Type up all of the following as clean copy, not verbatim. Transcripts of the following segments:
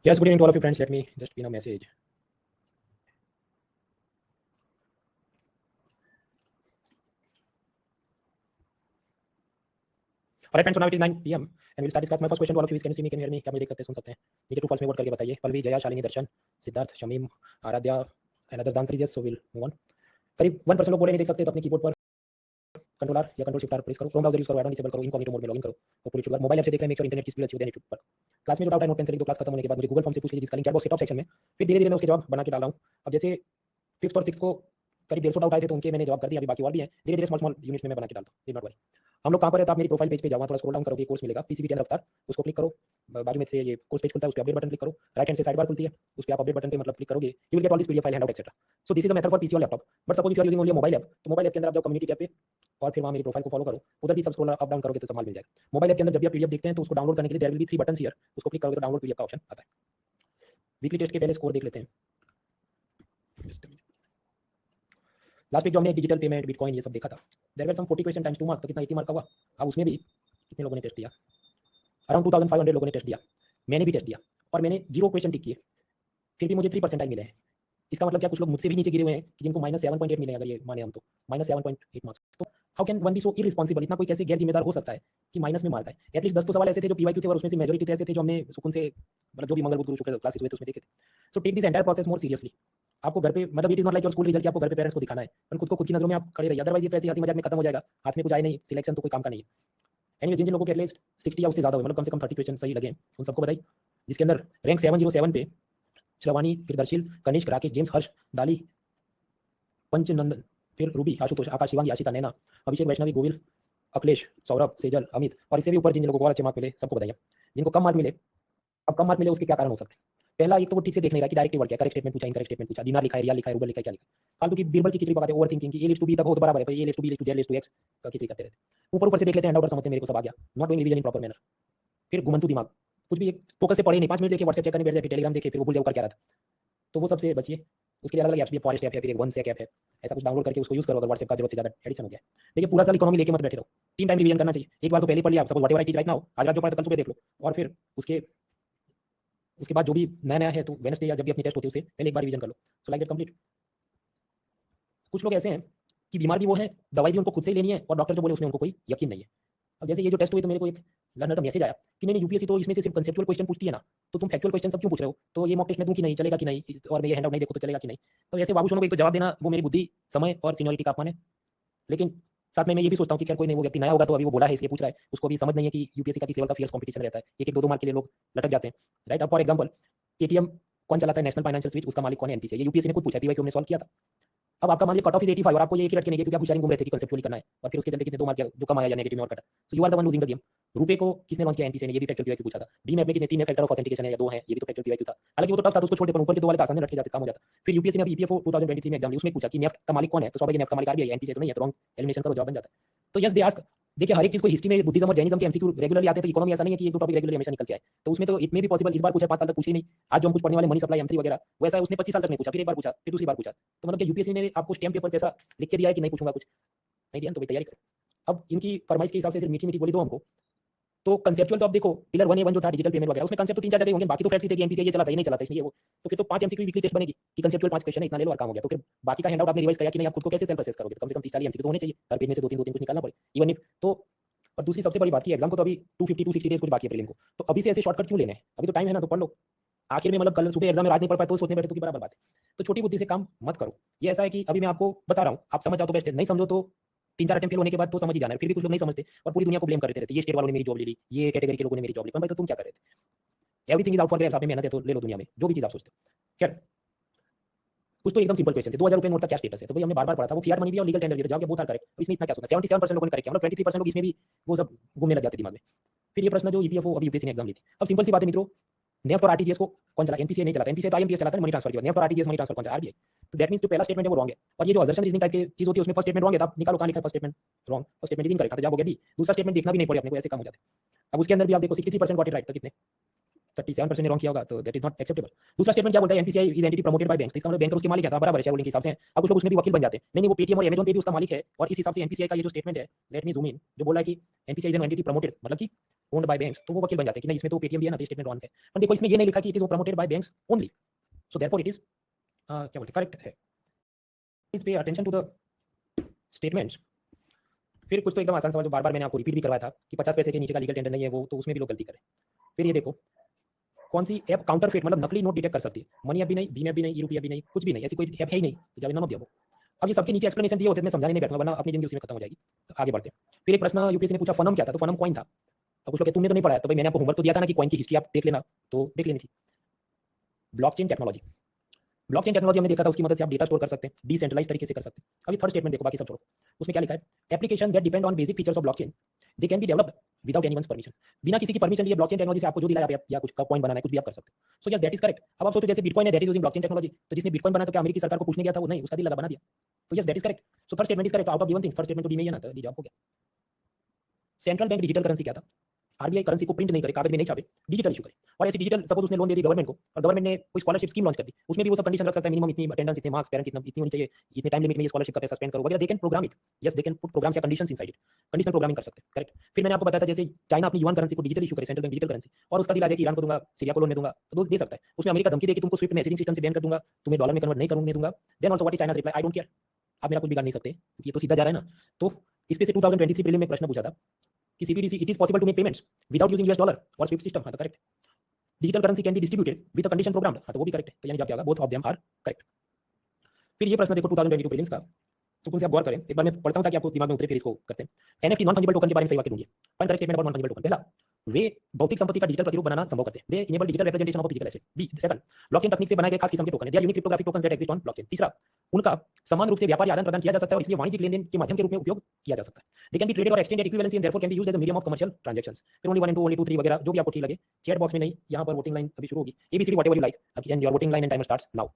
Yes, good evening to all of you friends. Let me just pin a message. All right, friends. So now it is 9 p.m. and we'll start discuss. My first question to all of you is, can you see me? Can you hear me? क्या मुझे देख सकते हैं, सुन सकते हैं? नीचे true false में vote करके बताइए. Pallavi, Jaya, Shalini, Darshan, Siddharth, Shamim, Aradhya and others dance rejoice. So will move on. करीब 1% लोग बोले नहीं देख सकते, तो अपने कीबोर्ड पर कंट्रोल आर या कंट्रोल शिफ्ट आर प्रेस करो. क्रोम ब्राउजर यूज करो, ऐड ऑन डिसेबल करो, इनकॉग्निटो मोड में लॉगिन करो और पूरी छुटकार. मोबाइल ऐप से देख रहे हैं, मेक श्योर इंटरनेट की स्पीड अच्छी हो, देन इट पर. क्लास में जो डाउट है नोट पेन से लिख दो. क्लास खत्म होने के बाद मुझे गूगल फॉर्म से पूछ लीजिए, जिसका लिंक चैट बॉक्स से टॉप सेक्शन में. फिर धीरे धीरे मैं उसके जवाब बना के डाल रहा हूँ. अब जैसे 5th और 6th को करीब 150 डाउट आए थे, तो उनके मैंने जवाब कर दिया. अभी बाकी और भी हैं, धीरे धीरे स्मॉल स्मॉल यूनिट्स में मैं बना के डालता हूँ. Not worry. हम लोग कहाँ पर है, तो आप मेरी प्रोफाइल पेज पे जाओ, थोड़ा स्क्रॉल डाउन करोगे, कोर्स मिलेगा पीसीबी 10 रफ्तार, उसको क्लिक करो. बाजू में से ये कोर्स पेज खुलता है, उस पर अपडेट बटन क्लिक करो. राइट हैंड से साइड बार खुलती है, उस पर आप अपडेट बटन पे मतलब क्लिक करोगे, you will get all this PDF file, handout etcetera. So this is a method for PC और laptop. But suppose if you are using only mobile app, तो मोबाइल ऐप के अंदर आप जाओ community tab पे और फिर वहाँ मेरी प्रोफाइल को फॉलो करो. उधर भी सब स्क्रॉल अप डाउन करोगे तो संभाल मिल जाएगा. मोबाइल ऐप के अंदर जब भी आप पीडीएफ देखते हैं तो उसको डाउनलोड करने के लिए there will be 3 buttons here, उसको क्लिक करोगे तो डाउनलोड पीडीएफ का ऑप्शन आता है. वीकली टेस्ट के पहले स्कोर देख लेते हैं. लास्ट वीक जो हमने डिजिटल पेमेंट, बिटकॉइन ये सब देखा था, there were some 40 question times 2 marks, तो कितना 80 मार्क का हुआ. अब उसमें भी कितने लोगों ने टेस्ट दिया? अराउंड 2500 लोगों ने टेस्ट दिया. मैंने भी टेस्ट दिया और मैंने 0 क्वेश्चन टिक किए, फिर भी मुझे 3% मिले हैं. इसका मतलब क्या, कुछ लोग मुझसे भी नीचे गिरे हुए हैं कि जिनको -7.8 मिले, अगर ये माने हम तो -7.8 मार्क्स. तो how can one be so irresponsible, इतना कोई कैसे गैर जिम्मेदार हो सकता है कि माइनस में मार्क आए. एटलीस्ट 10 तो सवाल ऐसे थे जो पीवाईक्यू थे और उसमें से मेजॉरिटी तो ऐसे थे जो हमने सुकून से मतलब जो भी मंगल बुध गुरु शुक्र क्लासेस हुए थे उसमें देखे थे. So take this entire process more seriously. आपको घर पे मतलब it is not like your school result कि आपको घर पे पेरेंट्स को दिखाना है, पर खुद को खुद की नजरों में आप खड़े रहिए. अदरवाइज ये तो ऐसी हंसी मजाक में खत्म हो जाएगा, हाथ में कुछ आए नहीं, सिलेक्शन तो कोई काम का नहीं है. एनीवे, जिन जिन लोगों के एटलीस्ट 60 या उससे ज्यादा हुए, मतलब कम से कम 30 क्वेश्चन सही लगे, उन सबको बधाई. जिसके अंदर रैंक 707 पे श्रवानी, फिर दर्शिल, कनिष्क, राकेश, जेम्स, हर्ष, डाली, पंचनंदन, फिर रूबी, आशुतोष, आकाश, शिवांगी, आशिता, नैना, अभिषेक, वैष्णवी, गोविल, अखिलेश, सौरभ, सेजल, अमित और इससे भी ऊपर जिन लोगों को और अच्छे मार्क मिले सबको बधाई. जिनको कम मार्क मिले, अब कम मार्क मिले उसके क्या कारण हो सकते हैं? पहला, एक तो वो ठीक से देख नहीं रहा कि डायरेक्ट वर्ड क्या, करेक्ट स्टेटमेंट पूछा, इनकरेक्ट स्टेटमेंट पूछा, दिनार लिखा है, रियाल लिखा है, रूबल लिखा है, क्या लिखा है. फालतू की बीरबल की खिचड़ी पकाते, ओवर थिंकिंग की, ए लीड्स टू बी तक हो तो बराबर है, पर A leads to B leads to Z leads to X का खिचड़ी करते रहते. ऊपर ऊपर से देख लेते हैं, हैंडआउट समझते हैं, मेरे को सब आ गया, not doing revision in proper manner. फिर घुमंतु दिमाग, कुछ भी एक फोकस से पढ़े नहीं, 5 मिनट देखे, व्हाट्सएप चेक करने बैठ जाए, फिर टेलीग्राम देखे, फिर वो भूल जाओ कर क्या रहा था. तो वो सबसे बचिए. उसके लिए अलग अलग ऐप्स भी, फॉरेस्ट ऐप है, फिर एक वन सेक ऐप है, ऐसा कुछ डाउनलोड करके उसको यूज करो अगर व्हाट्सएप का जरूरत से ज्यादा एडिक्शन हो गया. देखिए, पूरा साल इकोनॉमी लेके मत बैठे रहो, 3 टाइम रिवीजन करना चाहिए. एक बार तो पहले पढ़ लिया, suppose whatever I teach right now, आज रात जो पढ़ा था कल सुबह देख लो, और फिर उसके उसके बाद जो भी नया नया है तो वेडनेसडे या जब भी अपनी टेस्ट होती है उससे पहले एक बार रिवीजन कर लो. So like that complete. कुछ लोग ऐसे हैं कि बीमार भी वो है, दवाई भी उनको खुद से ही लेनी है, और डॉक्टर जो बोले उसमें उनको कोई यकीन नहीं है. अब जैसे ये जो टेस्ट हुई तो मेरे को एक लर्नर का मैसेज आया कि नहीं यूपीएससी तो इसमें से सिर्फ कंसेप्चुअल क्वेश्चन पूछती है ना, तो तुम फैक्चुअल क्वेश्चन सब क्यों पूछ रहे हो, तो ये मॉक टेस्ट में दूं कि नहीं, चलेगा कि नहीं, और मैं ये हैंडआउट नहीं देखो तो चलेगा कि नहीं. तो ऐसे बाबू सोनों को एक तो जवाब देना वो मेरी बुद्धि, समय और सीनियरिटी का अपमान है. लेकिन साथ में मैं ये भी सोचता हूँ कि खैर कोई नहीं, वो व्यक्ति नया होगा तो अभी वो बोला है इसलिए पूछ रहा है, उसको भी समझ नहीं है कि यूपीएससी का किस लेवल का फियर्स कंपटीशन रहता है. एक एक दो मार्क के लिए लोग लटक जाते हैं. राइट. अब फॉर एग्जाम्पल, एटीएम कौन चलाता है, नेशनल फाइनेंशियल स्विच, उसका मालिक कौन है, एनपीसीआई. ये यूपीएससी ने खुद पूछा, पीवाईक्यू हमने सॉल्व किया था. अब आपका मान लीजिए कट ऑफ इज 85 और आपको ये एक ही रट के नहीं है क्योंकि आप हुशारी घूम रहे थे कि कंसेप्चुअली करना है, और फिर उसके चलते कितने 2 मार्क जो कम आया या नेगेटिव में और कटा. तो you are the one losing the game. रुपए को किसने लॉन्च किया, एनपीसीआई ने, ये भी फैक्चुअल पीवाईक्यू पूछा था. बी मैप में कितने 3 फैक्टर ऑफ ऑथेंटिकेशन है या 2 है, ये भी तो फैक्चुअल पीवाईक्यू था. हालांकि वो तो टफ था तो उसको छोड़ दे, पर ऊपर के 2 वाले तो आसान रखे जाते, काम हो जाता. फिर यूपीएससी ने अभी ईपीएफओ 2023 में एग्जाम ली, उसमें पूछा कि नेफ्ट का मालिक कौन है, तो स्वाभाविक नेफ्ट का मालिक आरबीआई, एनपीसीआई तो नहीं है, तो रॉन्ग एलिमिनेशन करो, जवाब बन जाता है. तो यस दे आस्क. देखिए, हर एक चीज को हिस्ट्री में बुद्धिज्म और जैनिज्म के एमसीक्यू रेगुलरली आते हैं, तो इकोनॉमी ऐसा नहीं है कि एक दो टॉपिक रेगुलरली हमेशा निकल के आए. तो उसमें तो इट मे भी पॉसिबल इस बार पूछा, 5 साल तक पूछे ही नहीं. आज जो हम कुछ पढ़ने वाले मनी सप्लाई M3 वगैरह, वैसा उसने 25 साल तक नहीं पूछा, फिर एक बार पूछा, फिर दूसरी बार पूछा. तो मतलब कि यूपीएससी ने आपको स्टैम्प पेपर पे ऐसा लिख के दिया है कि नहीं पूछूंगा कुछ, नहीं दिया तो भाई तैयारी करो. अब इनकी फरमाइश के हिसाब से सिर्फ मीठी मीठी बोली दो हमको. तो कंसेप्चुअल तो आप देखो, पिलर 1A1 जो था डिजिटल पेमेंट वगैरह, उसमें कंसेप्ट तो 3-4 जगह होंगे, बाकी तो फैक्ट्स ही थे कि एनपीसीआई ये चलाता है, ये नहीं चलाता इसमें ये वो. तो फिर तो 5 एमसीक्यू वीकली टेस्ट बनेगी कि कंसेप्चुअल 5 क्वेश्चन है, इतना ले लो और काम हो गया. तो फिर बाकी का हैंडआउट आपने रिवाइज किया कि नहीं, आप खुद को कैसे सेल्फ असेस करोगे. तो कम से कम 30-40 एमसीक्यू तो होने चाहिए, हर पेज में से 2-3 कुछ निकालना पड़े इवन इफ तो. और दूसरी सबसे बड़ी बात की एग्जाम को तो अभी 250-260 डेज कुछ बाकी है प्रीलिम को, तो अभी से ऐसे शॉर्टकट क्यों लेने हैं, अभी तो टाइम है ना, तो पढ़ लो. आखिर में मतलब कल सुबह एग्जाम में रात नहीं पढ़ पाए तो सोचने बैठे तो की बराबर बात है. तो छोटी बुद्धि से काम मत करो. ये ऐसा है कि अभी मैं आपको बता रहा हूँ, आप समझ जाओ तो बेस्ट है, नहीं समझो तो 3-4 अटेम्प्ट फेल होने के बाद तो समझ ही जाना है. फिर भी कुछ लोग नहीं समझते और पूरी दुनिया को ब्लेम करते रहते, ये स्टेट वालों ने मेरी जॉब ले ली, ये कैटेगरी के लोगों ने मेरी जॉब ली. भाई तो तुम क्या कर रहे थे. Everything is out for grabs, आप में मेहनत है तो ले लो दुनिया में जो भी चीज आप सोचते हो. खैर, कुछ तो एकदम सिंपल क्वेश्चन थे. 2000 रुपए नोट का क्या स्टेटस है, तो भाई हमने बार बार पढ़ा था, वो फियाट मनी भी और लीगल टेंडर भी जाओगे बहुत सार करेक्ट. इसमें इतना क्या सोचना, 77% लोगों ने करेक्ट किया, मतलब 23% लोग इसमें भी वो सब घूमने लग जाते दिमाग में. फिर ये प्रश्न जो ईपीएफओ अभी यूपीएससी ने एग्जाम ली थी. अब सिंपल सी बात है मित्रों, नेफ्ट और आरटीजीएस को कौन चला, एनपीसीआई नहीं चलाता. एनपीसीआई तो आईएमपीएस चलाता है मनी ट्रांसफर के बाद. नेफ्ट और आरटीजीएस मनी ट्रांसफर कौन चला, आरबीआई. तो दैट मींस जो पहला स्टेटमेंट है वो रॉन्ग है. और ये जो असर्शन रीजनिंग टाइप की चीज होती है उसमें फर्स्ट स्टेटमेंट रॉन्ग है, तो आप निकालो कहां लिखा है first statement wrong, first statement incorrect, तो जवाब हो गया डी. दूसरा स्टेटमेंट देखना भी नहीं पड़े अपने को, ऐसे काम हो जाते. अब उसके अंदर भी आप देखो 63% गॉट इट राइट, तो कितने 37% ने रॉन्ग किया होगा, तो दैट इज नॉट एक्सेप्टेबल. दूसरा स्टेटमेंट क्या बोलता है, NPCI is entity promoted by banks, इसका मतलब बैंक उसके मालिक है, तो बराबर है शेयर होल्डिंग के हिसाब से. अब कुछ लोग उसमें भी वकील बन जाते हैं, नहीं वो पेटीएम और अमेज़न पे भी उसका मालिक है, और इस हिसाब से एनपीसीआई का ये जो स्टेटमेंट है, लेट मी जूम इन, जो बोला है कि NPCI is an entity promoted, मतलब कि ओन्ड बाय बैंक्स, तो वो वकील बन जाते हैं कि नहीं इसमें तो पेटीएम भी है ना, तो स्टेटमेंट रॉन्ग है। पर देखो इसमें ये नहीं लिखा कि it is promoted by banks only, so therefore it is क्या बोलते करेक्ट है। Please pay attention to the statements. फिर कुछ तो एकदम आसान सवाल जो बार-बार मैंने आपको रिपीट भी करवाया था कि 50 पैसे के नीचे का लीगल टेंडर नहीं है वो, तो उसमें भी लोग गलती करें। फिर ये देखो कौन सी ऐप काउंटरफेट मतलब नकली नोट डिटेक्ट कर सकती है, मनी ऐप भी नहीं, भीम ऐप भी नहीं, यूपीआई भी नहीं, कुछ भी नहीं, ऐसी कोई ऐप है ही नहीं, तो जब नॉन ऑफ दिया वो। अब ये सबके नीचे एक्सप्लेनेशन दिए होते मैं समझाने नहीं बैठूंगा वरना अपनी जिंदगी उसी में खत्म हो जाएगी। तो आगे बढ़ते हैं। फिर एक प्रश्न यूपीएससी ने पूछा फनम क्या था, तो फनम कॉइन था। अब कुछ लोग तुमने तो नहीं पढ़ा है, तो भाई मैंने आपको होमवर्क तो दिया था ना कि कॉइन की हिस्ट्री आप देख लेना, तो देख लेनी थी। ब्लॉकचेन टेक्नोलॉजी, ब्लॉकचेन टेक्नोलॉजी हमने देखा था, उसकी मदद से आप डेटा स्टोर कर सकते हैं, डिसेंट्रलाइज तरीके से कर सकते हैं। अभी थर्ड स्टेटमेंट देखो, बाकी सब छोड़ो। उसमें क्या लिखा है, application that depend on basic features of blockchain they can be developed without anyone's permission. बिना किसी की परमिशन लिए ब्लॉकचेन टेक्नोलॉजी से आपको जो दिलाया या कुछ का कॉइन बनाना है, कुछ भी आप कर सकते हो। So yes that is correct. अब आप सोचो जैसे बिटकॉइन है that is using blockchain technology, तो जिसने बिटकॉइन बनाया तो क्या अमेरिकी सरकार को पूछने गया था वो? नहीं, उसका दिल लगा बना दिया। तो yes that is correct. So third statement is correct. Out of given things third statement तो डी में ही है ना, तो डी जवाब हो गया। सेंट्रल बैंक डिजिटल करेंसी क्या था? आरबीआई करेंसी को प्रिंट नहीं करे, कागज में नहीं छापे, डिजिटल इशू करे। और ऐसी डिजिटल सपोज उसने लोन दे दी गवर्नमेंट को और गवर्नमेंट ने कोई स्कॉलरशिप स्कीम लॉन्च कर दी, उसमें भी वो सब कंडीशन रख सकता है, मिनिमम इतनी अटेंडेंस, इतने मार्क्स, पेरेंट इतनी होनी चाहिए, इतने टाइम लिमिट में ये स्कॉलरशिप का पैसा सस्पेंड करो वगैरह। They can program it. Yes they can put programs या conditions inside it. Conditional programming कर सकते हैं, करेक्ट। फिर मैंने आपको बताया था जैसे चाइना अपनी युआन करेंसी को डिजिटल इशू करे, सेंट्रल बैंक डिजिटल करेंसी, और उसका दिल आ जाए कि ईरान को दूंगा, सीरिया को लोन में दूंगा, तो दे सकता है। उसमें अमेरिका धमकी दे कि तुमको स्विफ्ट मैसेजिंग सिस्टम से बैन कर दूंगा, तुम्हें डॉलर में कन्वर्ट नहीं करूंगा दूंगा। Then also what is China's reply, I don't care. आप मेरा कुछ बिगाड़ नहीं सकते, ये तो सीधा जा रहा है ना। तो इस पे से 2023 प्रीलिम में प्रश्न पूछा था कि CBDC it is possible to make payments without using US dollar और स्विफ्ट सिस्टम, हाँ तो correct. Digital currency can be distributed with a condition programmed, हाँ तो वो भी करेक्ट है। तो यानी जब क्या होगा, both of them are correct. फिर ये प्रश्न देखो 2022 प्रीलिम्स का, तो उनसे आप गौर करें, एक बार मैं पढ़ता हूं ताकि आपको दिमाग में उतरे, फिर इसको करते हैं। एनएफटी नॉन फंजिबल टोकन के बारे में सही वाक्य ढूंढिए। Find correct statement about non fungible token. पहला, वे भौतिक संपत्ति का डिजिटल प्रतिरूप बनाना संभव करते हैं। They enable digital representation of physical asset. B second, blockchain तकनीक से बनाए गए खास किस्म के टोकन है। They are unique cryptographic token that exist on blockchain. तीसरा, उनका समान रूप से व्यापारी आदान प्रदान किया जा सकता है और इसलिए वाणिज्यिक लेनदेन के माध्यम के रूप में उपयोग किया जा सकता है। दे कैन बी ट्रेडेड और exchange at equivalency and therefore can be used as a medium of commercial transactions. फिर ओनली 1 and 2 ओनली 2 3 वगैरह जो भी आपको ठीक लगे। चैट बॉक्स में नहीं, यहां पर वोटिंग लाइन अभी शुरू होगी। A B C D whatever you like and your voting line and timer starts now.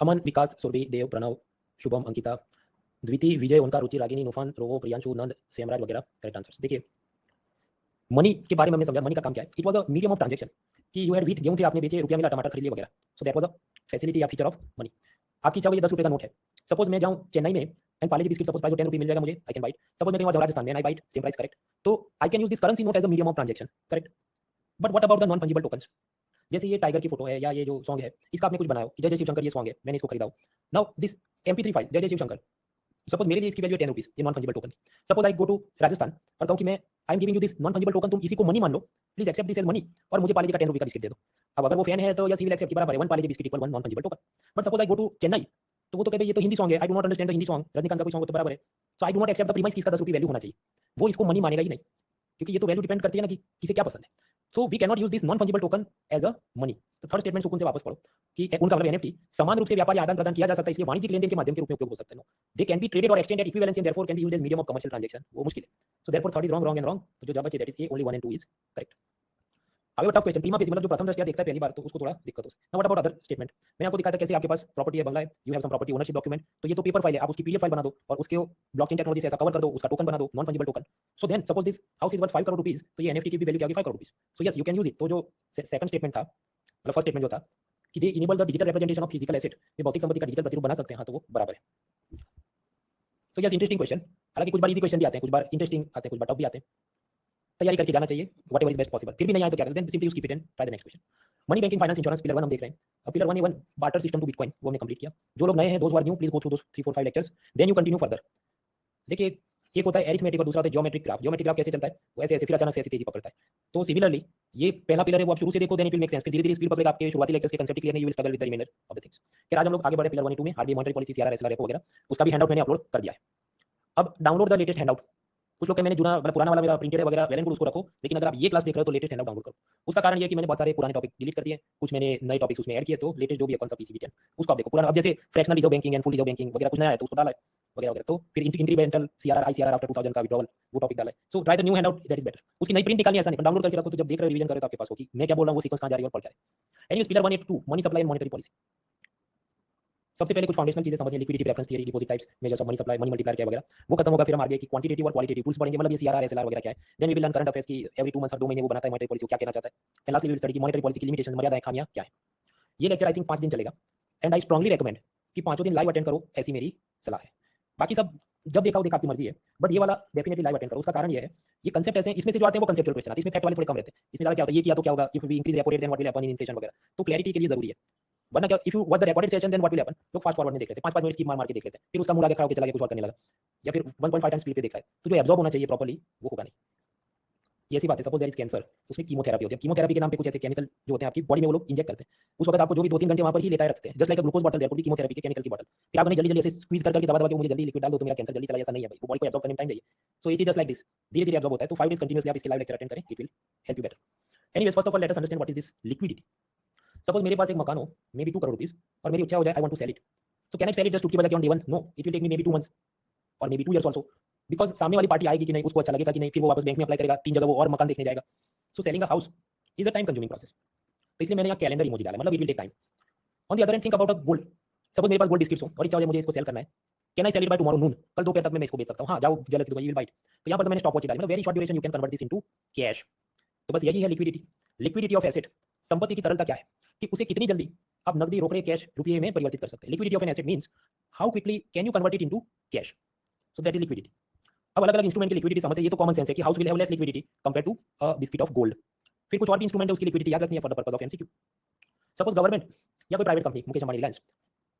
Aman, Vikas, Surabhi, Dev, Pranav, Shubham, Ankita, Dwitiya, Vijay, ओंकार, रुचि, रागिनी, नुफान, रोवो, प्रियांशु, नंद, सेमराज वगैरह करेक्ट आंसर्स। देखिए मनी के बारे में हमने समझा, मनी का काम क्या है। It was a medium of transaction कि यू हैड व्हीट, गेहूं थे आपने बेचे, रुपया मिला, टमाटर खरीद लिए वगैरह। So that was a facility या फीचर ऑफ मनी। आपकी इच्छा हुई 10 रुपए का नोट है, सपोज मैं जाऊं चेन्नई में and Parle G biscuit suppose price 10 रुपए मिल जाएगा मुझे, आई कैन बाइट। सपोज मैं कहीं राजस्थान में I buy at same price, correct. तो I can use this currency note as a medium of transaction, correct. But what about the non fungible tokens? जैसे ये tiger की फोटो है या ये जो सॉन्ग है, इसका आपने कुछ बनाया, जय जय शिवशंकर ये सॉन्ग है, मैंने इसको खरीदा। नाउ दिस MP3 फाइल जय जय शिवशंकर, सपोज मेरे लिए इसकी वैल्यू 10 रुपीज, ये non fungible token. Suppose I go to Rajasthan और कहूं कि मैं I am giving you this non fungible token, तुम इसी को मनी मान लो, please accept this as money, और मुझे पार्ले जी का 10 रुपए का बिस्किट दे दो। अब अगर वो फैन है तो या सिविल एक्सेप्ट के बराबर है, 1 Parle G biscuit equal 1 non fungible token. But suppose I go to Chennai, तो वो तो कहे ये तो हिंदी सॉन्ग है, I do not understand the Hindi song, Rajinikanth का कोई सॉन्ग तो बराबर है। So I do not accept the premise किसका 10 रुपए वैल्यू होना चाहिए, वो इसको मनी मानेगा ही नहीं, क्योंकि ये तो वैल्यू डिपेंड करती है ना कि किसे क्या पसंद है। So we can not use this non fungible token as a money. तो थर्ड स्टेटमेंट सुकून से वापस पढ़ो कि उनका मतलब एनएफटी समान रूप से व्यापारी आदान प्रदान किया जा सकता है, इसलिए वाणिज्यिक लेनदेन के माध्यम के रूप में उपयोग हो सकता है। दे कैन बी ट्रेडेड और exchange at equivalency and therefore can be used as medium of commercial transaction, वो मुश्किल है। So therefore third is wrong, wrong and wrong, तो जो जवाब बचे that is A, only 1 and 2 is correct. अभी tough question, prima facie मतलब जो प्रथम दृष्टया देखता है पहली बार, तो उसको थोड़ा दिक्कत हो सकती है। Now what about other statement? मैंने आपको दिखाया था कैसे आपके पास प्रॉपर्टी है, बंगला है, you have sum property ownership document, तो ये तो पेपर फाइल है, आप उसकी पीडीएफ फाइल बना दो और उसके ब्लॉकचेन टेक्नोलॉजी से ऐसा कवर कर दो, उसका टोकन बना दो, non fungible token. So then suppose this house is worth 5 crore rupees, तो ये एनएफटी की भी वैल्यू क्या होगी 5 crore rupees. So yes you can use it. तो जो सेकंड स्टेटमेंट था, मतलब फर्स्ट स्टेटमेंट जो था कि they enable the digital representation of physical asset, ये भौतिक संपत्ति का डिजिटल प्रतिरूप बना सकते हैं, हाँ तो वो बराबर है। तो यस इंटरेस्टिंग क्वेश्चन, हालांकि कुछ बार इजी क्वेश्चन भी आते हैं, कुछ बार इंटरेस्टिंग आते हैं, कुछ बार टफ भी आते हैं। तैयारी करके जाना चाहिए, व्हाटएवर इज बेस्ट पॉसिबल। फिर भी नहीं आए तो क्या करते हैं, simply use keep it and try the next question. Money banking finance insurance pillar 1 हम देख रहे हैं। अब pillar 1 barter system to bitcoin, वो हमने कंप्लीट किया। जो लोग नए हैं, those who are new, please go through those 3 4 5 lectures, then you continue further. देखिए एक होता है एरिथमेटिक और दूसरा होता है ज्योमेट्रिक ग्राफ। ज्योमेट्रिक ग्राफ कैसे चलता है, वो ऐसे ऐसे फिर अचानक से ऐसी तेजी पकड़ता है। तो सिमिलरली ये पहला पिलर है, वो आप शुरू से देखो, then it will make sense, फिर धीरे-धीरे स्पीड पकड़ेगा, आपके शुरुआती लेक्चर्स के कांसेप्ट क्लियर नहीं, you will struggle with the remainder of the things. फिर आज हम लोग आगे बढ़े पिलर 1 2 में, RBI monetary policy, CRR, SLR, repo वगैरह, उसका भी हैंडआउट मैंने अपलोड कर दिया है। अब डाउनलोड द लेटेस्ट हैंडआउट। कुछ लोग मैंने जुना मतलब पुराना वाला मेरा प्रिंटेड है वगैरह, वेल एंड गुड, उसको रखो, लेकिन अगर आप ये क्लास देख रहे हो तो लेटेस्ट हैंडआउट डाउनलोड करो। उसका कारण ये है कि मैंने बहुत सारे पुराने टॉपिक डिलीट कर दिए, कुछ मैंने नए टॉपिक्स उसमें ऐड किए, तो लेटेस्ट जो भी है कौन सा पीसीबी 10 उसको आप देखो पुराना। अब जैसे fractional reserve banking and full reserve banking वगैरह कुछ नया है तो उसको डाला है वगैरह वगैरह। तो फिर इंक्रीमेंटल सीआरआर, आईसीआरआर आफ्टर 2000 का विड्रॉवल, वो टॉपिक डाला है। So try the new handout, that is better. उसकी नई प्रिंट निकालनी ऐसा नहीं, डाउनलोड करके रखो, तो जब देख रहे हो रिवीजन कर रहे हो तो आपके पास होगी मैं क्या बोल रहा हूं, वो सीक्वेंस कहां जा रही है और पढ़ क्या रहे हैं। Anyways pillar 1 2 money supply and monetary policy. सबसे पहले कुछ फाउंडेशनल चीजें समझिए, liquidity preference theory, deposit types, measures of money supply, money multiplier क्या वगैरह, वो खत्म होगा। फिर हम आरबीआई की क्वांटिटेटिव और क्वालिटेटिव टूल्स पढ़ेंगे, मतलब ये सीआरआर एसएलआर वगैरह क्या है। Then we will learn current affairs की एवरी 2 मंथ्स और 2 महीने वो बनाता है मॉनेटरी पॉलिसी, क्या कहना चाहता है। And lastly we will study की मॉनेटरी पॉलिसी की लिमिटेशंस, मर्यादाएं, खामियां क्या है। ये लेक्चर आई थिंक 5 दिन चलेगा एंड आई स्ट्रांगली रेकमेंड कि पांचों दिन लाइव अटेंड करो, ऐसी मेरी सलाह है। बाकी सब जब देखा हो देखा, आपकी मर्जी है, बट ये वाला डेफिनेटली लाइव अटेंड करो। उसका कारण ये है, ये कंसेप्ट ऐसे हैं, इसमें से जो आते हैं वो कंसेप्चुअल क्वेश्चन आते हैं, इसमें फैक्ट वाले थोड़े कम रहते हैं। इसमें ज्यादा क्या होता है, ये किया तो क्या होगा, if we increase repo rate then what will happen in inflation वगैरह, तो क्लैरिटी के लिए जरूरी है। वरना क्या, if you watch the recorded session then what will happen, लोग फास्ट फॉरवर्ड में देख लेते हैं, 5-5 मिनट स्किप मार मार के देख लेते हैं, फिर उसका मूड आगे खड़ा होकर चला गया, कुछ और करने लगा, या फिर 1.5 टाइम स्पीड पे देख रहा है। तो जो एब्जॉर्ब होना चाहिए प्रॉपर्ली वो होगा नहीं। ये ऐसी बात है, सपोज देयर इज कैंसर, उसमें कीमोथेरेपी होती है, कीमोथेरेपी के नाम पे कुछ ऐसे केमिकल जो होते हैं आपकी बॉडी में वो लोग इंजेक्ट करते हैं, उस वक्त आपको जो भी 2-3 घंटे वहां पर ही लेटाए रखते हैं, just like glucose bottle, there could be chemotherapy के केमिकल की बॉटल। फिर आपने जल्दी जल्दी ऐसे स्क्वीज कर करके दबा दबा के मुझे जल्दी लिक्विड डाल दो तो मेरा कैंसर जल्दी चला, ऐसा नहीं है भाई, वो बॉडी को एब्जॉर्ब करने में टाइम चाहिए। So it is just like this, धीरे धीरे एब्जॉर्ब होता है। तो 5 डेज कंटीन्यूअसली आप इसके लाइव लेक्चर अटेंड करें, it will help you better. Anyways, first of all let us understand what is this liquidity. Suppose मेरे पास एक मकान हो, मे बी 2 करोड़ रुपीस, और मेरी इच्छा हो जाए I want to sell it, तो can I sell it just to की वजह on day 1? No, it will take me maybe 2 months और maybe 2 years also, because सामने वाली पार्टी आएगी कि नहीं, उसको अच्छा लगेगा कि नहीं, फिर वो वापस बैंक में अप्लाई करेगा, 3 जगह वो और मकान देखने जाएगा। So selling a house is a time consuming process. तो इसलिए मैंने यहाँ कैलेंडर इमोजी डाला, मतलब it will take time. On the other hand think about a gold. Suppose मेरे पास गोल्ड बिस्किट्स हो और इच्छा हो जाए मुझे इसको सेल करना है, can I sell it by tomorrow noon? कल दोपहर तक मैं इसको बेच सकता हूँ। हाँ, जाओ ज्वेलर की दुकान, यू विल बाय इट। तो यहाँ पर तो मैंने स्टॉप वॉच डाली, मतलब very short duration you can convert this into cash. तो बस यही है लिक्विडिटी। लिक्विडिटी ऑफ एसेट, संपत्ति की तरलता क्या है, कि उसे कितनी जल्दी आप नकदी, रोकड़े, कैश, रुपये में परिवर्तित कर सकते हैं। Liquidity of an asset means how quickly can you convert it into cash, so that is liquidity. अब अलग अलग इंस्ट्रूमेंट की लिक्विडिटी समझते हैं, ये तो कॉमन सेंस है कि house will have less liquidity compare to a biscuit of gold. फिर कुछ और भी इंस्ट्रूमेंट है, उसकी लिक्विडिटी याद रखनी है for the purpose of MCQ. Suppose government या कोई private company, Mukesh Ambani, Reliance,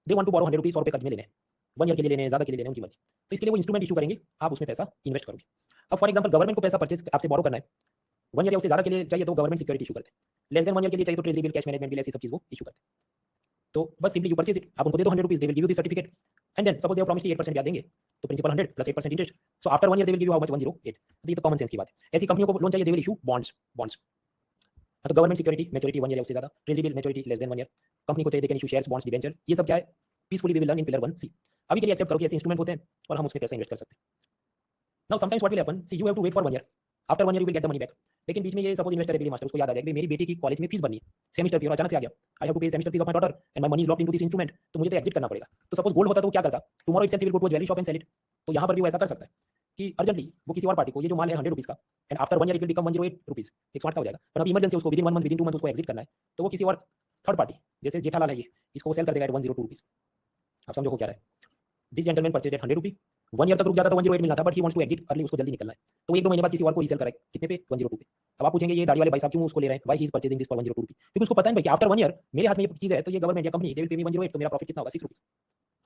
they want to borrow 100 rupees, 100 रुपए कर्ज में लेने हैं, 1 ईयर के लिए लेने हैं, ज्यादा के लिए लेने हैं, उनकी मर्जी। तो इसके लिए वो इंस्ट्रूमेंट इशू करेंगे, आप उसमें पैसा इन्वेस्ट करोगे। अब फॉर एग्जांपल गवर्नमेंट को पैसा परचेज आपसे बोरो करना है, 1 ईयर या उससे ज्यादा के लिए चाहिए तो गवर्नमेंट सिक्योरिटी इशू करते हैं। लेस देन 1 ईयर के लिए चाहिए तो treasury bill, cash management bill, ऐसी सब चीज वो इशू करते हैं। तो बस सिंपली यू परचेज इट, आप उनको दे दो 100 rupees, they will give you this certificate and then suppose they promise 8% ब्याज देंगे, तो principal 100 plus 8% interest, so after 1 year they will give you how much, 108। ये तो कॉमन सेंस की बात है। ऐसी कंपनियों को लोन चाहिए, they will issue bonds. Bonds तो गवर्नमेंट सिक्योरिटी, मैच्योरिटी 1 ईयर या उससे ज्यादा, treasury bill, maturity less than 1 year, company को चाहिए they can issue shares, bonds, debenture, ये सब क्या है, peacefully we will learn in pillar 1 C. अभी के लिए एक्सेप्ट करो कि ऐसे इंस्ट्रूमेंट होते हैं और हम उसमें पैसा इन्वेस्ट कर सकते हैं। Now sometimes what will happen, see you have to wait for 1 year, after 1 year you will get the money back. लेकिन बीच में ये सपोज इन्वेस्टर एबिलिटी मास्टर, उसको याद आ जाए कि मेरी बेटी की कॉलेज में फीस भरनी है सेमेस्टर की, और अचानक से आ गया आई हैव टू पे semester fees of my daughter and my money is locked into this instrument, तो मुझे तो एग्जिट करना पड़ेगा। तो सपोज गोल्ड होता तो वो क्या करता, tomorrow itself he will go to jewellery shop and sell it. तो यहाँ पर भी वो ऐसा कर सकता है कि अर्जेंटली वो किसी और पार्टी को, ये जो माल है 100 रुपीस का, and after 1 year it will become 108 rupees, एक स्मार्ट का हो जाएगा। पर अभी इमरजेंसी उसको विदिन 1 मंथ, विदिन 2 मंथ उसको एग्जिट करना है, तो वो किसी और थर्ड पार्टी, जैसे जेठालाल है ये, इसको सेल कर देगा एट 102 रुपीस। आप समझो हो क्या रहा है। This gentleman purchase at 100 rupee, 1 year तक रुक जाता तो 108 मिलना था, but he wants to exit early, उसको जल्दी निकलना है, तो वो 1-2 महीने बाद किसी और को रीसेल कराए, कितने पे, 102 पे। अब आप पूछेंगे ये दाढ़ी वाले भाई साहब क्यों उसको ले रहे हैं, why he is purchasing this for 102 रुपी, क्योंकि उसको पता है भाई कि आफ्टर 1 ईयर मेरे हाथ में ये चीज है, तो ये गवर्नमेंट या कंपनी दे विल पे मी 108, तो मेरा प्रॉफिट कितना होगा, 6 रुपी,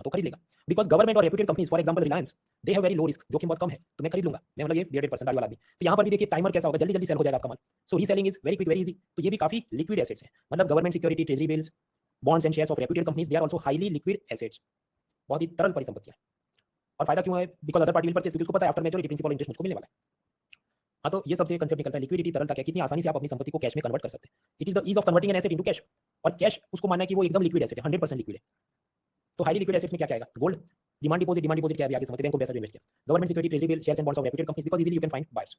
तो खरीद लेगा। बिकॉज गवर्नमेंट और reputed companies, for example Reliance, they have very low risk, जोखिम बहुत कम है, तो मैं खरीद लूंगा, मैं मतलब ये 1.5% दाढ़ी वाला आदमी। तो यहाँ पर भी देखिए टाइमर कैसा होगा, जल्दी जल्दी सेल हो जाएगा आपका माल। So reselling is very quick, very easy. तो ये भी काफी लिक्विड एसेट्स हैं, मतलब government security, treasury bills, bonds and shares of reputed companies, they are also highly liquid assets, बहुत ही तरल परिसंपत्तियां। और फायदा क्यों है, because other party will purchase, क्योंकि उसको पता है आफ्टर मैच्योरिटी प्रिंसिपल इंटरेस्ट मुझको मिलने वाला है। हाँ, तो ये सबसे कंसेप्ट निकलता है लिक्विडिटी, तरलता क्या, कितनी आसानी से आप अपनी संपत्ति को कैश में कन्वर्ट कर सकते हैं। It is the ease of converting an asset into cash, और कैश उसको मानना है कि वो एकदम लिक्विड एसेट है, 100% लिक्विड है। तो हाईली लिक्विड एसेट्स में क्या क्या आएगा, गोल्ड, डिमांड डिपॉजिट क्या है, आगे समझते हैं, बैंक को पैसा जो इन्वेस्ट किया, government security, treasury bill, shares and bonds of reputed companies, because easily you can find buyers.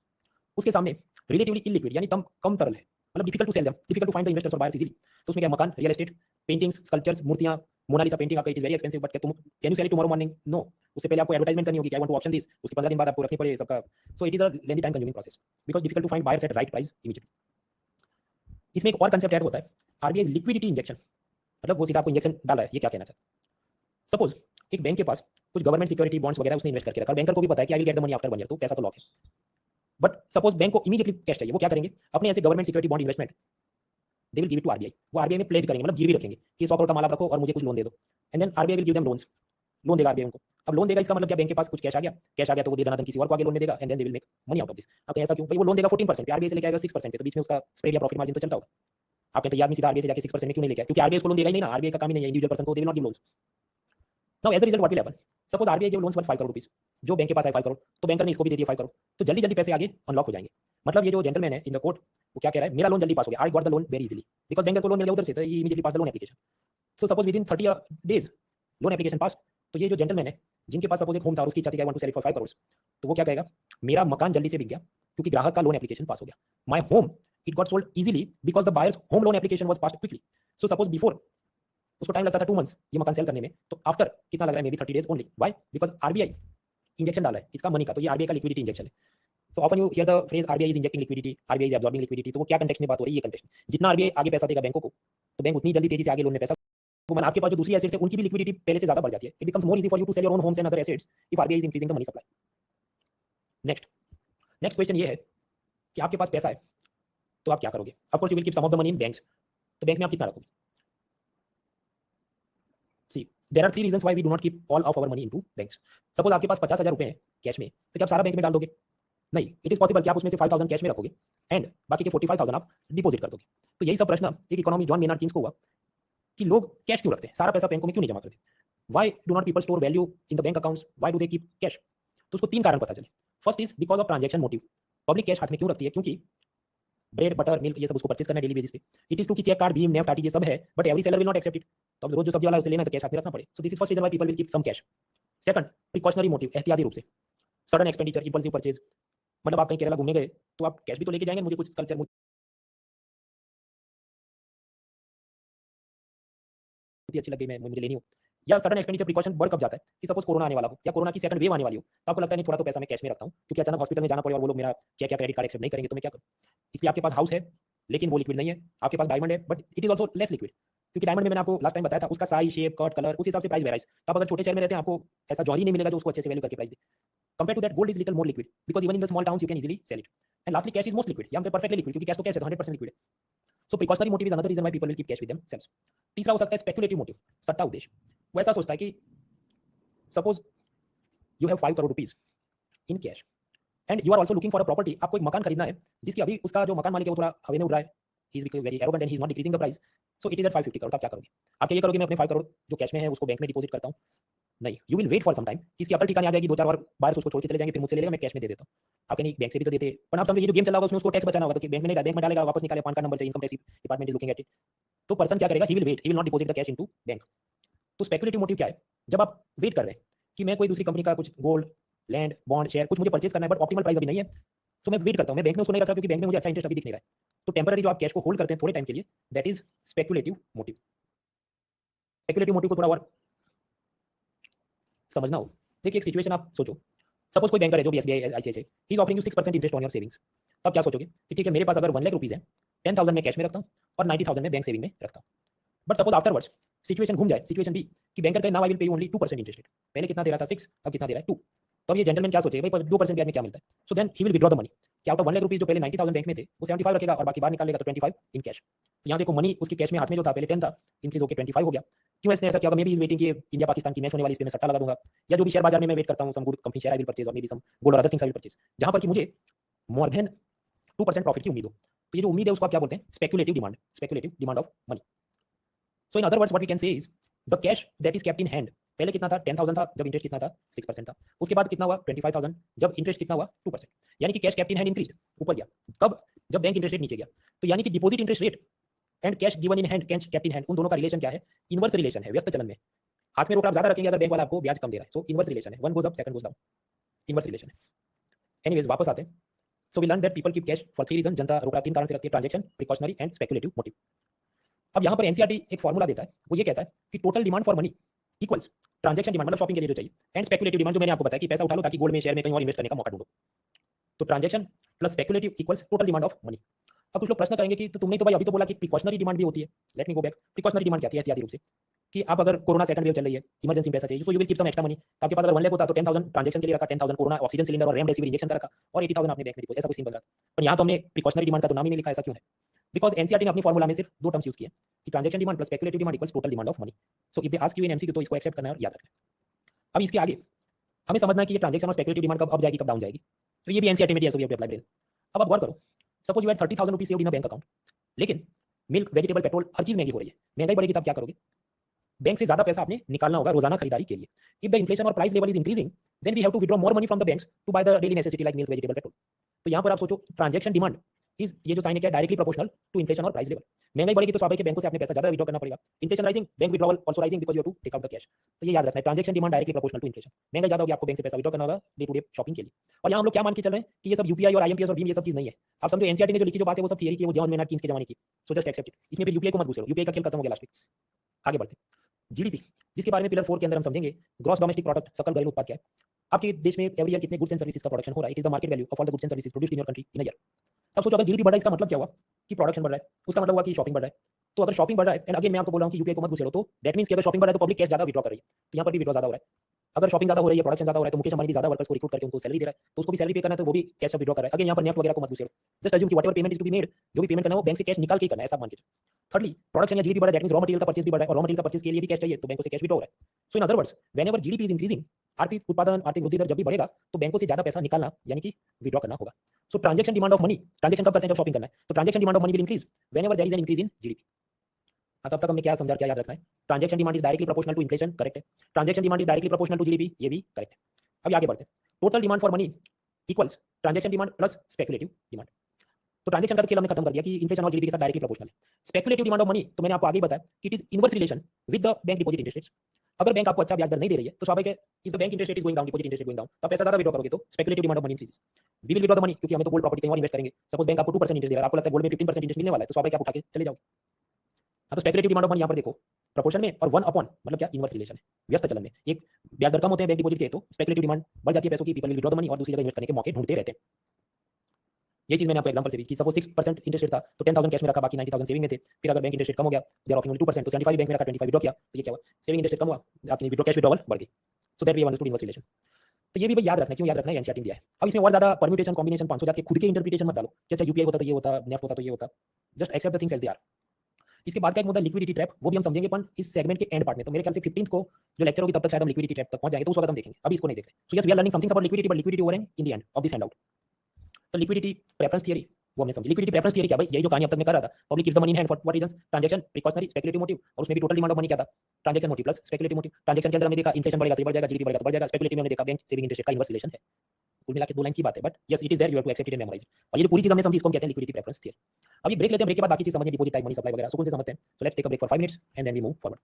उसके सामने रिलेटिवली इलिक्विड, यानी कम तरल है, मतलब difficult to sell them, difficult to find the investors और बायर्स इजीली। तो उसमें क्या, मकान, रियल एस्टेट, पेंटिंग्स, स्कल्पचर्स, मूर्तियां, मोनालिसा पेंटिंग आपका it is very expensive, but तुम can you sell it tomorrow morning, no, उससे पहले आपको एडवर्टाइजमेंट करनी होगी कि I want to option this, उसके 15 दिन बाद आपको रखनी पड़ेगी सबका। So it is a lengthy time consuming process, because difficult to find buyers at right price immediately. इसमें एक और कंसेप्ट ऐड होता है, आरबीआई लिक्विडिटी इंजेक्शन, मतलब वो सीधा आपको इंजेक्शन डाला है, ये क्या कहना चाहता है। सपोज एक बैंक के पास कुछ गवर्नमेंट सिक्योरिटी, बॉन्ड्स वगैरह उसने इन्वेस्ट करके रखा, बैंकर को भी पता है कि I will get the money after 1 year, तो पैसा तो लॉक है। बट सपोज बैंक को इमीडिएटली कैश चाहिए, वो क्या करेंगे, अपने ऐसे government security bond investment they will give it to RBI, वो आरबीआई में प्लेज करेंगे, मतलब गिरवी रखेंगे कि 100 करोड़ का माल आप रखो और मुझे कुछ लोन दे दो, and then RBI will give them loans, loan देगा आरबीआई उनको। अब लोन देगा इसका मतलब क्या, बैंक के पास कुछ कैश आ गया तो वो दे देना किसी और को आगे लोन में देगा, and then they will make money out of this. अब ऐसा क्यों भाई, वो लोन देगा 14% पे, आरबीआई से लेके आएगा 6% पे, तो बीच में उसका स्प्रेड या प्रॉफिट मार्जिन तो चलता होगा। आप कहते हैं आदमी सीधा आरबीआई से जाके 6% में क्यों नहीं लेके आया, क्योंकि आरबीआई को लोन देगा ही नहीं ना, आरबीआई का काम ही नहीं है, इंडिविजुअल पर्सन को they will not give loans. Now as a result what will happen, suppose RBI give loans worth 5 crore rupees, जो बैंक के पास है 5 करोड़, तो बैंकर ने इसको भी दे दिया 5 करोड़, तो जल्दी जल्दी पैसे आगे अनलॉक हो जाएंगे। मतलब ये जो जेंटलमैन है इन द कोर्ट, वो क्या कह रहा है, मेरा लोन जल्दी पास हो गया, I got the loan very easily, because banker को लोन मिल गया उधर से, तो ही immediately pass the loan application. So suppose within 30 days loan application pass. तो ये जो जेंटलमैन है, जिनके पास सपोज एक होम था, उसकी इच्छा थी I want to sell it for 5 crore, तो वो क्या कहेगा, मेरा मकान जल्दी से बिक गया क्योंकि ग्राहक का लोन एप्लीकेशन पास हो गया, my home it got sold easily because the buyers home loan application was passed quickly. So suppose before उसको टाइम लगता था 2 मंथ्स ये मकान सेल करने में, तो आफ्टर कितना लग रहा है, may be 30 days only. Why? Because RBI injection डाला है इसका मनी का, तो ये आरबीआई का लिक्विडिटी इंजेक्शन है। So often you here the phrase RBI is injecting liquidity, RBI is absorbing liquidity. तो वो क्या कंटेक्स्ट में बात हो रही है? ये कंटेक्स्ट, जितना आरबीआई आगे पैसा देगा बैंकों को, तो बैंक उतनी जल्दी तेजी से आगे लोन में पैसा, तो मतलब आपके पास जो दूसरी एसेट्स है उनकी भी लिक्विडिटी पहले से ज्यादा बढ़ जाती है। It becomes more easy for you to sell your own homes and other assets if RBI is increasing the money supply. Next next question ये है कि आपके पास पैसा है तो आप क्या करोगे? Of course you will keep some of the money in banks. तो बैंक में आप कितना रखोगे? See there are 3 reasons why we do not keep all of our money into banks. Suppose आपके पास 50,000 रुपए हैं कैश में, तो क्या आप सारा बैंक में डाल दोगे? नहीं, इट इज पॉसिबल कि आप उसमें से 5,000 कैश में रखोगे एंड बाकी के 45,000 आप डिपॉजिट कर दोगे। तो यही सब प्रश्न एक इकोनॉमी जॉन मेनार्ड कीन्स को हुआ कि लोग कैश क्यों रखते हैं, सारा पैसा बैंकों में क्यों नहीं जमा करते? Why do not people store value in the bank accounts, why do they keep cash? तो उसको 3 कारण पता चले। First is because of transaction motive. Public cash हाथ में क्यों रखती है? क्योंकि ब्रेड बटर मिल्क ये सब उसको परचेज करना है डेली बेसिस पे। इट इज टू की चेक कार्ड भीम नेफ्ट आरटीजीएस सब है, but every seller will not accept it. तो अब रोज जो सब्जी वाला है उसे लेना है तो कैश हाथ में रखना पड़े। So this is first reason why people will keep some cash. Second, precautionary motive, एहतियाती रूप से। सडन एक्सपेंडिचर, इंपल्सिव परचेज, मतलब आप कहीं केरला घूमने गए तो आप कैश भी तो लेके जाएंगे, मुझे कुछ कल्चर अच्छी लग गई, मैं मुझे लेनी हो। या सडन एक्सपेंडिचर प्रिकॉशन बढ़ कब जाता है कि सपोज कोरोना आने वाला हो या कोरोना की सेकंड वेव आने वाली हो, तो आपको लगता है नहीं थोड़ा तो पैसा मैं कैश में रखता हूँ क्योंकि अचानक हॉस्पिटल में जाना पड़े और वो लोग मेरा चेक या क्रेडिट कार्ड एक्सेप्ट नहीं करेंगे तो मैं क्या करूँ? इसलिए आपके पास हाउस है लेकिन वो लिक्विड नहीं है, आपके पास डायमंड है but it is also less liquid, क्योंकि डायमंड में मैंने आपको लास्ट टाइम बताया था उसका साइज, शेप, कट, कलर उस हिसाब से प्राइस वेराइज। तो आप अगर छोटे शहर में रहते हैं आपको ऐसा जॉली नहीं मिलेगा जो उसको अच्छे से वैल्यू करके प्राइस दे। Compare to that gold is little more liquid because even in the small towns you can easily sell it. And lastly cash is most liquid, या परफेक्टली लिक्विड, क्योंकि कैश तो कैश है, तो 100% liquid है। So precautionary motive is another reason why people will keep cash with themselves. तीसरा हो सकता है स्पेकुलेटिव मोटिव, सट्टा उद्देश्य। वो ऐसा सोचता है कि suppose you have 5 crore rupees in cash and you are also looking for a property. आपको एक मकान खरीदना है जिसकी अभी उसका जो मकान मालिक है वो थोड़ा हवा में उड़ रहा है, he is very arrogant and he is not decreasing the price, so it is at 550 crore. आप क्या करोगे? आप क्या ये करोगे मैं अपने 5 करोड़ जो कैश में है उसको बैंक में डिपॉजिट करता हूँ? नहीं, you will wait for some time कि इसकी अकल ठिकाने आ जाएगी, 2-4 और बार उसको छोड़ के चले जाएंगे, फिर मुझसे ले लेगा, मैं कैश में दे देता हूँ। आप कहीं बैंक से भी तो देते, पर आप समझो ये जो गेम चला होगा उसमें उसको टैक्स बचाना होगा, तो बैंक में नहीं, बैंक में डालेगा, वापस निकाले, पान कार्ड नंबर चाहिए, income tax department is looking at it. तो पर्सन क्या करेगा? He will wait, he will not deposit the cash into bank. तो स्पेकुलेटिव मोटिव क्या है? जब आप वेट कर रहे हैं कि मैं कोई दूसरी कंपनी का कुछ गोल्ड, लैंड, बॉन्ड, शेयर कुछ मुझे परचेज करना है बट ऑप्टिमल प्राइस अभी नहीं है, तो मैं वेट करता हूँ, मैं बैंक में उसको नहीं रखता क्योंकि बैंक में मुझे अच्छा इंटरेस्ट अभी दिख नहीं रहा है। तो टेम्पररी जो आप कैश को होल्ड करते हैं थोड़े टाइम के लिए, that is speculative motive. Speculative motive को थोड़ा और समझना हो, देखिए एक सिचुएशन आप सोचो, सपोज कोई बैंकर है जो भी SBI, ICICI, he is offering you 6% interest on your savings. तो आप क्या सोचोगे कि ठीक है मेरे पास अगर 1 लाख रुपीज है, 10,000 मैं कैश में रखता हूँ और 90,000 मैं बैंक सेविंग में रखता हूँ। बट सपोज आफ्टरवर्ड्स सिचुएशन घूम जाए, सिचुएशन बी कि बैंकर का now I will pay you only 2% interest rate. पहले कितना दे रहा था 6, अब कितना दे रहा है 2। तो अब ये जेंटलमैन क्या सोचेगा भाई 2% ब्याज में क्या मिलता है? So then he will withdraw the money कि आउट ऑफ 1 लाख रुपीज जो पहले 90,000 बैंक में थे वो 75 रखेगा और बाकी बाहर निकाल लेगा, तो 25 इन कैश। तो यहाँ देखो मनी उसके कैश में हाथ में जो था पहले 10 था, इंक्रीज होकर 25 हो गया। क्यों इसने ऐसा किया? मे बी इज वेटिंग कि इंडिया पाकिस्तान की मैच होने वाली, इस पे मैं सट्टा लगा दूंगा, या जो भी शेयर बाजार में मैं वेट करता हूँ some good company share I will purchase और मे बी सम गोल्ड और other things I will purchase, जहां पर कि मुझे मोर देन 2% प्रॉफिट की उम्मीद हो। तो ये जो उम्मीद है उसको आप क्या बोलते हैं? Speculative demand, speculative demand of money. So in other words what we can say is the cash that is kept in hand, पहले कितना था 10,000 था, जब इंटरेस्ट कितना था 6% था, उसके बाद कितना हुआ 25,000, जब इंटरेस्ट कितना हुआ 2%, यानी कि cash kept in hand increase, ऊपर गया। कब? जब बैंक इंटरेस्ट रेट नीचे गया। तो यानी कि deposit interest rate and cash given in hand, cash kept in hand, उन दोनों का रिलेशन क्या है? इनवर्स रिलेशन है, व्यस्त चलन में। हाथ में रोकड़ आप ज्यादा रखेंगे अगर बैंक वाला आपको ब्याज कम दे रहा है, सो इनवर्स रिलेशन है, one goes up second goes down, inverse relation है। एनीवेज वापस आते हैं। So we learn that people keep cash for 3 reason, जनता रोकड़ा 3 कारण से रखती है, transaction, precautionary and speculative motive. अब यहाँ पर एनसीईआरटी एक फॉर्मूला देता है, वो ये कहता है कि total demand for money equals transaction demand, मतलब शॉपिंग के लिए जो चाहिए, एंड स्पेकुलेटिव डिमांड जो मैंने आपको बताया कि पैसा उठा लो ताकि गोल्ड में, शेयर में कहीं और इन्वेस्ट करने का मौका ढूंढो। तो transaction plus speculative equals total demand of money. अब कुछ लोग प्रश्न करेंगे कि तो तुमने तो भाई अभी तो बोला कि प्रिकॉशनरी डिमांड भी होती है। Late me go back. Precautionary demand क्या थी? एहतियाती रूप से कि आप अगर कोरोना सेकंड वेव चल रही है, इमरजेंसी में पैसा चाहिए, so you will keep some extra money. तो आपके पास अगर 1 लाख होता तो 10,000 ट्रांजैक्शन के लिए रखा, 10,000 कोरोना ऑक्सीजन सिलेंडर और रेमडेसिविर इंजेक्शन का रखा, और 80,000 आपने बैंक में डिपॉजिट, ऐसा कुछ सिंपल रहा। पर यहाँ तो हमने प्रिकॉशनरी डिमांड का तो नाम ही नहीं लिखा, ऐसा क्यों है? बिकॉज एनसीईआरटी ने अपनी फॉर्मूला में सिर्फ 2 टर्म्स यूज किए कि transaction demand plus speculative demand equals total demand of money. So if they ask you in MCQ तो इसको एक्सेप्ट करना है और याद रखना है। अब इसके आगे हमें समझना है कि ये ट्रांजैक्शन और स्पेकुलेटिव डिमांड कब अप जाएगी, कब डाउन जाएगी। तो ये भी एनसीईआरटी में दिया, अप्लाई। अब आप गौर करो, suppose you had 30,000 rupees saved in a bank account, लेकिन मिल्क, वेजिटेबल, पेट्रोल हर चीज महंगी हो रही है, महंगाई बढ़ेगी, तब क्या करोगे? बैंक से ज्यादा पैसा आपने निकालना होगा रोजाना खरीदारी के लिए। इफ द इन्फ्लेशन और price level is increasing then we have to withdraw more money from the banks to buy the daily necessity like milk, vegetable, petrol. तो यहाँ पर आप सोचो ट्रांजैक्शन डिमांड इज, ये जो साइन है क्या, डायरेक्टली प्रोपोर्शनल टू इन्फ्लेशन और प्राइस लेवल। महंगाई बढ़ेगी तो स्वाभाविक है बैंकों से आपने पैसा ज्यादा विड्रॉ करना पड़ेगा। Inflation rising, bank withdrawal also rising because you have to take out the cash. तो ये याद रखना है, transaction demand directly proportional to inflation. महंगाई ज्यादा होगी, आपको बैंक से पैसा विड्रॉ करना होगा डे टू डे शॉपिंग के लिए। और यहाँ हम लोग क्या मान के चल रहे हैं कि ये सब यूपीआई और आईएमपीएस और भीम ये सब चीज नहीं है। आप समझो एनसीईआरटी ने जो लिखी जो बात है वो सब थियरी की, वो जॉन मेनार्ड कीन्स के जमाने की। सो जस्ट एक्सेप्ट इट, इसमें फिर यूपीआई को मत पूछ लो, यूपीआई का खेल खत्म हो गया लास्ट वीक। आगे बढ़ते हैं। जीडीपी, जिसके बारे में पिलर 4 के अंदर हम समझेंगे ग्रॉस डोमेस्टिक प्रोडक्ट, सकल घरेलू उत्पाद क्या है, आपके देश में एवरी ईयर कितने गुड्स एंड सर्विसेज का प्रोडक्शन हो रहा है, it is the market value of all the goods and services produced in your country in a year. अब सोचो अगर जीडीपी बढ़ रहा है, इसका मतलब क्या हुआ कि प्रोडक्शन बढ़ रहा है, उसका मतलब हुआ कि शॉपिंग बढ़ रहा है। तो अगर शॉपिंग बढ़ रहा है, एंड अगेन मैं आपको बोल रहा हूं कि यूपीआई को मत घुसेड़ो, तो दैट मींस कि अगर शॉपिंग बढ़ रहा है तो पब्लिक कैश ज्यादा विड्रॉ कर रही है, तो यहाँ पर भी विड्रॉ ज्यादा हो रहा है। अगर शॉपिंग ज्यादा हो रही है, प्रोडक्शन ज्यादा हो रहा है, तो मुकेश अंबानी भी ज्यादा वर्कर्स को रिक्रूट करके उनको सैलरी दे रहा है, तो उसको भी सैलरी पे करना है, तो वो भी कैश विड्रॉ कर रहा है। अगेन यहाँ पर नेफ्ट वगैरह को मत घुसेड़ो, जस्ट अज्यूम कि whatever payment is to be made, जो भी पेमेंट करना है वो बैंक से कैश निकाल के करना है, ऐसा मान के। थर्डली, प्रोडक्शन या जीडीपी बढ़ा है, दैट मींस रॉ मटेरियल का परचेज भी बढ़ा है, और रॉ मटेरियल का परचेज के लिए भी कैश चाहिए, तो बैंकों से कैश विड्रॉ हो रहा है। So in other words, whenever GDP is increasing, आर्थिक उत्पादन, आर्थिक वृद्धि दर जब भी बढ़ेगा, तो बैंकों से ज्यादा पैसा निकालना यानी कि विड्रॉ करना होगा। So transaction demand of money, transaction कब करते हैं, जब शॉपिंग करना है, तो transaction demand of money will increase whenever there is an increase in GDP. अब तक हमने क्या समझा, क्या याद रखना है, transaction demand is directly proportional to inflation, correct है। Transaction demand is directly proportional to GDP, ये भी करेक्ट है। अभी आगे बढ़ते हैं। Total demand for money equals transaction demand plus speculative demand. तो ट्रांजैक्शन का खेल हमने खत्म कर दिया कि इन्फ्लेशन और जीडीपी के साथ डायरेक्टली प्रोपोर्शनल है। स्पेकुलेटिव डिमांड ऑफ मनी, तो मैंने आपको आगे बताया कि it is inverse relation with the bank deposit interest rates. अगर बैंक आपको अच्छा ब्याज दर नहीं दे रही है, तो स्वाभाविक है, if the bank interest rate is going down, deposit interest rate going down, तो पैसा ज्यादा विड्रॉ करोगे, तो speculative demand of money increases. We will withdraw the money, क्योंकि हमें तो गोल्ड प्रॉपर्टी कहीं और इन्वेस्ट करेंगे। सपोज बैंक आपको 2% इंटरेस्ट दे रहा है, आपको लगता है गोल्ड में 15% इंटरेस्ट मिलने वाला है, तो स्वाभाविक आप उठा के चले जाओगे। हाँ, तो स्पेकुलेटिव डिमांड ऑफ मनी यहाँ पर देखो प्रोपोर्शन में, और 1 अपॉन मतलब क्या, इनवर्स रिलेशन है, व्यस्त चलन में। एक ब्याज दर कम होते हैं बैंक डिपॉजिट के, तो स्पेकुलेटिव डिमांड बढ़ जाती है पैसों की, people will withdraw the money और दूसरी जगह इन्वेस्ट करने के मौके ढूंढते रहते हैं। ये चीज मैंने आपको एग्जांपल से भी कि सपोज 6% इंटरेस्ट रेट था, तो 10,000 कैश में रखा, बाकी 90,000 सेविंग में थे। फिर अगर बैंक इंटरेस्ट रेट कम हो गया, दे आर ऑफरिंग ओनली 2%, तो 75 बैंक में रखा, 25 विड्रॉ किया, तो ये क्या हुआ, सेविंग इंटरेस्ट कम हुआ, आपकी विड्रॉ कैश विड्रॉवल बढ़ गई। So that we understood inverse relation. तो ये भी भाई याद रखना है, क्यों याद रखना है, एनसीईआरटी दिया है। अब इसमें और ज्यादा परम्यूटेशन कॉम्बिनेशन 500 जाके खुद के इंटरप्रिटेशन मत डालो, जैसे यूपीआई होता तो ये होता, नेफ्ट होता तो ये होता, just accept the things as they are. इसके बाद का एक मुद्दा लिक्विडिटी ट्रैप, वो भी हम समझेंगे अपन इस सेगमेंट के एंड पार्ट में। तो मेरे ख्याल से 15th को जो लेक्चर होगी, तब तक शायद हम लिक्विडिटी ट्रैप तक पहुंच जाएंगे, तो उस वक्त हम देखेंगे, अभी इसको नहीं देखते। So yes, we are learning something about liquidity, but liquidity over in the end of this handout. तो लिक्विडिटी प्रेफरेंस थियरी वो हमने समझी। लिक्विडिटी प्रेफरेंस थियरी क्या भाई, यही जो कहानी अब तक मैं कर रहा था, public gives the money in hand for what reasons, transaction, precautionary, speculative motive, और उसमें भी टोटल डिमांड ऑफ मनी क्या था, transaction motive plus speculative motive. Transaction के अंदर हमने देखा इन्फ्लेशन बढ़ेगा तो ये बढ़ जाएगा, जीडीपी बढ़ेगा तो बढ़ जाएगा, स्पेकुलेटिव में हमने देखा बैंक सेविंग इंटरेस्ट का इनवर्स रिलेशन है। कुल मिला के 2 लाइन की बात है, but yes it is there, you have to accept it and memorise. और ये जो पूरी चीज हमने समझी, इसको हम कहते हैं लिक्विडिटी प्रेफरेंस थियरी। अब ये ब्रेक लेते हैं, ब्रेक के बाद बाकी चीज समझेंगे, डिपॉजिट टाइप, मनी सप्लाई वगैरह सुकून से समझते हैं। So let's take a break for 5 minutes and then we move forward.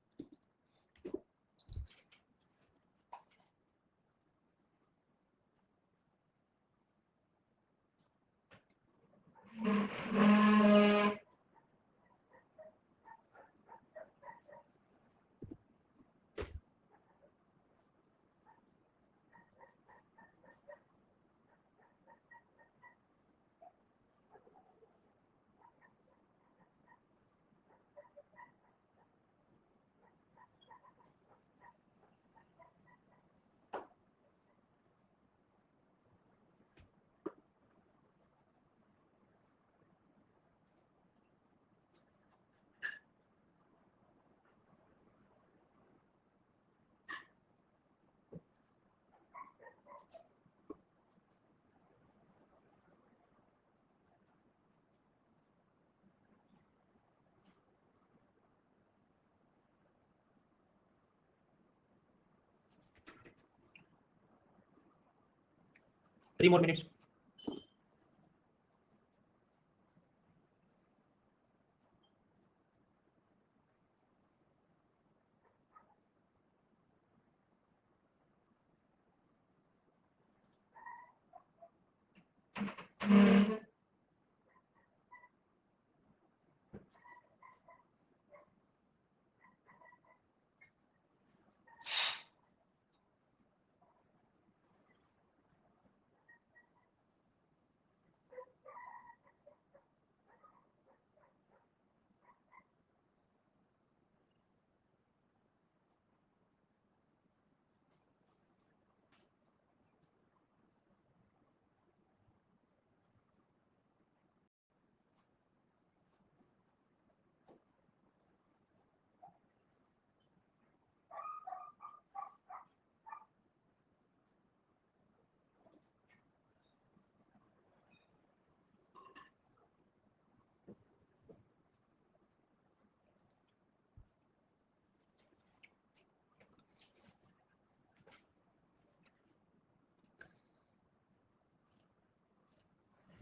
Three more minutes.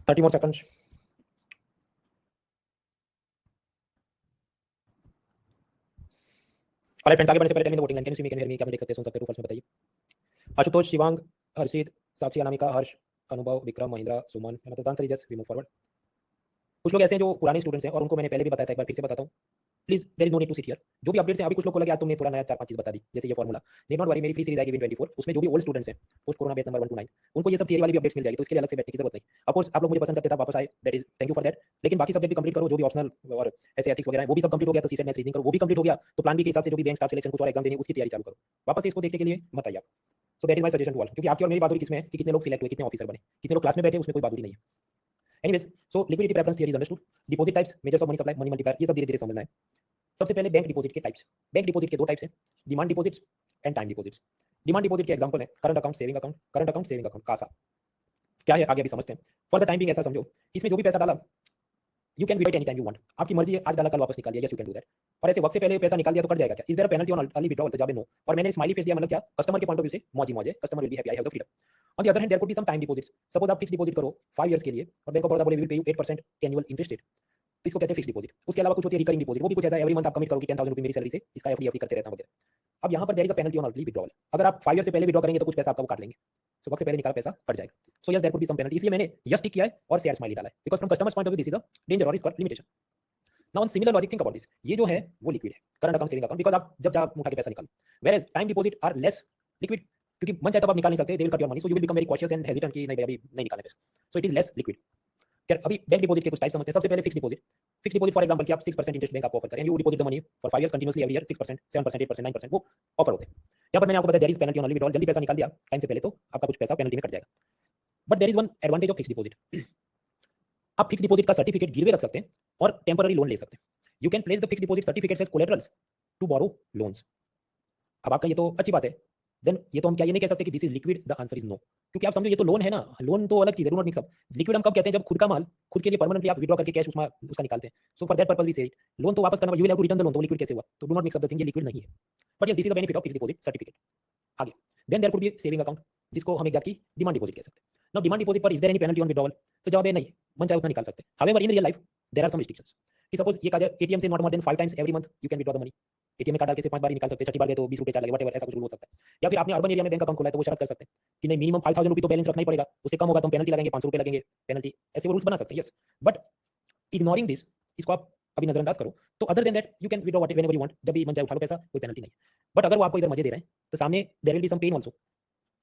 Thirty more seconds. अरे फ्रेंड्स, आगे बढ़ने से पहले tell me the voting line, can you see me, can you hear me, क्या मैं देख सकते हैं, सुन सकते हैं, रूपल्स में बताइए। आशुतोष, शिवांग, हर्षित, साक्षी, अनामिका, हर्ष, अनुभव, विक्रम, महेंद्र, सुमन, मतदान sir, just we move forward. कुछ लोग ऐसे हैं जो पुराने स्टूडेंट्स हैं, और उनको मैंने पहले भी बताया था, एक बार फिर से बताता हूँ please there is no need to sit here. जो भी अपडेट्स हैं, अभी कुछ लोग को लगे यार तुमने थोड़ा नया 4-5 चीज बता दी, जैसे ये फॉर्मूला, नीड नॉट वरी, मेरी फ्री सीरीज आएगी विन 24, उसमें जो भी ओल्ड स्टूडेंट्स हैं post corona batch number 1 to 9, उनको ये सब थियरी वाली भी अपडेट्स मिल जाएगी, तो इसके लिए अलग से बैठने की जरूरत नहीं। ऑफ कोर्स आप लोग मुझे पसंद करते थे, वापस आए, that is thank you for that. लेकिन बाकी सब्जेक्ट भी कंप्लीट करो, जो भी ऑप्शनल और ऐसे एथिक्स वगैरह है वो भी सब कंप्लीट हो गया, तो सीसेट मैथ्स रीजनिंग करो, वो भी कंप्लीट हो गया, तो प्लान बी के हिसाब से जो भी बैंक स्टाफ सिलेक्शन कुछ और एग्जाम देने उसकी तैयारी चालू करो। वापस से इसको देखने के लिए मत आइए आप। So that is my suggestion to all, क्योंकि आपकी और मेरी बहादुरी किसमें है कि कितने लोग सिलेक्ट हुए, कितने ऑफिसर बने, कितने लोग क्लास में बैठे, उसमें कोई बहादुरी नहीं है। Anyways, so liquidity preference theory is understood, deposit types, measures of money supply, money multiplier, ये सब धीरे धीरे समझना है। सबसे पहले बैंक डिपॉजिट के टाइप्स। बैंक डिपॉजिट के दो टाइप्स हैं, demand deposits and time deposits. Demand deposit के एग्जांपल है current account, saving account, current account, saving account, CASA. क्या है आगे अभी समझते हैं। फॉर द टाइम बिंग ऐसा समझो, इसमें जो भी पैसा डाला, you can withdraw it any time you want, आपकी मर्जी है, आज डाला कल वापस निकाल लिया, yes you can do that. और ऐसे वक्त से पहले पैसा निकाल दिया तो कट जाएगा क्या? Is there a penalty on early withdrawal? तो जवाब है नो। और मैंने स्माइली फेस दिया, मतलब क्या, कस्टमर के पॉइंट ऑफ व्यू से मौज ही मौज है, customer will be happy, I have the freedom. On the other hand there could be some time deposits. Suppose आप फिक्स डिपॉजिट करो 5 इयर्स के लिए और बैंक ऑफ बड़ौदा बोले will pay you 8% annual interest rate, तो इसको कहते हैं फिक्स डिपॉजिट। उसके अलावा कुछ होती है रिकरिंग डिपॉजिट, वो भी कुछ ऐसा है, एवरी मंथ आप कमिट करो कि 10,000 रुपए मेरी सैलरी से इसका एफडी करते रहता हूं वगैरह। अब यहाँ पर there is a penalty on early withdrawal. अगर आप 5 ईयर से पहले विड्रॉ करेंगे तो कुछ पैसा आपका वो काट लेंगे, तो वक्त से पहले निकाला पैसा कट जाएगा। So yes there could be some penalty, इसलिए मैंने यस टिक किया है और शेयर स्माइली डाला है, because from customers point of view this is a danger और इसका लिमिटेशन। Now on similar logic think about this, ये जो है वो लिक्विड है, current account, saving account, because आप जब चाहे उठा के पैसा निकालो, whereas time deposit are less liquid, क्योंकि मन चाहे तब आप निकाल नहीं सकते, they will cut your money, so you will become very cautious and hesitant कि नहीं भाई अभी नहीं निकालना पैसा, सो इट इज लेस लिक्विड। खैर अभी बैंक डिपॉजिट के कुछ टाइप समझते हैं। सबसे पहले fix deposit. Fix deposit for example कि आप 6% इंटरेस्ट बैंक आपको ऑफर करें, you deposit the money for 5 years continuously every year 6%, 7%, 8%, 9%, वो ऑफर होते हैं। यहाँ पर मैंने आपको बताया there is penalty on early withdrawal, जल्दी पैसा निकाल दिया टाइम से पहले तो आपका कुछ पैसा पेनल्टी में कट जाएगा। But there is one advantage of fix deposit, आप फिक्स डिपॉजिट का सर्टिफिकेट गिरवे रख सकते हैं और टेम्पररी लोन ले सकते हैं। You can place the fix deposit certificates as collaterals to borrow loans. अब आपका ये तो अच्छी बात है, देन ये तो हम क्या ये नहीं कह सकते कि this is liquid, the answer is no, क्योंकि आप समझो ये तो लोन है ना, लोन तो अलग चीज है, do not mix up. Liquid हम कब कहते हैं, जब खुद का माल खुद के लिए परमानेंटली आप विड्रॉ करके कैश उसमें उसका निकालते हैं, so for that purpose we say it. Loan तो वापस करना, you will have to return the loan, तो लिक्विड कैसे हुआ, तो do not mix up the thing, ये लिक्विड नहीं है। But yes this is the benefit of fix deposit certificate. आगे then there could be saving account, जिसको हम एक जात की डिमांड डिपॉजिट कह सकते हैं। नाउ डिमांड डिपॉजिट पर is there any penalty on withdrawal? तो जवाब है नहीं, मन चाहे उतना निकाल सकते हैं। However in real life there are some restrictions, कि सपोज ये कहा जाए एटीएम से not more than 5 times every month you can withdraw the money. ATM में कार्ड डाल के सिर्फ 5 बार ही निकाल सकते हैं, छठी बार गए तो 20 रुपए चार्ज लगे, व्हाटएवर, ऐसा कुछ रूल हो सकता है। या फिर आपने अर्बन एरिया में बैंक अकाउंट खोला है तो वो शर्त कर सकते हैं कि नहीं मिनिमम 5000 रुपए तो बैलेंस रखना ही पड़ेगा, उससे कम होगा तो हम पेनल्टी लगाएंगे, 500 रुपए लगेंगे पेनल्टी, ऐसे वो रूल्स बना सकते हैं। यस, बट इग्नोरिंग दिस, इसको आप अभी नजरअंदाज करो, तो other than that you can withdraw whenever you want, जब भी मन चाहे उठा लो पैसा, कोई पेनल्टी नहीं। बट अगर वो आपको इधर मजे दे रहे हैं तो सामने there will be some pain also,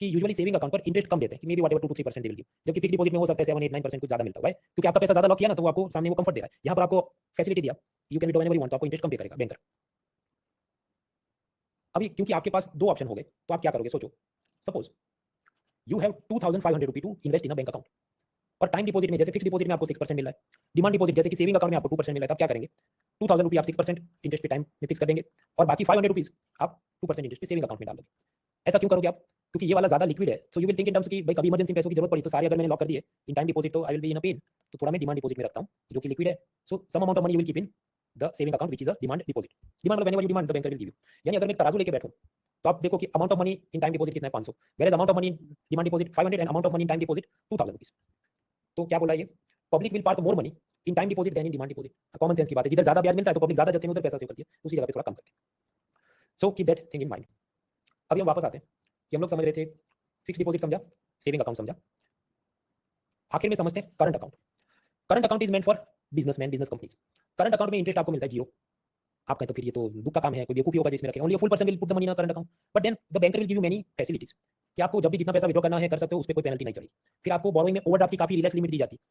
कि यूजुअली सेविंग अकाउंट पर इंटरेस्ट कम देते हैं, कि maybe whatever 2 to 3% they will give, जबकि फिक्स डिपॉजिट में हो सकता है 7 8 9% कुछ ज्यादा मिलता है, क्योंकि आपका पैसा ज्यादा लॉक किया ना, तो वो आपको सामने वो कंफर्ट दे रहा है। यहाँ पर आपको फैसिलिटी दिया, you can withdraw whenever you want, तो आपको इंटरेस्ट कम पे करेगा बैंकर। अभी क्योंकि आपके पास दो ऑप्शन हो गए, तो आप क्या करोगे सोचो। सपोज यू हैव 2500 रुपए to invest in a bank account, और टाइम डिपॉजिट में जैसे फिक्स डिपॉजिट में आपको 6% मिल रहा है, डिमांड डिपॉजिट जैसे कि सेविंग अकाउंट में आपको 2% मिल रहा है, तो आप क्या करेंगे, 2000 रुपये आप 6% इंटरेस्ट पे टाइम में फिक्स कर देंगे और बाकी 500 रुपीज आप 2% इंटरेस्ट पे सेविंग अकाउंट में डाल दोगे। ऐसा क्यों करोगे आप? क्योंकि ये वाला ज्यादा लिक्विड है, so you will think in terms कि भाई कभी इमरजेंसी पैसों की जरूरत पड़ी तो सारे अगर मैंने लॉक कर दिए इन टाइम डिपॉजिट तो I will be in a pain, तो थोड़ा मैं डिमांड डिपॉजिट में रखता हूं जो कि लिक्विड है। So some amount of money you will keep in the saving account which is a demand deposit. Demand मतलब whenever you demand the banker will give you. यानी अगर मैं तराजू लेके बैठूं तो आप देखो कि amount of money in time deposit कितना है, 500, where amount of money demand deposit 500 and amount of money in time deposit 2000 rupees. तो क्या बोला ये, public will park more money in time deposit then in demand deposit. Common sense की बात है, जिधर ज्यादा ब्याज मिलता है तो पब्लिक ज्यादा जल्दी में उधर पैसा सेव करती है, उसी जगह पे थोड़ा कम करती है। So keep that thing in mind. अभी हम वापस आते हैं कि हम लोग समझ रहे थे फिक्स डिपॉजिट समझा, सेविंग अकाउंट समझा, आखिर में समझते हैं current account. Current account is meant for businessman, business companies. Current account में इंटरेस्ट आपको मिलता है जीरो। आप कहें तो फिर ये तो दुख का काम है, कोई बेवकूफी होगा जिसमें रखे, only full person will put the money in current account, but then the banker will give you many facilities कि आपको जब भी जितना पैसा विड्रॉ करना है कर सकते हो, उस पर कोई पेनल्टी नहीं चलेगी। फिर आपको बोरोइंग में ओवरड्राफ्ट की काफी रिलैक्स लिमिट दी जाती है।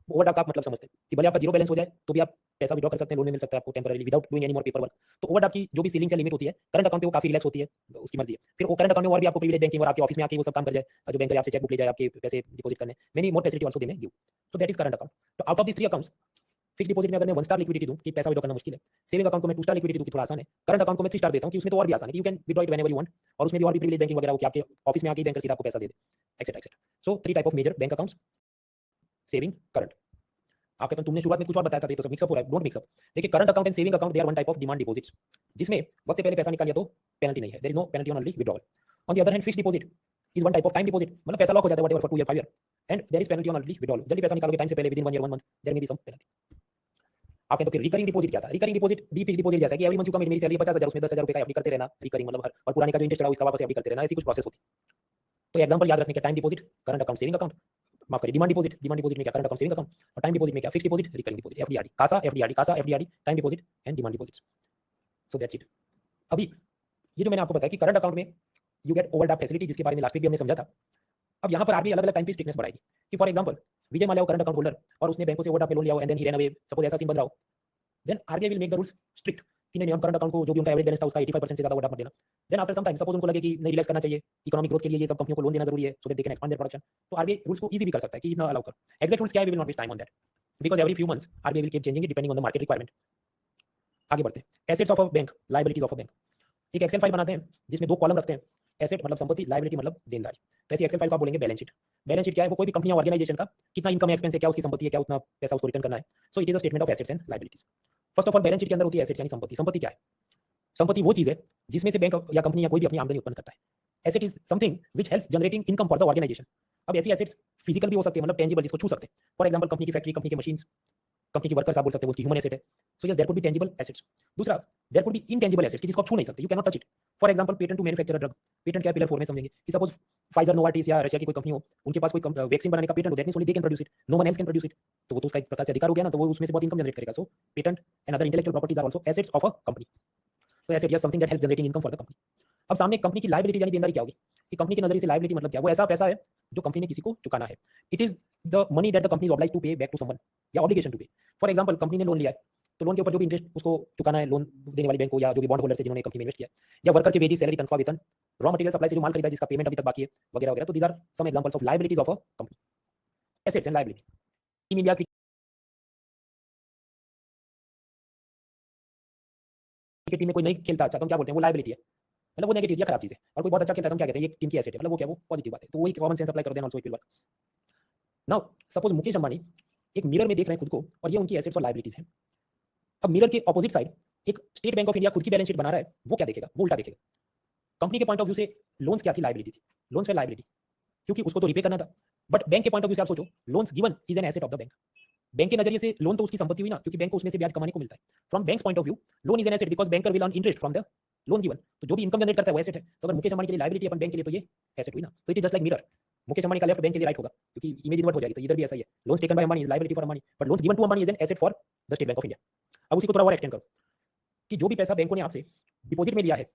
ओवरड्राफ्ट का मतलब समझते हैं कि भले आपका जीरो बैलेंस हो जाए तो भी आप पैसा विड्रॉ कर सकते हैं, लोन में मिल सकता है आपको temporary without doing any more paper work. तो ओवरड्राफ्ट की जो भी सीलिंग या लिमिट होती है करंट अकाउंट पे वो काफी रिलैक्स होती है, उसकी मर्जी है। फिर वो करंट अकाउंट में और भी आपको प्रिविलेज बैंकिंग और आपके ऑफिस में आके वो सब काम कर जाए, जो बैंकर आपसे चेक बुक ले जाए आपके पैसे डिपॉजिट करने, many more facility also they may give. So that is current account. तो out of this three accounts, fix deposit में अगर मैं 1 स्टार लिक्विडिटी दूं कि पैसा विड्रॉ करना मुश्किल है, सेविंग अकाउंट को मैं 2 स्टार लिक्विडिटी दूं कि थोड़ा आसान है, करंट अकाउंट को मैं 3 स्टार देता हूं कि उसमें तो और भी आसान है कि you can withdraw it whenever you want, और उसमें भी और भी प्रिविलेज बैंकिंग वगैरह हो कि आपके ऑफिस में आके बैंकर सीधा आपको पैसा दे दे, etcetera etcetera. So 3 type of major bank accounts, saving, current. आपके तो तुमने शुरुआत में कुछ और बताया था, तो सब मिक्सअप हो रहा है, डोंट मिक्सअप। देखिए current account and saving account they are one type of demand deposits, जिसमें वक्त से पहले पैसा निकाल लिया तो पेनल्टी नहीं है, there is no penalty on early withdrawal. On the other hand fixed deposit is one type of time deposit, मतलब पैसा लॉक हो जाता है whatever for 2 year 5 year, and there is penalty on early withdrawal. जल्दी पैसा निकालोगे time से पहले within 1 year 1 month, there may be some penalty. आपने तो फिर रिकरिंग डिपॉजिट क्या था? रिकरिंग डिपॉजिट भी फिक्स्ड डिपॉजिट जैसा कि एवरी मंथ यू कमिट, मेरी सैलरी 50,000 उसमें 10,000 रुपए का एफडी करते रहना, रिकरिंग मतलब हर, और पुराने का जो इंटरेस्ट रहा उसका वापस एफडी करते रहना, ऐसी कुछ प्रोसेस होती है। तो एग्जांपल याद रखने के, time deposit current account saving account, माफ करिए डिमांड डिपॉजिट, डिमांड डिपॉजिट में क्या करंट अकाउंट सेविंग अकाउंट, और टाइम डिपॉजिट में क्या fixed deposit, recurring deposit, FD RD, CASA, FD RD, CASA, FD RD, time deposit and demand deposits. So that's it. अभी ये जो मैंने आपको बताया कि करंट अकाउंट में यू गेट ओवरड्राफ्ट फैसिलिटी, जिसके बारे में लास्ट वीक भी हमने समझा था। अब यहाँ पर आरबीआई अलग अलग टाइम की स्ट्रिक्टनेस बढ़ाएगी कि for example Vijay Mallya current account holder और उसने बैंकों से ओवरड्राफ्ट पे लोन लिया हो and then he run away, suppose ऐसा सीन बन रहा हो, then RBI will make the rules strict कि नहीं, हम करंट अकाउंट को जो भी उनका एवरेज बैलेंस था उसका 85% से ज्यादा ओवरड्राफ्ट मत देना। Then after some time suppose उनको लगे कि नहीं, रिलैक्स करना चाहिए, इकोनॉमिक ग्रोथ के लिए ये सब कंपनियों को लोन देना जरूरी है so that they can expand their production, तो आरबीआई रूल्स को इजी भी कर सकता है कि इतना अलाउ कर। एग्जैक्ट रूल्स क्या है, we will not waste time on that because every few months RBI will keep changing it depending on the market requirement. आगे बढ़ते हैं। Assets of a bank, liabilities of a bank. एक excel file बनाते हैं जिसमें दो column रखते हैं, एसेट मतलब संपत्ति, लायबिलिटी मतलब देनदारी। तो ऐसी एक्सेल फाइल को आप बोलेंगे बैलेंस शीट। बैलेंस शीट क्या है, वो कोई भी कंपनी या ऑर्गेनाइजेशन का कितना इनकम एक्सपेंस है, क्या उसकी संपत्ति है, क्या उतना पैसा उसको रिटर्न करना है। सो it is a statement of assets and liabilities. First of all balance sheet के अंदर होती है एसेट्स यानी संपत्ति। संपत्ति क्या है? संपत्ति वो चीज है जिसमें से बैंक या कंपनी या कोई भी अपनी आमदनी उत्पन्न करता है। Asset is something which helps generating income for the organisation. अब ऐसी एसेट्स फिजिकल भी हो सकती है, मतलब टेंजिबल, जिसको छू सकते हैं। फॉर एग्जांपल कंपनी की फैक्ट्री, कंपनी की मशीन्स, कंपनी के वर्कर्स आप बोल सकते हो, वो ह्यूमन एसेट है। So yes, there could be tangible assets. दूसरा, there could be intangible assets जिसको आप छू नहीं सकते, you can not touch it. For example patent to manufacture a drug. Patent क्या है, पिलर 4 में समझेंगे कि सपोज फाइजर, नोवार्टिस या रशिया की कोई कंपनी हो, उनके पास कोई वैक्सीन बनाने का पेटेंट हो, that means only they can produce it, no one else can produce it. तो वो तो उसका एक प्रकार से अधिकार हो गया ना, तो वो उसमें से बहुत इनकम जनरेट करेगा। So patent and other intellectual properties are also assets of a company. तो asset is something that helps generating income for the company. अब सामने कंपनी की लायबिलिटी यानी देनदारी क्या होगी, कि कंपनी के नजरिए से लायबिलिटी मतलब क्या, वो ऐसा पैसा है जो कंपनी ने किसी को चुकाना है। It is the money that the company is obliged to pay back to someone, या obligation to pay. For example company ने लोन लिया है, तो लोन के ऊपर जो भी इंटरेस्ट उसको चुकाना है लोन देने वाली बैंक को, या जो भी बॉन्ड होल्डर है जिन्होंने कंपनी में इन्वेस्ट किया, या वर्कर के वेजेस, सैलरी, तनख्वाह, वेतन, रॉ मटेरियल सप्लाई से जो माल खरीदा जिसका पेमेंट अभी तक बाकी है, वगैरह वगैरह। तो these are some examples of liabilities of a company, assets and liability. Team India cricket team में कोई नहीं खेलता अच्छा, तो हम क्या बोलते हैं, वो लायबिलिटी है, मतलब वो नेगेटिव या खराब चीज है। और कोई बहुत अच्छा खेलता है तो हम क्या कहते हैं, ये टीम की एसेट है, मतलब वो क्या, वो पॉजिटिव बात है। तो वही कॉमन सेंस अप्लाई कर देना, also it will work. Now suppose Mukesh Ambani एक मिरर में देख रहे हैं खुद को, और ये उनकी एसेट्स और लायबिलिटीज हैं। अब मिरर के ऑपोजिट साइड एक स्टेट बैंक ऑफ इंडिया खुद की बैलेंस शीट बना रहा है, वो क्या देखेगा, वो उल्टा देखेगा। कंपनी के पॉइंट ऑफ व्यू से लोन्स क्या थी, लायबिलिटी थी, लोन्स है लायबिलिटी, क्योंकि उसको तो रिपे करना था। बट बैंक के पॉइंट ऑफ व्यू से आप सोचो, loans given is an asset of the bank. Bank के नजरिए से लोन तो उसकी संपत्ति हुई ना, क्योंकि बैंक को उसमें से ब्याज कमाने को मिलता है। From bank's point of view loan is an asset because banker will earn interest from the loan given. तो जो भी इनकम जनरेट करता है वो एसेट है। तो अगर मुकेश अंबानी के लिए लायबिलिटी अपन बैंक के लिए, तो ये एसेट हुई ना। तो it is just like mirror, Mukesh Ambani का लेफ्ट बैंक के लिए राइट होगा, क्योंकि इमेज इन्वर्ट हो जाएगी। तो इधर भी ऐसा ही है, loans taken by Ambani is liability for Ambani, but loans given to Ambani is an asset for the State Bank of India. अब उसी को थोड़ा और एक्सटेंड करो कि जो भी पैसा बैंकों ने आपसे डिपॉजिट में लिया है,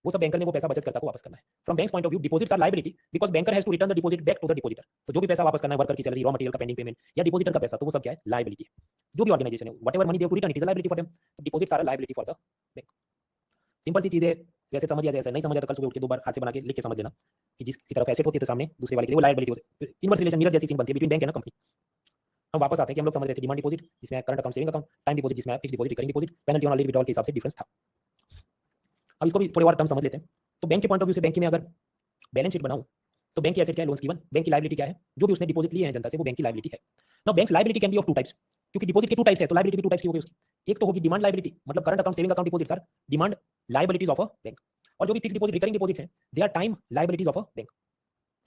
वो सब बैंकर ने वो पैसा बचतकर्ता को वापस करना है। From bank's point of view deposits are liability because banker has to return the deposit back to the depositor. तो जो भी पैसा वापस करना है, वर्कर की सैलरी, रॉ मटेरियल का पेंडिंग पेमेंट, या डिपॉजिटर का पैसा, तो वो सब क्या है, लायबिलिटी है। जो भी ऑर्गेनाइजेशन है, whatever money they have to return, it is a liability for them. Deposits are a liability for the bank. Simple सी चीज है, वैसे समझ लिया, जैसे नहीं समझा तो कल सुबह उठ के दो बार हाथ से बना के लिख के समझ लेना कि जिसकी तरफ एसेट होती है तो सामने दूसरे वाले के लिए वो लायबिलिटी होती है। इनवर्स रिलेशन, मिरर जैसी सीन बनती है बिटवीन बैंक एंड कंपनी। हम वापस आते हैं कि हम लोग समझ रहे थे डिमांड डिपॉजिट जिसमें current account, saving account, time deposit जिसमें fixed deposit, recurring deposit, penalty on early withdrawal के हिसाब से डिफरेंस था। अब इसको भी थोड़े और टर्म समझ लेते हैं। तो बैंक के पॉइंट ऑफ व्यू से बैंक में अगर बैलेंस शीट बनाऊं, तो बैंक की एसेट क्या है, लोन्स गिवन। बैंक की लायबिलिटी क्या है, जो भी उसने डिपॉजिट लिए हैं जनता से, वो बैंक की लायबिलिटी है। Now banks liability can be of two types, क्योंकि डिपॉजिट के टू टाइप्स है, तो लायबिलिटी भी टू टाइप्स की होगी उसकी। एक तो होगी डिमांड लायबिलिटी, मतलब current account, saving account, deposits are demand liabilities of a bank. और जो भी फिक्स्ड डिपॉजिट, रिकरिंग डिपॉजिट्स हैं, they are time liabilities of a bank.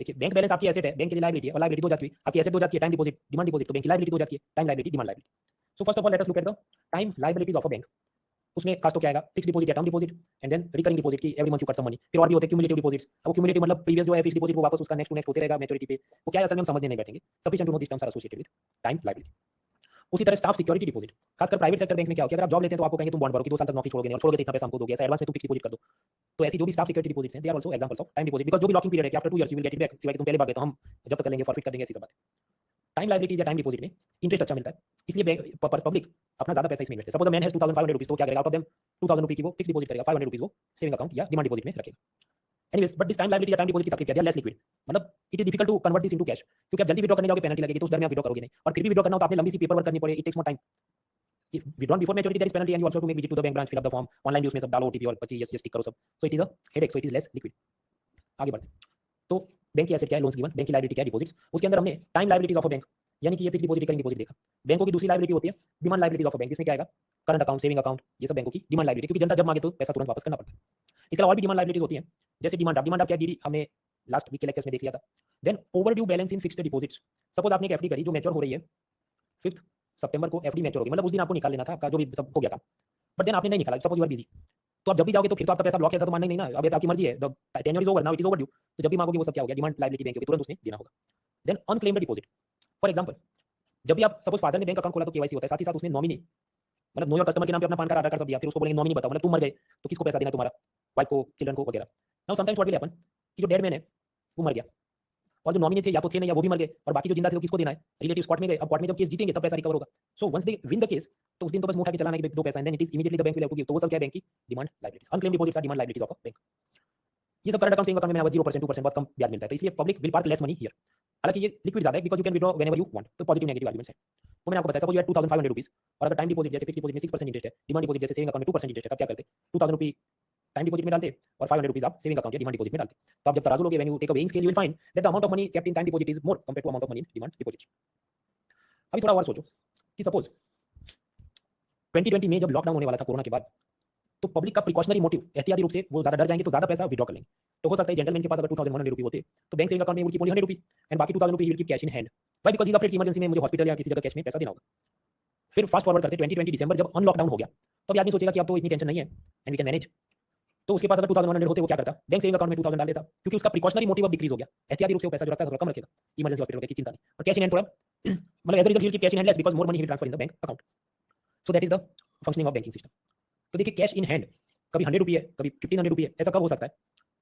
देखिए, बैंक बैलेंस आपकी एसेट है, बैंक के लिए लायबिलिटी है, और लायबिलिटी दो जाती है, आपकी एसेट दो जाती है, टाइम डिपॉजिट, डिमांड डिपॉजिट, तो बैंक की लायबिलिटी दो जाती है, time liability, demand liability. So first of all let us look at the time liabilities of a bank. उसमें खास तो क्या आएगा, फिक्स्ड डिपॉजिट या term deposit, and then recurring deposit की every month you cut some money. फिर और भी होते हैं क्यूमुलेटिव डिपॉजिट्स। अब क्यूमुलेटिव मतलब प्रीवियस जो है फिक्स्ड डिपॉजिट वो वापस उसका नेक्स्ट टू नेक्स्ट होते रहेगा मैच्योरिटी पे। वो क्या है, असल में हम समझने नहीं बैठेंगे, sufficient to know this terms are associated with time liability. उसी तरह स्टाफ सिक्योरिटी डिपॉजिट, खासकर प्राइवेट सेक्टर बैंक में क्या होता है, अगर आप जॉब लेते हैं तो आपको कहेंगे तुम बॉन्ड भरो कि 2 साल तक नौकरी छोड़ोगे नहीं, और छोड़ोगे तो इतना पैसा हमको दोगे, ऐसा एडवांस में तुम फिक्स्ड डिपॉजिट कर दो। तो ऐसी जो भी स्टाफ सिक्योरिटी डिपॉजिट्स हैं, they are also examples of time deposit, because जो भी लॉकिंग पीरियड है कि after 2 years you will get it back, सिवाय कि तुम पहले भाग गए तो हम जब्त कर लेंगे, फॉरफिट कर देंगे, ऐसी सब बात है। टाइम लायबिलिटीज या टाइम डिपॉजिट में इंटरेस्ट अच्छा मिलता है, इसलिए पब्लिक अपना ज्यादा पैसा इसमें इन्वेस्ट है। सपोज मैन हैज 2500 रुपीस, तो क्या करेगा, आउट ऑफ देम 2000 रुपीस की वो फिक्स्ड डिपॉजिट करेगा, 500 रुपीस वो सेविंग अकाउंट या डिमांड डिपॉजिट में रखेगा। Anyways, but this time liability या टाइम डिपॉजिट की तकलीफ क्या है, दे आर लेस लिक्विड, मतलब it is difficult to convert this into cash, क्योंकि आप जल्दी विड्रॉ करने जाओगे पेनल्टी लगेगी, तो उस दर में आप विड्रॉ करोगे नहीं, और फिर भी विड्रॉ करना हो तो आपने लंबी सी पेपर वर्क करनी पड़े, it takes more time. If withdrawn before maturity, there is penalty, and you also have to make visit to the bank branch, fill up the form, online भी उसमें सब डालो, OTP और 25 yes yes टिक करो सब, so it is a headache, so it is less liquid। आगे बढ़ते हैं। तो बैंक की एसेट क्या है, लोन्स गिवन, बैंक की लायबिलिटी क्या है, डिपॉजिट्स। उसके अंदर हमने time liabilities of a bank, यानी कि ये फिक्स्ड डिपॉजिट, रिकरिंग डिपॉजिट देखा। बैंकों की दूसरी लायबिलिटी होती है demand liabilities of a bank, इसमें क्या आएगा, करंट अकाउंट, सेविंग अकाउंट, ये सब बैंकों की डिमांड लायबिलिटी, क्योंकि जनता जब मांगे तो पैसा तुरंत वापस करना पड़ता है। इसके अलावा और भी डिमांड लायबिलिटीज होती हैं, जैसे डिमांड ड्राफ्ट क्या, डीडी हमने लास्ट वीक के लेक्चर्स में देख लिया था। Then overdue balance in fixed deposits, suppose आपने एक एफडी करी जो मैच्योर हो रही है 5 सितंबर को, एफडी मैच्योर होगी, मतलब उस दिन आपको निकाल लेना था, आपका जो भी सब हो गया था, बट देन आपने नहीं निकाला, सपोज यू आर बिजी, तो आप जब भी जाओगे तो फिर तो आपका पैसा ब्लॉक है, तो मानना ही नहीं ना, अब आपकी मर्जी है, the tenure is over, now it is overdue, तो जब भी मांगोगे वो सब क्या हो गया, डिमांड लायबिलिटी बैंक की, तुरंत उसने देना होगा। Then unclaimed deposit, for example जब भी आप सपोज फादर ने बैंक अकाउंट खोला तो केवाईसी होता है, साथ ही साथ उसने नॉमिनी मतलब नो योर कस्टमर के नाम पे अपना पान कार्ड आधार कार्ड सब दिया, फिर उसको बोलेंगे नॉमिनी बताओ, मतलब तुम मर गए तो किसको पैसा देना, तुम्हारा वाइफ को, चिल्ड्रन को वगैरह। Now sometimes what will happen कि जो डेड मैन है वो मर गया, और जो नॉमिनी थे या तो थे नहीं या वो भी मर गए, और बाकी जो जिंदा थे वो किसको देना है, रिलेटिव कोर्ट में गए। अब कोर्ट में जब केस जीतेंगे तब पैसा रिकवर होगा। So once they win the case तो उस दिन तो बस मुंह उठा के चलाना है कि दो पैसा, and then it is immediately the bank will have to give. तो वो सब क्या है, बैंक की demand liabilities, unclaim deposits are demand liabilities of a bank. ये सब करंट अकाउंट सेविंग अकाउंट में 0% 2% बहुत कम ब्याज मिलता है, तो इसलिए public will park less money here. हालांकि ये लिक्विड ज्यादा है because you can withdraw whenever you want, तो पॉजिटिव नेगेटिव आर्गुमेंट्स है। तो मैंने आपको बताया सपोज यू हैव 2500 रुपीस, और अगर टाइम डिपॉजिट जैसे फिक्स डिपॉजिट में 6% इंटरेस्ट है, डिमांड डिपॉजिट जैसे सेविंग अकाउंट में 2% इंटरेस्ट है, तब क्या करते, 2000 रुपी टाइम डिपॉजिट में डालते और 500 रुपीस आप सेविंग अकाउंट या डिमांड डिपॉजिट में डालते। तो आप जब तराजू लोगे, when you take a weighing scale, you will find that the amount of money kept in time deposit is more compared to amount of money in demand deposit. अभी थोड़ा और सोचो कि सपोज 2020 में जब लॉकडाउन होने वाला था कोरोना के बाद, तो पब्लिक का प्रिकॉशनरी मोटिव, एहतियाती रूप से वो ज्यादा डर जाएंगे तो ज्यादा पैसा विड्रॉ कर लेंगे। तो हो सकता है जेंटलमैन के पास अगर 2100 रुपये होते तो बैंक सेविंग अकाउंट में वो कीप ओनली 100 रुपीज एंड बाकी 2000 rupees will keep cash in hand. Why? Because he is afraid कि इमरजेंसी में मुझे हॉस्पिटल या किसी जगह कैश में पैसा देना होगा। फिर फास्ट फॉरवर्ड करते 2020 दिसंबर, जब अनलॉकडाउन हो गया, तो अब आदमी सोचेगा कि अब तो इतनी टेंशन नहीं है एंड वी कैन मैनेज। तो उसके पास अगर 2100 होते वो क्या करता, बैंक सेविंग अकाउंट में 2000 डाल देता, क्योंकि उसका प्रिकॉशनरी मोटिव अब डिक्रीज हो गया। एहतियाती रूप से वो पैसा जो रखता है थोड़ा कम रखेगा, इमरजेंसी हॉस्पिटल की चिंता नहीं, और कैश इन हैंड थोड़ा मतलब as a result he will keep cash in hand less because more money he will transfer in the bank account. So that is the functioning of banking system. तो देखिए cash in hand कभी 100 रुपये है, कभी 1500 रुपये है, ऐसा कब हो सकता है,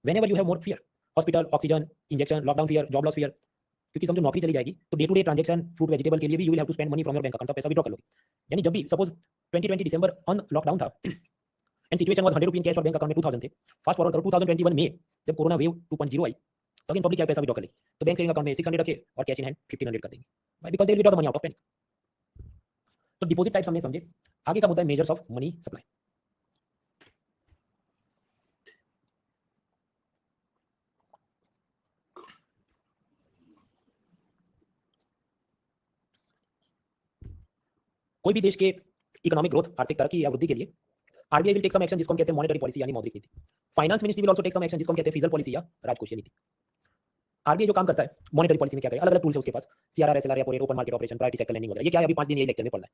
whenever you have more fear, hospital, oxygen, injection, lockdown fear, job loss fear. क्योंकि समझो नौकरी चली जाएगी तो day to day transaction fruit vegetable के लिए भी you will have to spend money from your bank account, तो पैसा विड्रॉ कर लोगे। यानी जब भी सपोज 2020 दिसंबर अन लॉकडाउन था एंड सिचुएशन वाज 100 रुपये इन कैश और बैंक अकाउंट में 2000 थे, फास्ट फॉरवर्ड करो 2021 में जब कोरोना वेव 2.0 आई, तो अगेन पब्लिक क्या पैसा विड्रॉ कर लेगी, तो बैंक सेविंग अकाउंट में 600 रखे और कैश इन हैंड 1500 कर देंगे, because they will withdraw the money out of panic. तो डिपॉजिट टाइप्स हमने समझे। आगे का मुद्दा है मेजर्स ऑफ मनी सप्लाई। कोई भी देश के इकोनॉमिक ग्रोथ, आर्थिक तरक्की या वृद्धि के लिए RBI will take some action जिसको हम कहते हैं मॉनेटरी पॉलिसी यानी मौद्रिक नीति। Finance ministry will also take some action जिसको हम कहते हैं फिस्कल पॉलिसी या राजकोषीय नीति। आरबीआई जो काम करता है मॉनेटरी पॉलिसी में क्या करेगा, अलग अलग टूल्स है उसके पास, CRR, SLR, repo rate, open market operation, priority sector lending वगैरह। ये क्या है अभी 5 दिन यही लेक्चर में पढ़ना है।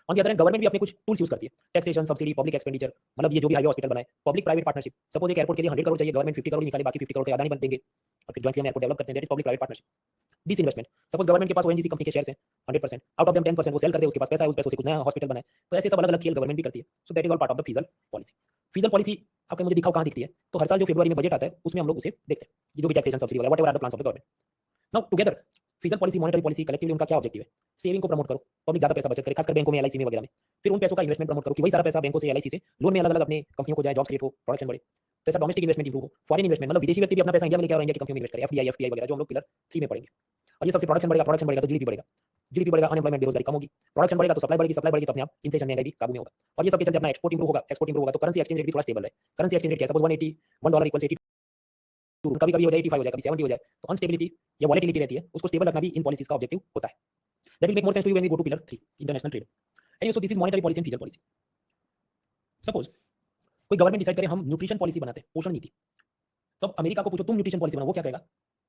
On the other hand government भी अपने कुछ टूल्स यूज करती है, टैक्सेशन, सब्सिडी, पब्लिक एक्सपेंडिचर, मतलब ये जो भी हाईवे हॉस्पिटल बनाए, पब्लिक प्राइवेट पार्टनरशिप। सपोज एक एयरपोर्ट के लिए 100 करोड़ चाहिए, गवर्नमेंट 50 करोड़ निकाले, बाकी 50 करोड़ अदानी बन देंगे और फिर जॉइंटली हम एयरपोर्ट डेवलप करते हैं, that is public private partnership. Disinvestment, suppose government के पास ओएनजीसी कंपनी के शेयर्स हैं 100%, आउट ऑफ देम 10% वो सेल कर दे, उसके पास पैसा है, उस पैसों से कुछ नया हॉस्पिटल बनाए। तो ऐसे सब अलग अलग खेल गवर्नमेंट भी करती है। So that is all part of the fiscal policy. Fiscal policy आपको मुझे दिखाओ कहां दिखती है, तो हर साल जो फरवरी में बजट आता है उसमें हम लोग उसे देखते हैं, ये जो भी टैक्सेशन, सब्सिडी वगैरह whatever are the plans of the government. Now together fiscal policy, monetary policy collectively उनका क्या ऑब्जेक्टिव है, सेविंग को प्रमोट करो, पब्लिक ज्यादा पैसा बचत करे, खासकर बैंकों में, एलआईसी में वगैरह में। फिर उन पैसों का इन्वेस्टमेंट प्रमोट करो कि वही सारा पैसा बैंकों से, एलआईसी से लोन में अलग अलग अपने कंपनियों को जाए, जॉब्स क्रिएट हो, प्रोडक्शन बढ़े। तो ऐसा डोमेस्टिक इन्वेस्टमेंट इंप्रूव हो, फॉरेन इन्वेस्टमेंट मतलब विदेशी व्यक्ति भी अपना पैसा इंडिया में लेके आ और इंडिया की कंपनी में इन्वेस्ट करे, एफडीआई, एफपीआई वगैरह जो हम लोग पिलर 3 में पढ़ेंगे। और ये सबसे प्रोडक्शन बढ़ेगा, प्रोडक्शन बढ़ेगा तो जीडीपी बढ़ेगा, जीडीपी बढ़ेगा, अनएम्प्लॉयमेंट बेरोजगारी कम होगी, प्रोडक्शन बढ़ेगा तो सप्लाई बढ़ेगी, सप्लाई बढ़ेगी तो अपने आप इन्फ्लेशन महंगाई भी काबू में होगा। और ये सब के चलते अपना एक्सपोर्ट इंप्रूव होगा, एक्सपोर्ट इंप्रूव होगा तो करेंसी एक्सचेंज रेट भी थोड़ा स्टेबल है। करेंसी एक्सचेंज रेट क्या है, सपोज 180 $1 इक्वल्स 82, कभी कभी हो जाए 85 हो जाए, कभी 70 हो जाए, तो अनस्टेबिलिटी या वॉलेटिलिटी रहती है, उसको स्टेबल रखना भी इन पॉलिसीज का ऑब्जेक्टिव होता है। That will make more sense to you when we go to pillar 3 international trade. And so this is monetary policy and fiscal policy. Suppose कोई गवर्नमेंट डिसाइड करे हम न्यूट्रिशन पॉलिसी बनाते हैं, पोषण नीति, तो अब अमेरिका को पूछो तुम न्यूट्रिशन पॉलिसी बनाओ, वो क्या कहेगा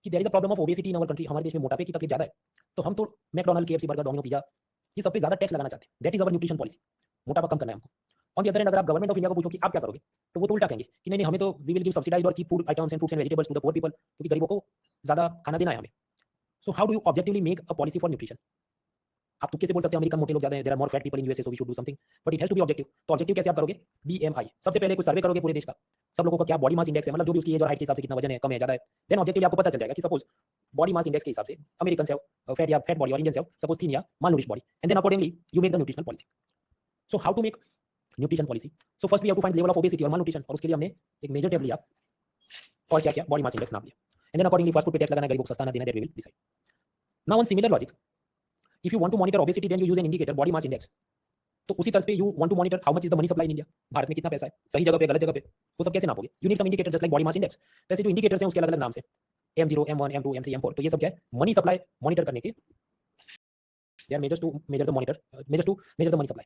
कि there is a problem of obesity in our country, हमारे देश में मोटापे की तकलीफ ज्यादा है, तो हम तो McDonald, KFC, burger, Domino, pizza ये सब पे ज्यादा टैक्स लगाना चाहते हैं, that is our nutrition policy, मोटापा कम करना है हमको। ऑन द अदर हैंड अगर आप गवर्नमेंट ऑफ इंडिया को पूछो कि आप क्या करोगे, तो वो तो उल्टा कहेंगे कि नहीं नहीं हमें तो वी विल गिव सब्सिडाइज्ड और cheap food items and fruits and vegetables to the poor people, क्योंकि गरीबों को ज्यादा खाना देना है हमें। So how do you objectively make a policy for nutrition. आप तुक्के से बोल सकते हैं अमेरिकन मोटे लोग ज्यादा हैं, there are more fat people in USA so we should do something, but it has to be objective. तो ऑब्जेक्टिव कैसे आप करोगे, बीएमआई, सबसे पहले कुछ सर्वे करोगे पूरे देश का, सब लोगों का क्या बॉडी मास इंडेक्स है, मतलब जो भी उसकी एज और हाइट के हिसाब से कितना वजन है, कम है, ज्यादा है। देन ऑब्जेक्टिवली आपको पता चल जाएगा कि सपोज बॉडी मास इंडेक्स के हिसाब से अमेरिकन से फैट या फैट बॉडी और इंडियन से सपोज थिन या malnourished body, and then accordingly you make the nutritional policy. So how to make nutrition policy, so first we have to find level of obesity और malnutrition, और उसके लिए हमने एक major table लिया और क्या क्या बॉडी मास इंडेक्स नाप लिया, and then accordingly fast food पे टैक्स लगाना, गरीबों को सस्ता ना देना, that we will decide. Now on similar logic, if you want to monitor obesity then you use an indicator body mass index, तो उसी तरह पे you want to monitor how much is the money supply in India, Bharat में कितना पैसा है, सही जगह पे, गलत जगह पे, वो सब कैसे नापोगे, you need some indicator just like body mass index. वैसे जो इंडिकेटर्स हैं उसके अलग अलग नाम से, M0, M1, M2, M3, M4, तो ये सब क्या है, मनी सप्लाई मॉनिटर करने के, they are measures to measure the monitor, measures to measure the money supply.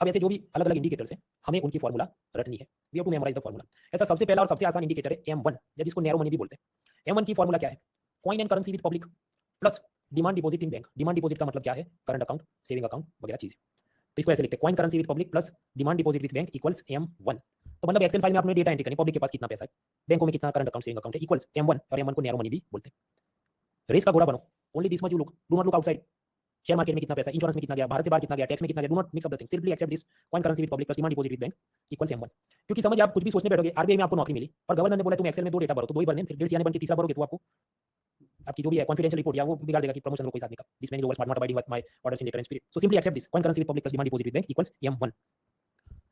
अब ऐसे जो भी अलग अलग इंडिकेटर्स हैं हमें उनकी फॉर्मूला रटनी है, we have to memorise the formula. ऐसा सबसे पहला और सबसे आसान इंडिकेटर है M1, या जिसको नैरो मनी भी बोलते हैं। M1 की फॉर्मूला क्या है, coin and currency with public plus demand deposit in bank. Demand deposit का मतलब क्या है, करंट अकाउंट, सेविंग अकाउंट वगैरह चीजें। तो इसको ऐसे लिखते हैं, coin currency with public plus demand deposit with bank equals M1। तो मतलब एक्सेल फाइल में आपने डेटा एंट्री करनी, पब्लिक के पास कितना पैसा है, बैंकों में कितना करंट अकाउंट, सेविंग अकाउंट है, इक्वल्स M1, और M1 को नैरो मनी भी बोलते हैं। रेस का घोड़ा बनो, only this much you look, do not look outside. Share market में कितना पैसा, इंश्योरेंस में कितना गया, भारत से बाहर कितना गया, टैक्स में कितना गया, do not mix up the thing, simply accept this coin currency with public plus demand deposit with bank equals M1। क्योंकि समझ आप कुछ भी सोचने बैठोगे, आरबीआई में आपको नौकरी मिली और गवर्नर ने बोला तुम एक्सेल में 2 डेटा भरो, तो 2 ही भरने, फिर 1.5 बन के तीसरा भरोगे तो आपको आपकी जो भी है कॉन्फिडेंशियल रिपोर्ट या वो बिगाड़ देगा कि प्रमोशन को कोई साथ नहीं का, this man over not abiding with my orders in the current spirit, so simply accept this coin currency with public plus demand deposit with bank equals M1।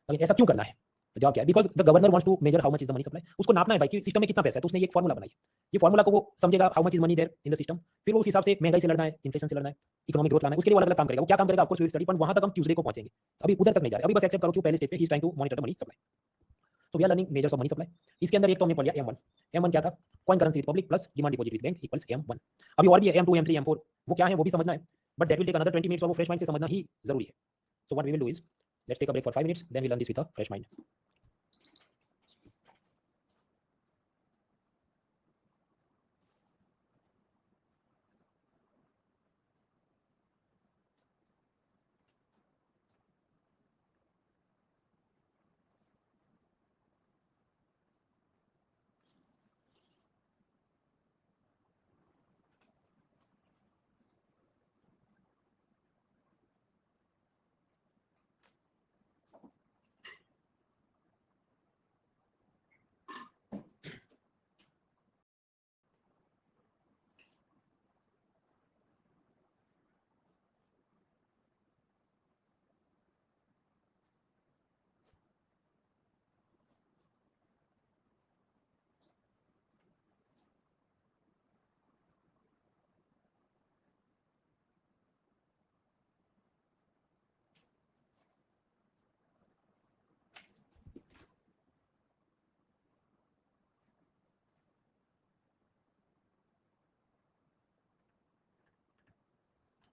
अगर ऐसा क्यों करना है, तो जवाब क्या है, because the governor wants to measure how much is the money supply, उसको नापना है भाई कि सिस्टम में कितना पैसा है, तो उसने ये एक फॉर्मूला बनाई, ये फॉर्मूला को वो समझेगा how much is money there in the system, फिर वो उस हिसाब से महंगाई से लड़ना है, इन्फ्लेशन से लड़ना है, इकोनॉमिक ग्रोथ लाना है, उसके लिए वो अलग अलग काम करेगा, वो क्या काम करेगा आपको स्टडी, पर वहां तक हम ट्यूसडे को पहुंचेंगे, अभी उधर तक नहीं जा रहे, अभी बस एक्सेप्ट करो कि पहले स्टेज पे ही is trying to monitor the money supply. तो we are learning measures of money supply, इसके अंदर एक तो हमने पढ़ लिया M1 क्या था, coin currency with public plus demand deposit with bank equals M1। अभी और भी है M2 M3 M4, वो क्या है वो भी समझना है, but that will take another 20 minutes और वो फ्रेश माइंड से समझना ही जरूरी है। So what we will do is let's take a break for 5 minutes, then we learn this with a fresh mind.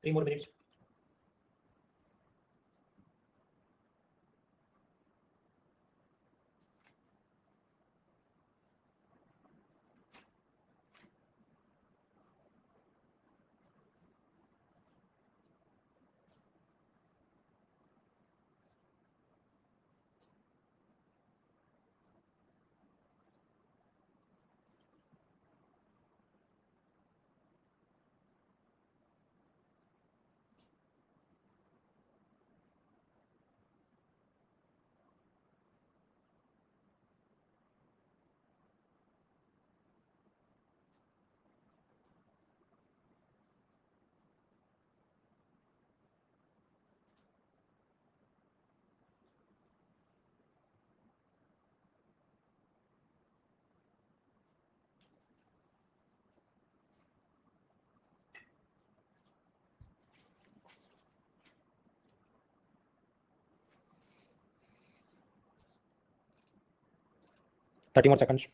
Three more minutes. Thirty more seconds.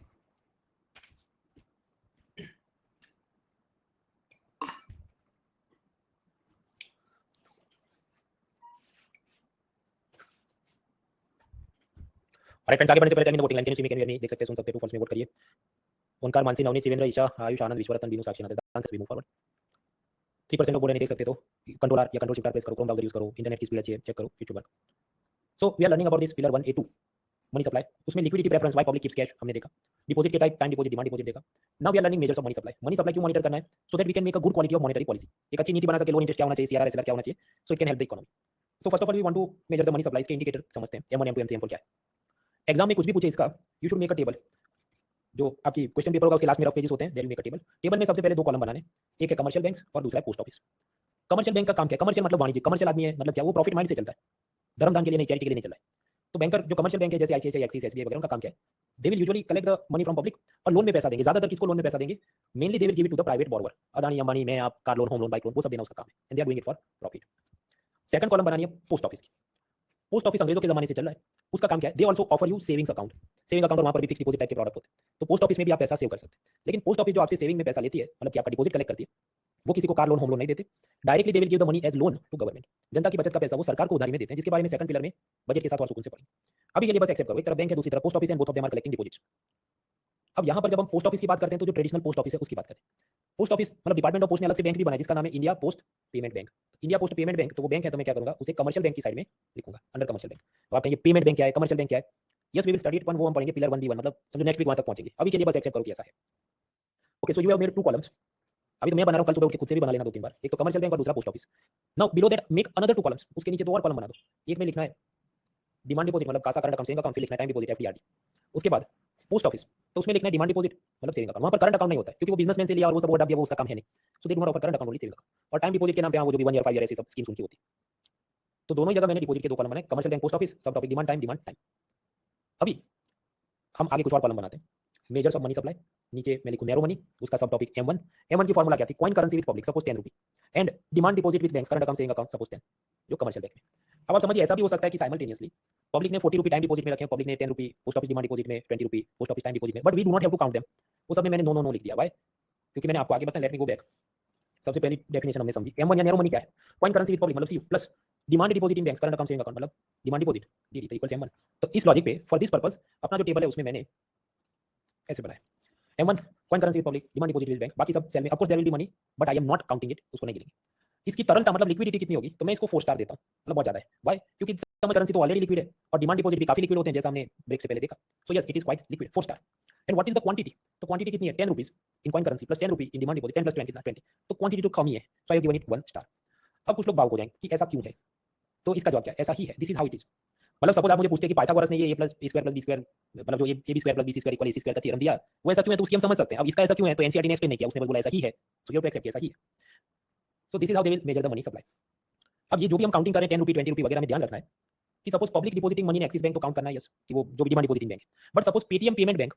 और friends आगे बढ़ने से पहले वोटिंग लाइन कैन यू देख सकते हैं, सुन सकते हैं, टू फॉल्स में वोट करिए। ओंकार, मानसी, नवनीत, शिवेंद्र, ईशा, आयुष, आनंद, विश्वरतन, बीनू, साक्षी, नंदन, आंसर भी मूव फॉरवर्ड। 3% लोग बोले नहीं देख सकते तो कंट्रोल आर या कंट्रोल शिफ्ट आर प्रेस करो, क्रोम ब्राउजर यूज करो, इंटरनेट की स्पीड अच्छी है चेक करो, YouTube work. So we are learning about this pillar 1A2 money supply, उसमें liquidity preference why public keeps cash हमने देखा, डिपॉजिट के type time deposit demand deposit देखा। Now we are learning measures of money supply, money supply क्यों monitor करना है, so that we can make a good quality of monetary policy, एक अच्छी नीति बना सके, लोन इंटरेस्ट क्या होना चाहिए, सीआरआर एसएलआर क्या होना चाहिए, so it can help the economy. So first of all we want to measure the money supply के इंडिकेटर समझते हैं, M1 M2 M3 M4 क्या है। एग्जाम में कुछ भी पूछे इसका, you should make a table, जो आपकी क्वेश्चन पेपर होगा उसके लास्ट में रफ पेजेस होते हैं, there you make a table, table में सबसे पहले 2 कॉलम बनाने, एक है कमर्शियल बैंक्स और दूसरा है पोस्ट ऑफिस। कमर्शियल बैंक का काम क्या है, कमर्शियल मतलब वाणिज्य, कमर्शियल आदमी है मतलब क्या, वो प्रॉफिट माइंड से चलता है, धर्म दान के लिए नहीं, चैरिटी के लिए नहीं चल रहा है। तो बैंकर जो कमर्शियल बैंक है जैसे आईसीआईसीआई, एक्सिस, एसबीआई वगैरह, उनका काम क्या है, they will usually collect the money from public और लोन में पैसा देंगे, ज्यादातर किसको लोन में पैसा देंगे, mainly they will give it to the private borrower, Adani, Ambani, मैं आप, car loan, home loan, bike loan, वो सब देना उसका काम है, and they are doing it for profit. Second column बनानी है पोस्ट ऑफिस की, पोस्ट ऑफिस अंग्रेजों के जमाने से चल रहा है, उसका काम क्या है, they also offer you savings account, saving account, वहां पर भी फिक्स डिपॉजिट टाइप के प्रोडक्ट होते हैं, तो पोस्ट ऑफिस में भी आप पैसा सेव कर सकते हैं। लेकिन पोस्ट ऑफिस जो आपसे सेविंग में पैसा लेती है, मतलब कि आपका डिपॉजिट कलेक्ट करती है, वो किसी को कार लोन, होम लोन नहीं देते, directly they will give the money as loan to government, जनता की बचत का पैसा वो सरकार को उधारी में देते हैं, जिसके बारे में सेकंड पिलर में बजट के साथ और सुकून से पढ़ेंगे। अभी के लिए बस एक्सेप्ट करो, एक तरफ बैंक है, दूसरी तरफ पोस्ट ऑफिस है, both of them are collecting deposits. अब यहाँ पर जब हम पोस्ट ऑफिस की बात करते हैं तो जो ट्रेडिशनल पोस्ट ऑफिस है उसकी बात करें, पोस्ट ऑफिस मतलब डिपार्टमेंट ऑफ पोस्ट ने अलग से बैंक भी बनाया जिसका नाम है India post payment bank. India post payment bank तो वो बैंक है, तो मैं क्या करूंगा, उसे कमर्शियल बैंक की साइड में लिखूंगा, अंडर कमर्शियल बैंक। तो आप कहेंगे पेमेंट बैंक क्या है, कमर्शियल बैंक क्या है, yes we will study it, वो हम पढ़ेंगे पिलर 1B1, मतलब समझो नेक्स्ट वीक वहां तक पहुंचेंगे, अभी के लिए बस एक्सेप्ट करो कि ऐसा है। Okay, so you have made 2 columns, अभी तो मैं बना रहा हूँ, कल सुबह उठ के खुद से भी बना लेना 2-3 बार। एक तो कमर्शियल बैंक और दूसरा post office. Now below that make another 2 columns, उसके नीचे 2 और कॉलम बना दो। एक में लिखना है डिमांड डिपॉजिट मतलब CASA current account saving account, फिर लिखना है टाइम डिपॉजिट एफडीआरडी। उसके बाद पोस्ट ऑफिस, तो उसमें लिखना है डिमांड डिपॉजिट मतलब सेविंग अकाउंट। वहां पर करंट अकाउंट नहीं होता है क्योंकि वो बिजनेसमैन से लिया और वो सब वो दिया, वो उसका काम है नहीं। So they do not offer current account, only saving account. और टाइम डिपॉजिट के नाम पे वो जो भी 1 ईयर 5 ईयर ऐसी सब स्कीम्स उनकी होती है। तो दोनों ही जगह मैंने डिपॉजिट के 2 कॉलम बनाए, कमर्शियल बैंक पोस्ट ऑफिस, सब टॉपिक डिमांड टाइम। अभी हम आगे कुछ और कॉलम बनाते हैं। मेजर्स ऑफ मनी सप्लाई, नीचे मैं लिखूं नैरो मनी, उसका सब टॉपिक M1 की फॉर्मूला क्या थी, coin currency with public suppose 10 rupee, and demand deposit with banks current account saving account suppose 10, जो कमर्शियल बैंक में। अब आप समझिए, ऐसा भी हो सकता है कि साइमल्टेनियसली पब्लिक ने 40 रुपी टाइम डिपॉजिट में रखे, पब्लिक ने 10 rupee post office demand deposit में, 20 rupee post office time deposit में, but we do not have to count them. वो सब में मैंने नो लिख दिया। व्हाई? क्योंकि मैंने आपको आगे बताया। Late me go back. सबसे पहली डेफिनेशन हमने समझी, M1 या नैरो मनी क्या है, कॉइन करेंसी विद पब्लिक मतलब CU प्लस डिमांड डिपॉजिट इन banks current account saving account मतलब डिमांड डिपॉजिट DD तो इक्वल्स M1। तो इस लॉजिक पे फॉर दिस पर्पस अपना जो टेबल है उसमें मैंने ऐसे बनाया, M1 coin currency public demand deposit with bank, बाकी सब सेल में of course there will be money but I am not counting it, उसको नहीं गिनेंगे। इसकी तरलता मतलब लिक्विडिटी कितनी होगी, तो मैं इसको 4 स्टार देता हूं, मतलब बहुत ज्यादा है। व्हाई? क्योंकि सम करेंसी तो ऑलरेडी लिक्विड है और डिमांड डिपॉजिट भी काफी लिक्विड होते हैं, जैसा हमने ब्रेक से पहले देखा। So yes it is quite liquid, 4 star. And what is the quantity, तो क्वांटिटी कितनी है, 10 rupees in coin currency plus 10 rupee in demand deposit, 10 plus 20 कितना 20, तो क्वांटिटी तो कम ही है, so I have given it 1 star. अब कुछ लोग भावुक हो जाएंगे कि ऐसा क्यों है, तो इसका जवाब क्या है, ऐसा ही है, this is how it is. मतलब सपोज आप मुझे पूछते हैं कि पाइथागोरस ने ये a plus a square plus b square मतलब जो a b square plus b square equal ac square का थ्योरम दिया, वो ऐसा क्यों है, तो उसकी हम समझ सकते हैं। अब इसका ऐसा क्यों है, तो एनसीईआरटी ने एक्सप्लेन नहीं किया, उसने बस बोला ऐसा ही है, so you have to accept ऐसा ही है। So this is how they will measure the money supply. अब ये जो भी हम काउंटिंग करें 10 रुपी 20 रुपी वगैरह में ध्यान रखना है कि suppose public depositing money in Axis bank तो काउंट करना है, यस, कि वो जो भी डिमांड डिपॉजिटिंग बैंक है। But suppose Paytm payment bank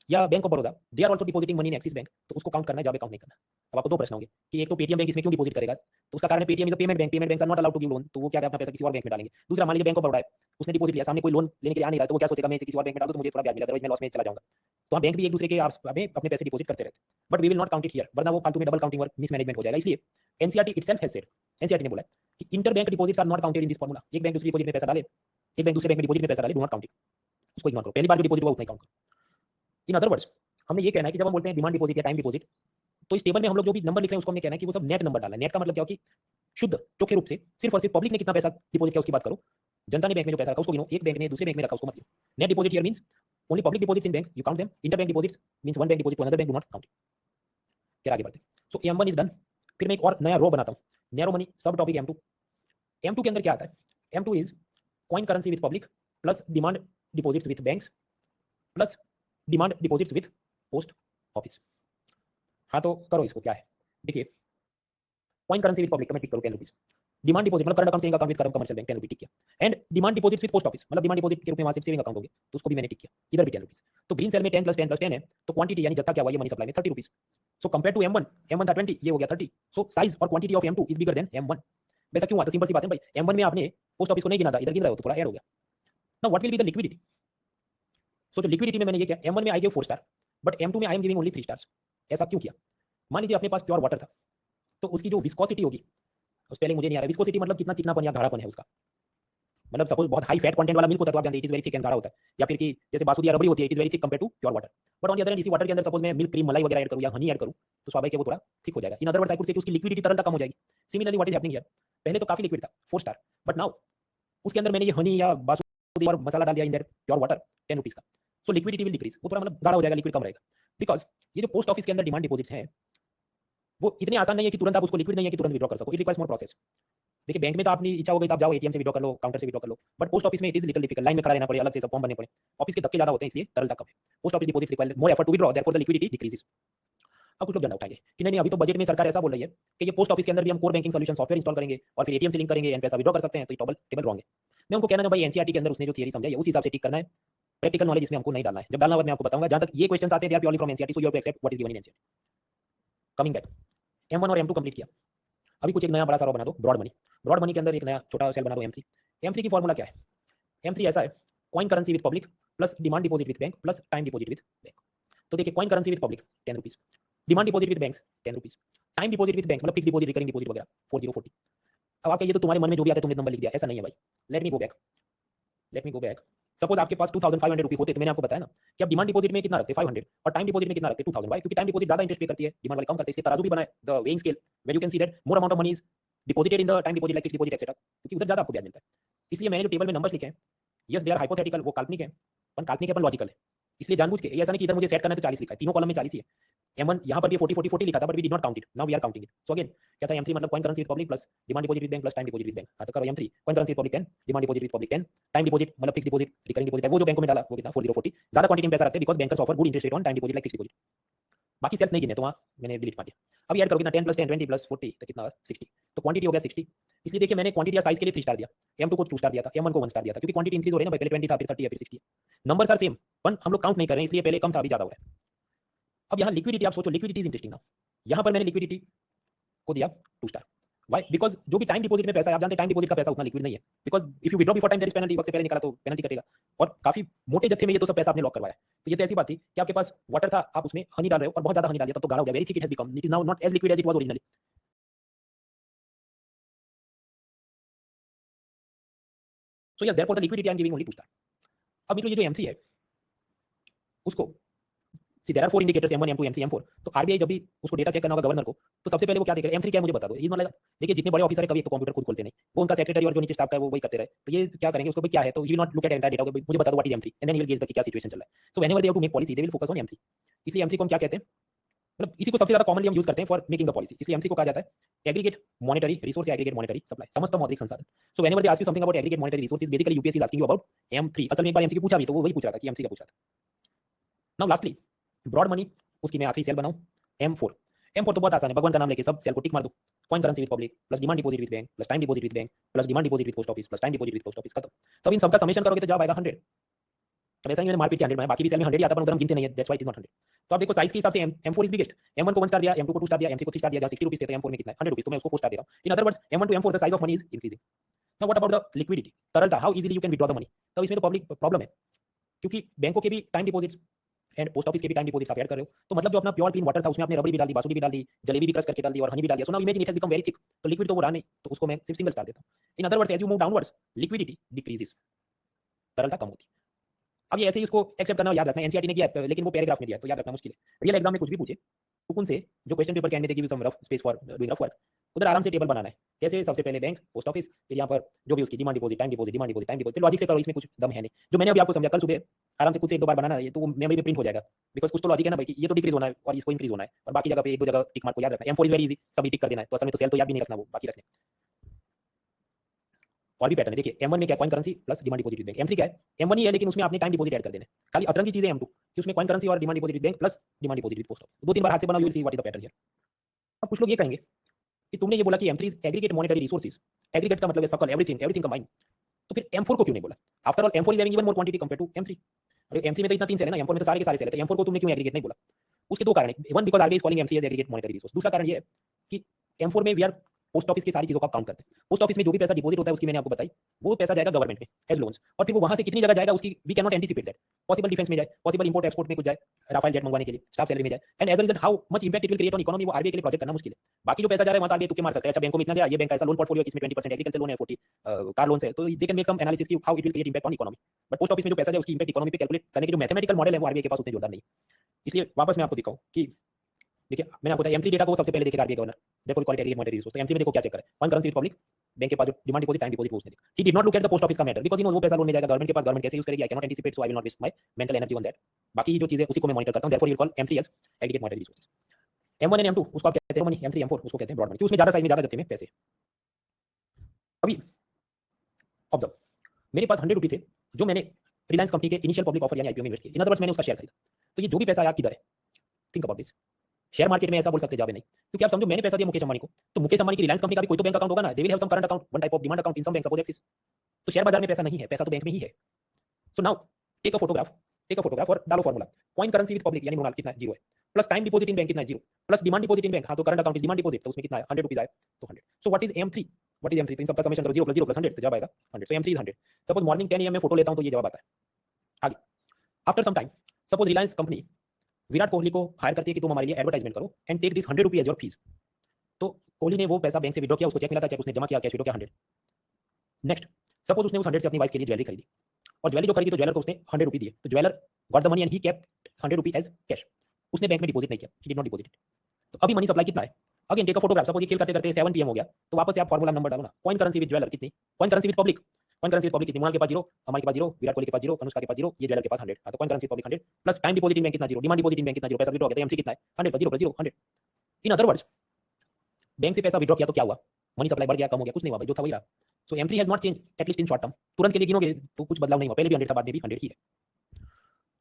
या bank of Baroda they are also depositing money in Axis bank, तो उसको काउंट करना है, जब काउंट नहीं करना। अब आपको 2 प्रश्न होंगे कि एक तो पेटीएम बैंक इसमें क्यों डिपॉजिट करेगा, तो उसका कारण है Paytm is a payment bank, payment bank are not allowed to give loan, तो वो क्या अपना पैसा किसी और बैंक में डालेंगे। दूसरा, मान लीजिए बैंक ऑफ बड़ौदा है, उसने डिपॉजिट लिया, सामने कोई लोन लेने के लिए आ नहीं रहा, तो वो क्या सोचेगा, मैं इसे किसी और बैंक में डाल दूं तो मुझे थोड़ा ब्याज मिलेगा, अदरवाइज मैं लॉस में चला जाऊंगा। तो हम बैंक भी एक दूसरे के अपने पैसे डिपॉजिट करते रहते हैं, but we will not count it here, वरना वो फालतू में डबल काउंटिंग और मिसमैनेजमेंट हो जाएगा। इसलिए NCERT itself has said, NCERT ने बोला है कि inter bank deposits are not counted in this formula. एक बैंक दूसरी डिपॉजिट में पैसा डाले, एक बैंक दूसरे बैंक में डिपॉजिट में पैसा डाले, डू नॉट काउंट इट, उसको इग्नोर करो, पहली बार जो डिपॉजिट हुआ उतना ही काउंट करो। इन अदर वर्ड्स हमने ये कहना है कि जब हम बोलते हैं डिमांड डिपॉजिट या टाइम डिपॉजिट, तो इस टेबल में हम लोग जो भी नंबर लिख रहे हैं उसको हमने कहना है कि वो सब नेट नंबर डालना है। नेट का मतलब क्या हो कि शुद्ध चोखे रूप से सिर्फ और सिर्फ पब्लिक ने कितना पैसा डिपॉजिट किया उसकी बात करो, जनता ने बैंक में जो पैसा रखा उसको गिनो, एक बैंक ने दूसरे बैंक में रखा उसको मत गिनो। Net deposit here means only public deposits in bank you count them, inter bank deposits means one bank deposit to another bank do not count. फिर आगे बढ़ते हैं। So M1 is done. फिर मैं एक और नया रो बनाता हूं, नैरो मनी सब टॉपिक M2। M2 के अंदर क्या आता है, M2 is coin currency with public plus demand deposits with banks plus demand deposits with post office. हाँ तो करो इसको, क्या है देखिए, कॉइन करेंसी विद पब्लिक का मैं टिक करूं 10 रुपीस, डिमांड डिपॉजिट मतलब current account saving account with commercial bank 10 रुपी टिक किया, and demand deposits with post office मतलब डिमांड डिपॉजिट के रूप में वहां से सेविंग अकाउंट होंगे, तो उसको भी मैंने टिक किया, इधर भी 10 रुपीस। तो ग्रीन सेल में 10 प्लस 10 प्लस 10 है, तो क्वांटिटी यानी जत्था क्या हुआ, ये मनी सप्लाई में 30 rupees. So compare to M1 था 20, ये हो गया 30। सो साइज और quantity of M2 is bigger than M1। वैसा क्यों हुआ, तो सिंपल सी बात है भाई, M1 में आपने पोस्ट ऑफिस को नहीं गिना था, इधर गिन रहे हो तो थोड़ा ऐड हो गया। Now what will be the liquidity, so जो लिक्विडिटी में मैंने ये किया, M1 में I give 4 star but M2 में आई एम गिविंग ओनली 3 स्टार्स। ऐसा क्यों किया, मान लीजिए अपने पास प्योर वाटर था, तो उसकी जो विस्कोसिटी होगी, उस स्पेलिंग मुझे नहीं आ रहा, विस्कोसिटी मतलब कितना चिकनापन या गाढ़ापन है उसका, मतलब सपोज बहुत हाई फैट कंटेंट वाला मिल्क होता है तो आप जानते हैं it is very thick and गाढ़ा होता है, या फिर कि जैसे बासुदी या रबड़ी होती है, it is very thick compare to pure water. But on the other hand इसी वाटर के अंदर सपोज मैं मिल्क क्रीम मलाई वगैरह ऐड करूं या हनी ऐड करूं, तो स्वाभाविक है वो थोड़ा थिक हो जाएगा। इन other words I could say कि उसकी लिक्विडिटी तरलता कम हो जाएगी। Similarly what is happening here, पहले तो काफी लिक्विड था 4 स्टार, बट नाउ उसके अंदर मैंने ये हनी या बासुदी और मसाला डाल दिया in that pure water 10 rupees का, सो लिक्विडिटी विल डिक्रीज, वो थोड़ा मतलब गाढ़ा हो जाएगा, लिक्विड कम रहेगा। बिकॉज ये जो पोस्ट ऑफिस के अंदर डिमांड डिपॉजिट्स हैं वो इतने आसान नहीं है कि तुरंत आप उसको लिक्विड नहीं है कि तुरंत विड्रॉ कर सको, इट रिक्वायर्स मोर प्रोसेस। देखिए बैंक में तो अपनी इच्छा हो गई तो आप जाओ एटीएम से विड्रॉ कर लो, काउंटर से विड्रॉ कर लो, बट पोस्ट ऑफिस में it is little difficult, line में खड़ा रहना पड़े, अलग से सब फॉर्म भरने पड़े, ऑफिस के धक्के ज्यादा होते हैं, इसलिए तरलता कम है। Post office deposits require more effort to withdraw, therefore the liquidity decreases. अब कुछ लोग डंडा उठाएंगे कि नहीं अभी तो बजट में सरकार ऐसा बोल रही है कि ये पोस्ट ऑफिस के अंदर भी हम core banking solution software install करेंगे और फिर एटीएम से लिंक करेंगे एंड पैसा विड्रॉ कर सकते हैं, तो ये टेबल रॉन्ग है। मैं उनको कहना है भाई एनसीईआरटी के अंदर उसने जो थियरी समझाई है उस हिसाब से टिक करना है, प्रैक्टिकल नॉलेज इसमें हमको नहीं डालना है, जब डालना होगा मैं आपको बताऊंगा। जहां तक ये क्वेश्चंस आते हैं they are purely from NCERT, so you have to accept what is given in NCERT. Coming back, M1 और M2 कंप्लीट किया, अभी कुछ एक नया बड़ा सा रो बना दो, ब्रॉड मनी। ब्रॉड मनी के अंदर एक नया छोटा सेल बना दो M3। M3 की फॉर्मूला क्या है, M3 ऐसा है, coin currency with public plus demand deposit with bank plus time deposit with bank. तो देखिए coin currency with public 10 rupees, demand deposit with banks 10 rupees, time deposit with bank मतलब fix deposit recurring deposit वगैरह 4040। अब आपके ये तो तुम्हारे मन में जो भी आता है तुमने नंबर लिख दिया, ऐसा नहीं है भाई। Late me go back, late me go back. Suppose आपके पास 2500 रुपये होते तो मैंने आपको बताया ना कि आप डिमांड डिपॉजिट में कितना रखते 500 और टाइम डिपॉजिट में कितना रखते 2000। भाई क्योंकि टाइम डिपॉजिट ज्यादा इंटरेस्ट पे करती है, डिमांड वाली कम करते हैं, इसलिए तराजू भी बनाए the weighing scale where you can see that more amount of money is deposited in the time deposit like fixed deposit etcetera, क्योंकि उधर ज्यादा आपको ब्याज मिलता है। इसलिए मैंने जो टेबल में नंबर्स लिखे हैं, यस दे आर हाइपोथेटिकल, वो काल्पनिक है, पर काल्पनिक है पर लॉजिकल है। इसलिए जानबूझ के ऐसा नहीं कि इधर मुझे सेट करना है तो 40 लिखा है, तीनों कॉलम में 40 ही है। M1 यहाँ पर भी 40 लिखा था, but we did not count it, now we are counting it. So again क्या था M3 मतलब coin currency with public plus demand deposit with bank plus time deposit with bank. हाँ तो करो M3 coin currency with public 10, demand deposit with public 10, time deposit मतलब fix deposit recurring deposit है वो जो बैंकों में डाला वो कितना 4040. ज्यादा क्वांटिटी में पैसा रखते हैं because bankers offer good interest rate on time deposit like fix deposit. बाकी सेल्स नहीं गिने तो वहाँ मैंने डिलीट मार दिया. अब ऐड करो कितना 10 + 10 20 + 40 तो कितना 60. तो क्वांटिटी हो गया 60. इसलिए देखिए मैंने क्वांटिटी या साइज के लिए 3 स्टार दिया, M2 को 2 स्टार दिया था, M1 को 1 स्टार दिया था क्योंकि क्वांटिटी इंक्रीज हो रही है ना, पहले 20 था फिर 30 है फिर 60 है. नंबर्स आर सेम, वन हम लोग काउंट नहीं कर रहे हैं इसलिए पहले कम था अभी ज्यादा हो रहा है. अब यहाँ लिक्विडिटी आप सोचो, लिक्विडिटी इज इंटरेस्टिंग ना. यहाँ पर मैंने लिक्विडिटी को दिया 2 स्टार. वाई? बिकॉज जो भी टाइम डिपॉजिट में पैसा है आप जानते हैं टाइम डिपॉजिट का पैसा उतना लिक्विड नहीं है, because if you withdraw before time there is penalty, वक्त से पहले निकाला तो पेनल्टी कटेगा और काफी मोटे जत्थे में ये तो सब पैसा आपने लॉक करवाया. तो ये तो ऐसी बात थी कि आपके पास वाटर था, आप उसमें हनी डाल रहे हो और बहुत ज्यादा हनी डाल दिया तब तो गाढ़ा हो गया. Very thick it has become, it is now not as liquid as it was originally. So yes therefore the liquidity I am giving only 2 star. अब ये जो M3 है उसको सी there are 4 indicators M1 M2 M3 M4. तो RBI जब भी उसको data check करना होगा गवर्नर को तो सबसे पहले वो क्या देखेगा, M3 क्या है मुझे बता दो. इज नॉट लाइक देखिए जितने बड़े ऑफिसर है कभी एक तो कंप्यूटर खुद खोलते नहीं, वो उनका सेक्रेटरी और जो नीचे स्टाफ का है वो वही करते रहे. तो ये क्या करेंगे उसको भाई क्या है, तो you will not look at entire data, मुझे बता दो what is M3 and then you will gauge the क्या सिचुएशन चल रहा है. So whenever they have to make policy they will focus on M3. इसलिए M3 को हम क्या कहते हैं, मतलब इसी को सबसे ज्यादा कॉमनली हम यूज करते हैं फॉर मेकिंग द पॉलिसी. इसलिए M3 को कहा जाता है एग्रीगेट मॉनेटरी रिसोर्स या एग्रीगेट मॉनेटरी सप्लाई, समस्त मौद्रिक संसाधन. सो whenever they ask you something about aggregate monetary resources basically UPSC is asking you about M3. असल में एक बार MCQ पूछा भी तो वो वही पूछ रहा था कि M3 का पूछा था. नाउ लास्टली ब्रॉड मनी, उसकी मैं आखिरी सेल बनाऊं M4. M4 तो बहुत आसान है, भगवान का नाम लेके सब सेल को टिक मार दो. Coin currency with public plus demand deposit with bank plus time deposit with bank plus demand deposit with post office plus time deposit with post office खत्म. तो अब इन सबका समेशन करोगे तो जवाब आएगा 100. अब ऐसा ही मैंने मारपीट के 100 बनाया, बाकी भी सेल में 100 ही आता है पर उधर हम गिनते नहीं है, that's why it is not 100. तो आप देखो साइज के हिसाब से M4 इज बिगेस्ट. M1 को 1 स्टार दिया, M2 को 2 स्टार दिया, M3 को 3 स्टार दिया, जहां 60 रुपीस थे तो M4 में कितना है 100 रुपीस, तो मैं उसको 4 स्टार दे रहा हूं. In other words M1 to M4 the size of money is increasing. Now what about the liquidity, तरलता, how easily you can withdraw the money. तो इसमें तो पब्लिक प्रॉब्लम है क्योंकि बैंकों के भी time deposits and post office के भी टाइम डिपॉजिट्स आप ऐड कर रहे हो. तो मतलब जो अपना प्योर क्लीन वाटर था उसमें आपने रबड़ी भी डाल दी, बासुंदी भी डाल दी, जलेबी भी क्रश करके डाल दी और हनी भी डाल दिया. So now imagine it has become very thick. तो लिक्विड तो वो रहा नहीं, तो उसको मैं सिर्फ सिंगल स्टार देता हूं. In other words as you move downwards liquidity decreases, तरलता कम होती है. अब ये ऐसे ही उसको एक्सेप्ट करना याद रखना, एनसीईआरटी ने किया लेकिन वो पैराग्राफ में दिया तो याद रखना मुश्किल है. रियल एग्जाम में कुछ भी पूछे टुकुन से जो question paper candidate give some rough space for doing rough work, उधर आराम से टेबल बनाना है. कैसे, सबसे पहले बैंक पोस्ट ऑफिस, फिर यहाँ पर जो भी उसकी demand deposit time deposit demand deposit time deposit, फिर लॉजिक से करो, इसमें कुछ दम है नहीं. जो मैंने अभी आपको समझा कल सुबह आराम से खुद से एक दो बार बनाना है तो वो मेमोरी में प्रिंट हो जाएगा. बिकॉज कुछ तो लॉजिक है ना भाई कि ये तो डिक्रीज होना है और इसको इंक्रीज होना है और बाकी जगह पे एक दो जगह टिक मार्क को याद रखना है. M4 इज वेरी इजी, सभी टिक कर देना है. तो असल में तो सेल तो याद भी नहीं रखना, वो बाकी रखने. और भी पैटर्न है देखिए, M1 में क्या coin currency plus demand deposit with bank. M3 क्या है, M1 ही है लेकिन उसमें आपने टाइम डिपॉजिट ऐड कर देना है. खाली अतरंगी चीजें M2 कि उसमें कॉइन करेंसी और demand deposit with bank plus demand deposit with post office. 2-3 बार हाथ से बनाओ, you will see what is the pattern here. अब कुछ लोग ये कहेंगे कि तुमने ये बोला कि M3 is aggregate monetary resources, aggregate का मतलब है सकल, एवरीथिंग एवरीथिंग कंबाइन. तो फिर M4 को क्यों नहीं बोला? After all M4 is having even more quantity compared to M3. अरे M3 में तो इतना 3 सेल है ना, M4 में तो सारे के सारे सेल है, तो M4 को तुमने क्यों एग्रीगेट नहीं बोला? उसके दो कारण है. One, because RBI is calling M3 as aggregate monetary resource. दूसरा कारण ये है कि M4 में वी आर पोस्ट ऑफिस की सारी चीजों को काउंट करते हैं. पोस्ट ऑफिस में जो भी पैसा डिपॉजिट होता है उसकी मैंने आपको बताई, वो पैसा जाएगा गवर्नमेंट में एज लोन्स, और फिर वो वहां से कितनी जगह जाएगा उसकी we can not anticipate that. Possible defence में जाए, पॉसिबल इंपोर्ट एक्सपोर्ट में कुछ जाए, राफेल जेट मंगवाने के लिए, स्टाफ सैलरी में जाए, and as a result how much impact it will create on economy, वो आरबीआई के लिए प्रोजेक्ट करना मुश्किल है. बाकी जो पैसा जा रहा है वहां आरबीआई तुक्के मार सकता है. अच्छा बैंकों में इतना दिया, ये बैंक ऐसा लोन पोर्टफोलियो है इसमें 20% एग्रीकल्चर लोन है, 40 कार लोन है, तो they can make some analysis की how it will create impact on economy. But post office में जो पैसा है उसकी इंपैक्ट इकोनॉमी पे कैलकुलेट करने के जो मैथमेटिकल मॉडल है वो आरबीआई के पास उतने जोरदार नहीं. इसलिए वापस मैं आपको दिखाऊं कि देखिए मैंने आपको बताया M3 डेटा को सबसे पहले देखेगा RBI governor, therefore call it aggregate monetary resource. तो M3 में देखो क्या चेक करे, coin currency with public, bank के पास जो डिमांड डिपॉजिट टाइम डिपॉजिट उसने देखा. ही did not look at the post office का मैटर बिकॉज़ ही नो वो पैसा लोन में जाएगा गवर्नमेंट के पास, गवर्नमेंट कैसे यूज करेगी I can not anticipate, so I will not waste my mental energy on that. बाकी जो चीजें उसी को मैं मॉनिटर करता हूं, therefore you will call M3 as aggregate monetary resources. M1 and M2 उसको आप कहते हैं मनी, M3 M4 उसको कहते हैं ब्रॉड मनी, कि उसमें ज्यादा साइज में ज्यादा जत्थे में पैसे. अभी ऑब्जर्व, मेरे पास 100 रुपए थे जो मैंने रिलायंस कंपनी के इनिशियल पब्लिक ऑफर यानी आईपीओ में इन्वेस्ट किए. इन अदर वर्ड्स मैंने उसका शेयर खरीदा. तो ये जो भी पैसा आया किधर है, think about this. Share market में ऐसा बोल सकते जावे नहीं, क्योंकि आप समझो मैंने पैसा दिया मुकेश अंबानी को, तो मुकेश अंबानी की रिलायंस कंपनी का भी कोई तो बैंक अकाउंट होगा ना, they will have some current account, one type of demand account in some bank suppose Axis. तो शेयर बाजार में पैसा नहीं है, पैसा तो बैंक में ही है. So now take a photograph और डालो formula. Coin currency with public यानी मोनाल कितना है, 0 है, plus time deposit in bank कितना है, 0, plus demand deposit in bank, हाँ तो current account is demand deposit, तो उसमें कितना है 100 रुपीस आए तो 100. So what is M3, what is M3, तो इन सबका समेशन करो, 0 + 0 + 100 तो जवाब आएगा 100. So M3 is 100. Suppose morning 10 AM में फोटो लेता हूं तो ये जवाब आता है. आगे after some time suppose Reliance company Virat Kohli को हायर करती है कि तुम हमारे लिए एडवर्टाइजमेंट करो and take this 100 rupees as your fees. तो कोहली ने वो पैसा बैंक से विड्रॉ किया, उसको चेक मिला था, चेक उसने जमा किया, कैश विड्रॉ किया 100. नेक्स्ट सपोज उसने उस 100 से अपनी वाइफ के लिए ज्वेलरी खरीदी, और ज्वेलरी जो खरीदी तो ज्वेलर को उसने 100 रुपए दिए, तो jeweller got the money and he kept 100 rupees as cash. उसने बैंक में डिपॉजिट नहीं किया, he did not deposit it. तो अभी मनी सप्लाई कितना है, again take a photograph. Suppose ये खेल करते करते 7 PM हो गया, तो वापस से आप फार्मूला नंबर डालो ना. कॉइन करेंसी विद ज्वेलर कितनी, कॉइन करेंसी विद पब्लिक कौन करेंसी पब्लिक कितनी, मोनाल के पास 0, हमारे के पास 0, विराट कोहली के पास 0, अनुष्का के पास 0, ये ज्वेलर के पास 100। हाँ, तो कौन currency public 100 plus time deposit in bank कितना 0, डिमांड डिपॉजिट इन बैंक कितना 0, पैसा विड्रॉ किया तो एमसी कितना है 100 प्लस 0 प्लस 0 100। इन अदर वर्ड्स बैंक से पैसा विड्रॉ किया तो क्या हुआ, मनी सप्लाई बढ़ गया कम हो गया, कुछ नहीं हुआ भाई, जो था वही रहा। सो M3 has not change at least in short term, तुरंत के लिए गिनोगे तो कुछ बदलाव नहीं हुआ, पहले भी 100 था बाद में भी 100 ही है।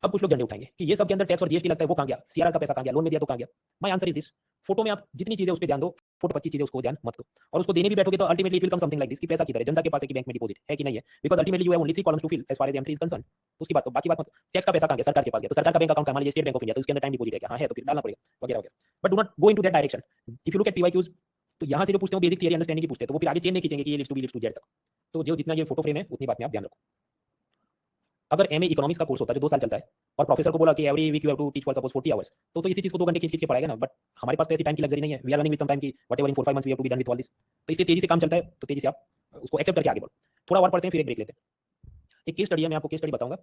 अब कुछ लोग झंडे उठाएंगे कि ये सब के अंदर टैक्स और जीएसटी लगता है, वो कहां गया, सीआरआर का पैसा कहां गया, लोन में दिया तो कहां गया। My answer is this, photo में आप जितनी चीजें उस पर ध्यान दो, फोटो 25 चीजें उसको ध्यान मत दो, और उसको देने भी बैठोगे तो ultimately it will come something like this कि पैसा किधर है, जनता के पास है कि बैंक में डिपॉजिट है कि नहीं है, because ultimately you have only 3 columns to fill as far as M3 is concerned. तो उसकी बात तो बाकी बात मत, टैक्स का पैसा कहां गया, सरकार के पास गया, तो सरकार का बैंक अकाउंट मान लीजिए स्टेट बैंक ऑफ इंडिया, तो उसके अंदर टाइम डिपॉजिट है क्या, हां है, तो फिर डालना पड़ेगा वगैरह वगैरह। But do not go into that direction. If you look at PYQs, तो यहां से जो पूछते हो बेसिक थियरी अंडरस्टैंडिंग की पूछते हैं, तो वो फिर आगे चेन नहीं खींचेंगे कि ये list to B list to Z तक। तो जो जितना ये फोटो फ्रेम है उतनी बात में आप ध्यान रखो। अगर एमए इकोनॉमिक्स का कोर्स होता है जो 2 साल चलता है, और प्रोफेसर को बोला कि every week you have to teach for suppose 40 hours, तो इसी चीज को 2 घंटे खींच के पढ़ाएगा ना। बट हमारे पास तो ऐसी टाइम की लग्जरी नहीं है, we are running with some time की whatever in 4-5 months we have to be done with all this. तो इसलिए तेजी से काम चलता है, तो तेजी से आप उसको एक्सेप्ट करके आगे बढ़ो। थोड़ा और पढ़ते हैं फिर एक ब्रेक लेते हैं। एक केस स्टडी है, मैं आपको केस स्टडी बताऊंगा,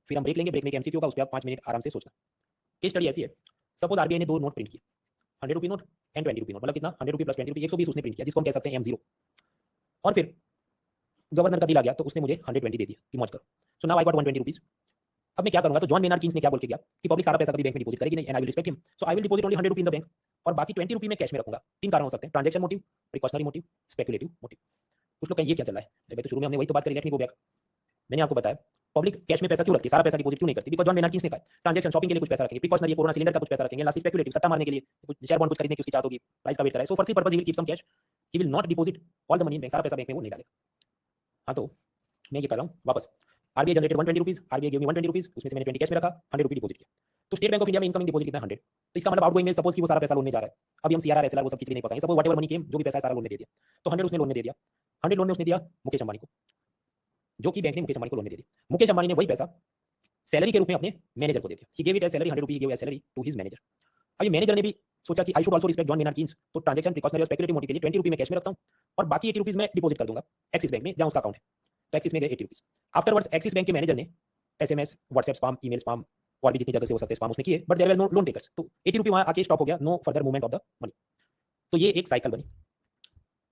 फिर हम ब्रेक लेंगे, ब्रेक में एमसीक्यू होगा, उस पर आप 5 मिनट आराम से सोचना। केस स्टडी ऐसी है, सपोज आरबीआई ने 2 नोट प्रिंट किए, 100 rupee note and 20 rupee note, मतलब कितना 100 रुपी प्लस 20 रुपी 120 उसने प्रिंट किया, जिसको हम कह सकते हैं M0। और फिर गवर्नर का दिल आ गया तो उसने मुझे 120 दे दिया कि मौज करो। So now I got 120 rupees. अब मैं क्या करूंगा, तो जॉन मेनार्ड कीन्स ने क्या बोल के गया कि पब्लिक सारा पैसा कभी बैंक में डिपॉजिट करेगी नहीं, and I will respect him, so I will deposit only 100 rupee in the bank, और बाकी 20 रुपी मैं कैश में रखूंगा। 3 कारण हो सकते हैं, transaction motive, precautionary motive, speculative motive. कुछ लोग कहेंगे ये क्या चल रहा है, भाई तो शुरू में हमने वही तो बात करी, लेट मी गो बैक। मैंने आपको बताया पब्लिक कैश में पैसा क्यों रखती है, सारा पैसा डिपॉजिट क्यों नहीं करती, बिकॉज जॉन मेनार्ड कीन्स ने कहा ट्रांजैक्शन शॉपिंग के लिए कुछ पैसा रखेंगे, प्रिकॉशनरी कोरोना सिलेंडर का कुछ पैसा रखेंगे, लास्ट स्पेकुलेटिव सट्टा मारने के लिए, कुछ शेयर बॉन्ड कुछ खरीदने की उसकी चाहत होगी, प्राइस का वेट कराए, so for 3 purpose he will keep some cash, he will not deposit all the money in bank, सारा पैसा बैंक में वो नहीं डालेगा। हाँ, तो मैं ये कर रहा हूँ वापस, RBI generated 120 rupees, RBI give me 120 rupees, उसमें से मैंने 20 कैश में रखा, 100 रुपी डिपॉजिट किया। तो स्टेट बैंक ऑफ इंडिया में इनकमिंग डिपॉजिट कितना है 100, तो इसका मतलब आउटगोइंग में सपोज कि वो सारा पैसा लोन में जा रहा है। अभी हम सीआरआर एसएलआर वो सब चीजें नहीं पता है, सपोज व्हाटएवर मनी केम, जो भी पैसा है सारा लोन में दे दिया, तो 100 उसने लोन में दे दिया, 100 लोन में उसने दिया मुकेश अंबानी को, जो कि बैंक ने मुकेश अंबानी को लोन में दे दिया। मुकेश अंबानी ने वही पैसा सैलरी के रूप में अपने मैनेजर को दे दिया, he gave it as salary, 100 rupee give as salary to his manager. अब ये मैनेजर ने भी सोचा कि I should also respect John Maynard Keynes, तो ट्रांजैक्शन प्रिकॉशनरी और स्पेकुलेटिव मोटिव के लिए 20 रुपी मैं कैश में रखता हूं, और बाकी 80 रुपीज मैं डिपॉजिट कर दूंगा एक्सिस बैंक में, जहां उसका अकाउंट है। तो एक्सिस में गए 80 रुपीज। आफ्टरवर्ड्स एक्सिस बैंक के मैनेजर ने SMS, WhatsApp spam, email spam, और भी जितनी जगह से हो सकते हैं स्पैम उसने किए, but there were no loan takers, तो 80 रुपी वहां आके स्टॉप हो गया, no further movement of the money. तो ये एक साइकिल बनी।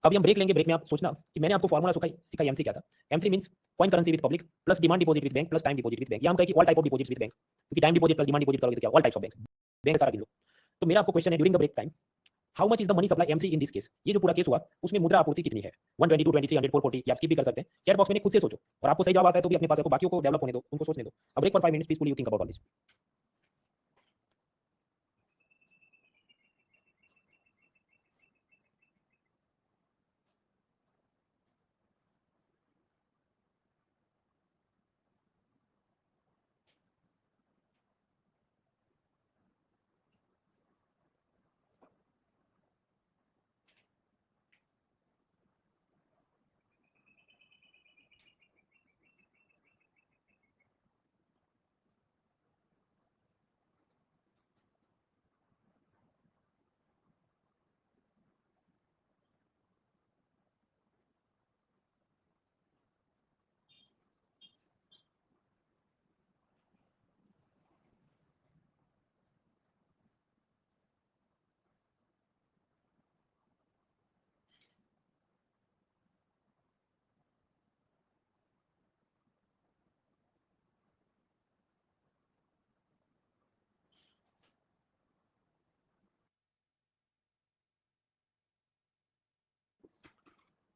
अभी हम ब्रेक लेंगे, ब्रेक में आप सोचना कि मैंने आपको फॉर्मूला सिखाई M3 क्या था। M3 means coin currency with public plus demand deposit with bank plus time deposit with bank, या हम कहें कि all type of deposit with bank, क्योंकि time deposit plus demand deposit करोगे तो क्या all types of banks, bank सारा गिन लो। तो मेरा आपको क्वेश्चन है, during the break time how much is the money supply M3 in this case, ये जो पूरा केस हुआ उसमें मुद्रा आपूर्ति कितनी है, 120, 223, 100, 440, या आप स्किप भी कर सकते हैं, चैट बॉक्स में खुद से सोचो, और आपको सही जवाब आता है तो भी अपने पास रखो, बाकियों को डेवलप होने दो, उनको सोचने दो। अब break for 5 minutes, please you think about all this.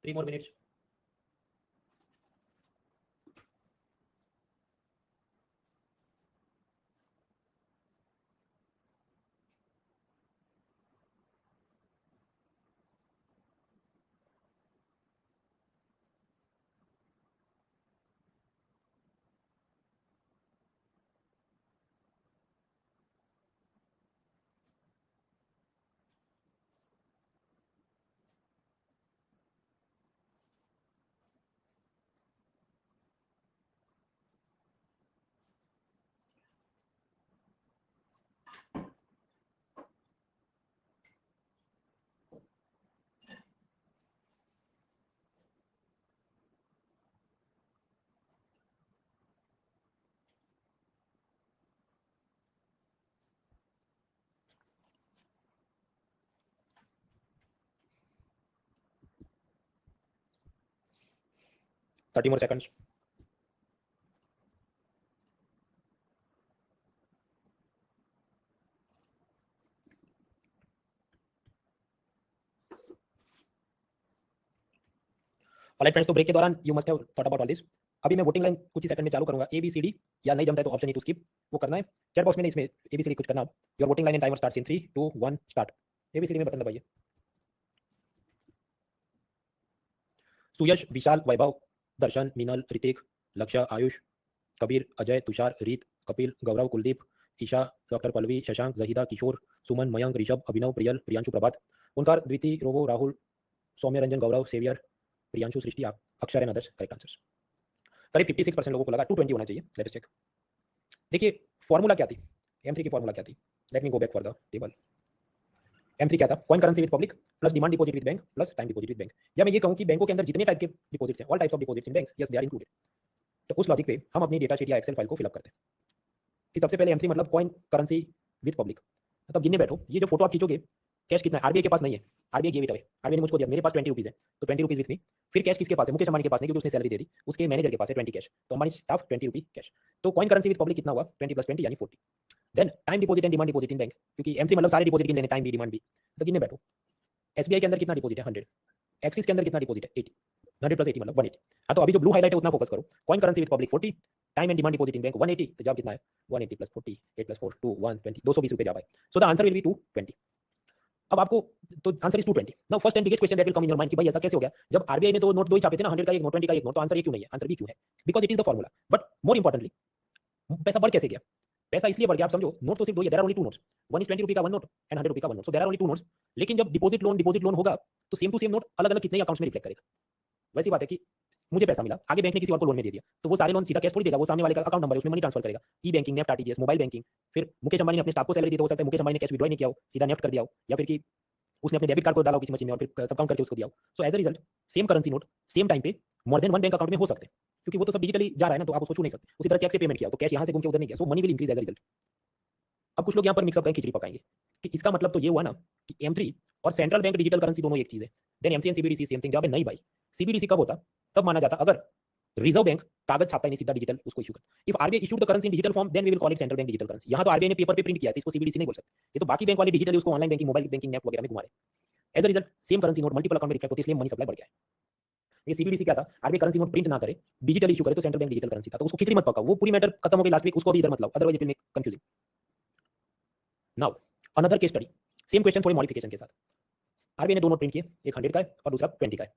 3 more minutes। 30 more seconds. Alright friends, तो ब्रेक के दौरान you must have thought about all this. अभी मैं वोटिंग लाइन कुछ ही सेकंड में चालू करूंगा। ए बी सी डी, या नहीं जमता है तो ऑप्शन ई टू स्किप वो करना है। चैट बॉक्स में नहीं, इसमें ए बी सी डी कुछ करना। Your voting line and timer starts in 3 2 1 start. A B C D में बटन दबाइए। सुयश, विशाल, वैभव, दर्शन, मीनल, ऋतिक, लक्ष्य, आयुष, कबीर, अजय, तुषार, रीत, कपिल, गौरव, कुलदीप, ईशा, डॉक्टर पल्लवी, शशांक, जहीदा, किशोर, सुमन, मयंक, ऋषभ, अभिनव, प्रियल, प्रियांशु, प्रभात, ओंकार, द्वितीय, रोबो, राहुल, सौम्य रंजन, गौरव, सेवियर, प्रियांशु, सृष्टि, अक्षर एंड अदर्स करेक्ट आंसर्स। करीब 56% लोगों को लगा 220 होना चाहिए। Let us check. देखिए फॉर्मूला क्या थी, M3 की फॉर्मूला क्या थी। Let me go back for the table. M3 क्या था, coin currency with public plus demand deposit with bank plus time deposit with bank. या मैं ये कहूं कि बैंकों के अंदर जितने टाइप के डिपॉजिट्स हैं, all types of deposits in banks, yes they are included. तो उस लॉजिक पे हम अपनी डेटा शीट या एक्सेल फाइल को फिलअप करते हैं कि सबसे पहले M3 मतलब कॉइन करेंसी विद पब्लिक। मतलब गिनने बैठो, ये जो फोटो आप खींचोगे, कैश कितना है, आरबीआई के पास नहीं है, RBI give it away, RBI ने मुझको दिया, मेरे पास 20 रुपीज है तो 20 रुपीज विथ मी। फिर कैश किसके पास है, मुकेश अंबानी के पास नहीं, क्योंकि उसने सैलरी दे दी, उसके मैनेजर के पास है 20 कैश, तो अंबानी स्टाफ 20 रुपी कैश। तो कॉइन करेंसी विद पब्लिक कितना हुआ, 20 + 20 यानी 40। Then time deposit and demand deposit in bank, क्योंकि M3 मतलब सारे डिपॉजिट गिन लेने, टाइम भी डिमांड भी। तो गिनने बैठो, एसबीआई के अंदर कितना डिपॉजिट है 100, एक्सिस के अंदर कितना डिपॉजिट है 80, 100 + 80 मतलब 180। हाँ तो अभी जो ब्लू हाईलाइट है उतना फोकस करो। Coin currency with public 40, time and demand deposit in bank 180, तो जवाब कितना है 180 + 40, 8 + 4 2 120, 220 रुपए जवाब है। सो द आंसर विल बी 220। अब आपको, तो answer is 220। Now first and biggest question that will come in your mind कि भाई ऐसा कैसे हो गया, जब आरबीआई ने तो नोट दो ही छापे थे ना, 100 का एक नोट, 20 का एक नोट, तो आंसर ये क्यों नहीं है, आंसर बी क्यों है, because it is the formula. But more importantly, पैसा बढ़ कैसे गया, पैसा इसलिए बढ़ गया, आप समझो, नोट तो सिर्फ दो ही है, there are only two notes, one is 20 रुपए का वन नोट एंड 100 रुपए का one note, so there are only two notes. लेकिन जब डिपॉजिट लोन होगा तो सेम टू सेम नोट अलग अलग कितने अकाउंट्स में रिफ्लेक्ट करेगा। वैसी बात है कि मुझे पैसा मिला, आगे बैंक ने किसी और को लोन में दे दिया, तो वो सारे लोन सीधा कैश थोड़ी देगा, वो सामने वाले का अकाउंट नंबर है, उसमें मनी ट्रांसफर करेगा, e banking, NEFT, RTGS, mobile banking. फिर मुकेश अंबानी ने अपने स्टाफ को सैलरी दी, तो हो सकता है मुकेश अंबानी ने कैश विड्रॉ नहीं किया हो, सीधा नेफ्ट कर दिया हो, या फिर कि उसने अपने डेबिट कार्ड को डाला हो किसी मशीन में और फिर सब काउंट करके उसको दिया हो। So as a result same currency note same time पे more than one bank account में हो सकते हैं, क्योंकि वो तो सब डिजिटली जा रहा है ना, तो आप उसको छू नहीं सकते। उसी तरह चेक से पेमेंट किया तो कैश यहाँ से घूम के उधर नहीं गया, so money will increase as a result. अब कुछ लोग यहाँ पर मिक्सअप खिचड़ी पकाएंगे कि इसका मतलब तो ये हुआ ना कि M3 और सेंट्रल बैंक डिजिटल करेंसी दोनों एक चीज है, then M3 and CBDC same thing. जब नहीं भाई, CBDC कब होता, तब माना जाता अगर रिजर्व बैंक कागज छापता है नहीं, सीधा डिजिटल उसको इशू कर। If RBI issued the currency in digital form then we will call it central bank digital currency. यहाँ तो आरबीआई ने पेपर पे प्रिंट किया है, इसको CBDC नहीं बोल सकते। ये तो बाकी बैंक वाले डिजिटली उसको online banking, mobile banking, net वगैरह में घुमा रहे। As a result same currency note multiple account में रिफ्लेक्ट होती है, इसलिए मनी सप्लाई बढ़ गया है। ये CBDC क्या था, आरबीआई करेंसी नोट प्रिंट ना करे, डिजिटल इशू करे, तो सेंट्रल बैंक डिजिटल करेंसी था। तो उसको खिचड़ी मत पकाओ, वो पूरी मैटर खत्म हो गई लास्ट वीक, उसको भी इधर मत लाओ, otherwise it will make confusing. Now another case study, same question थोड़ी मॉडिफिकेशन के साथ। आरबीआई ने दो नोट प्रिंट किए, एक 100 का है और दूसरा 20 का है।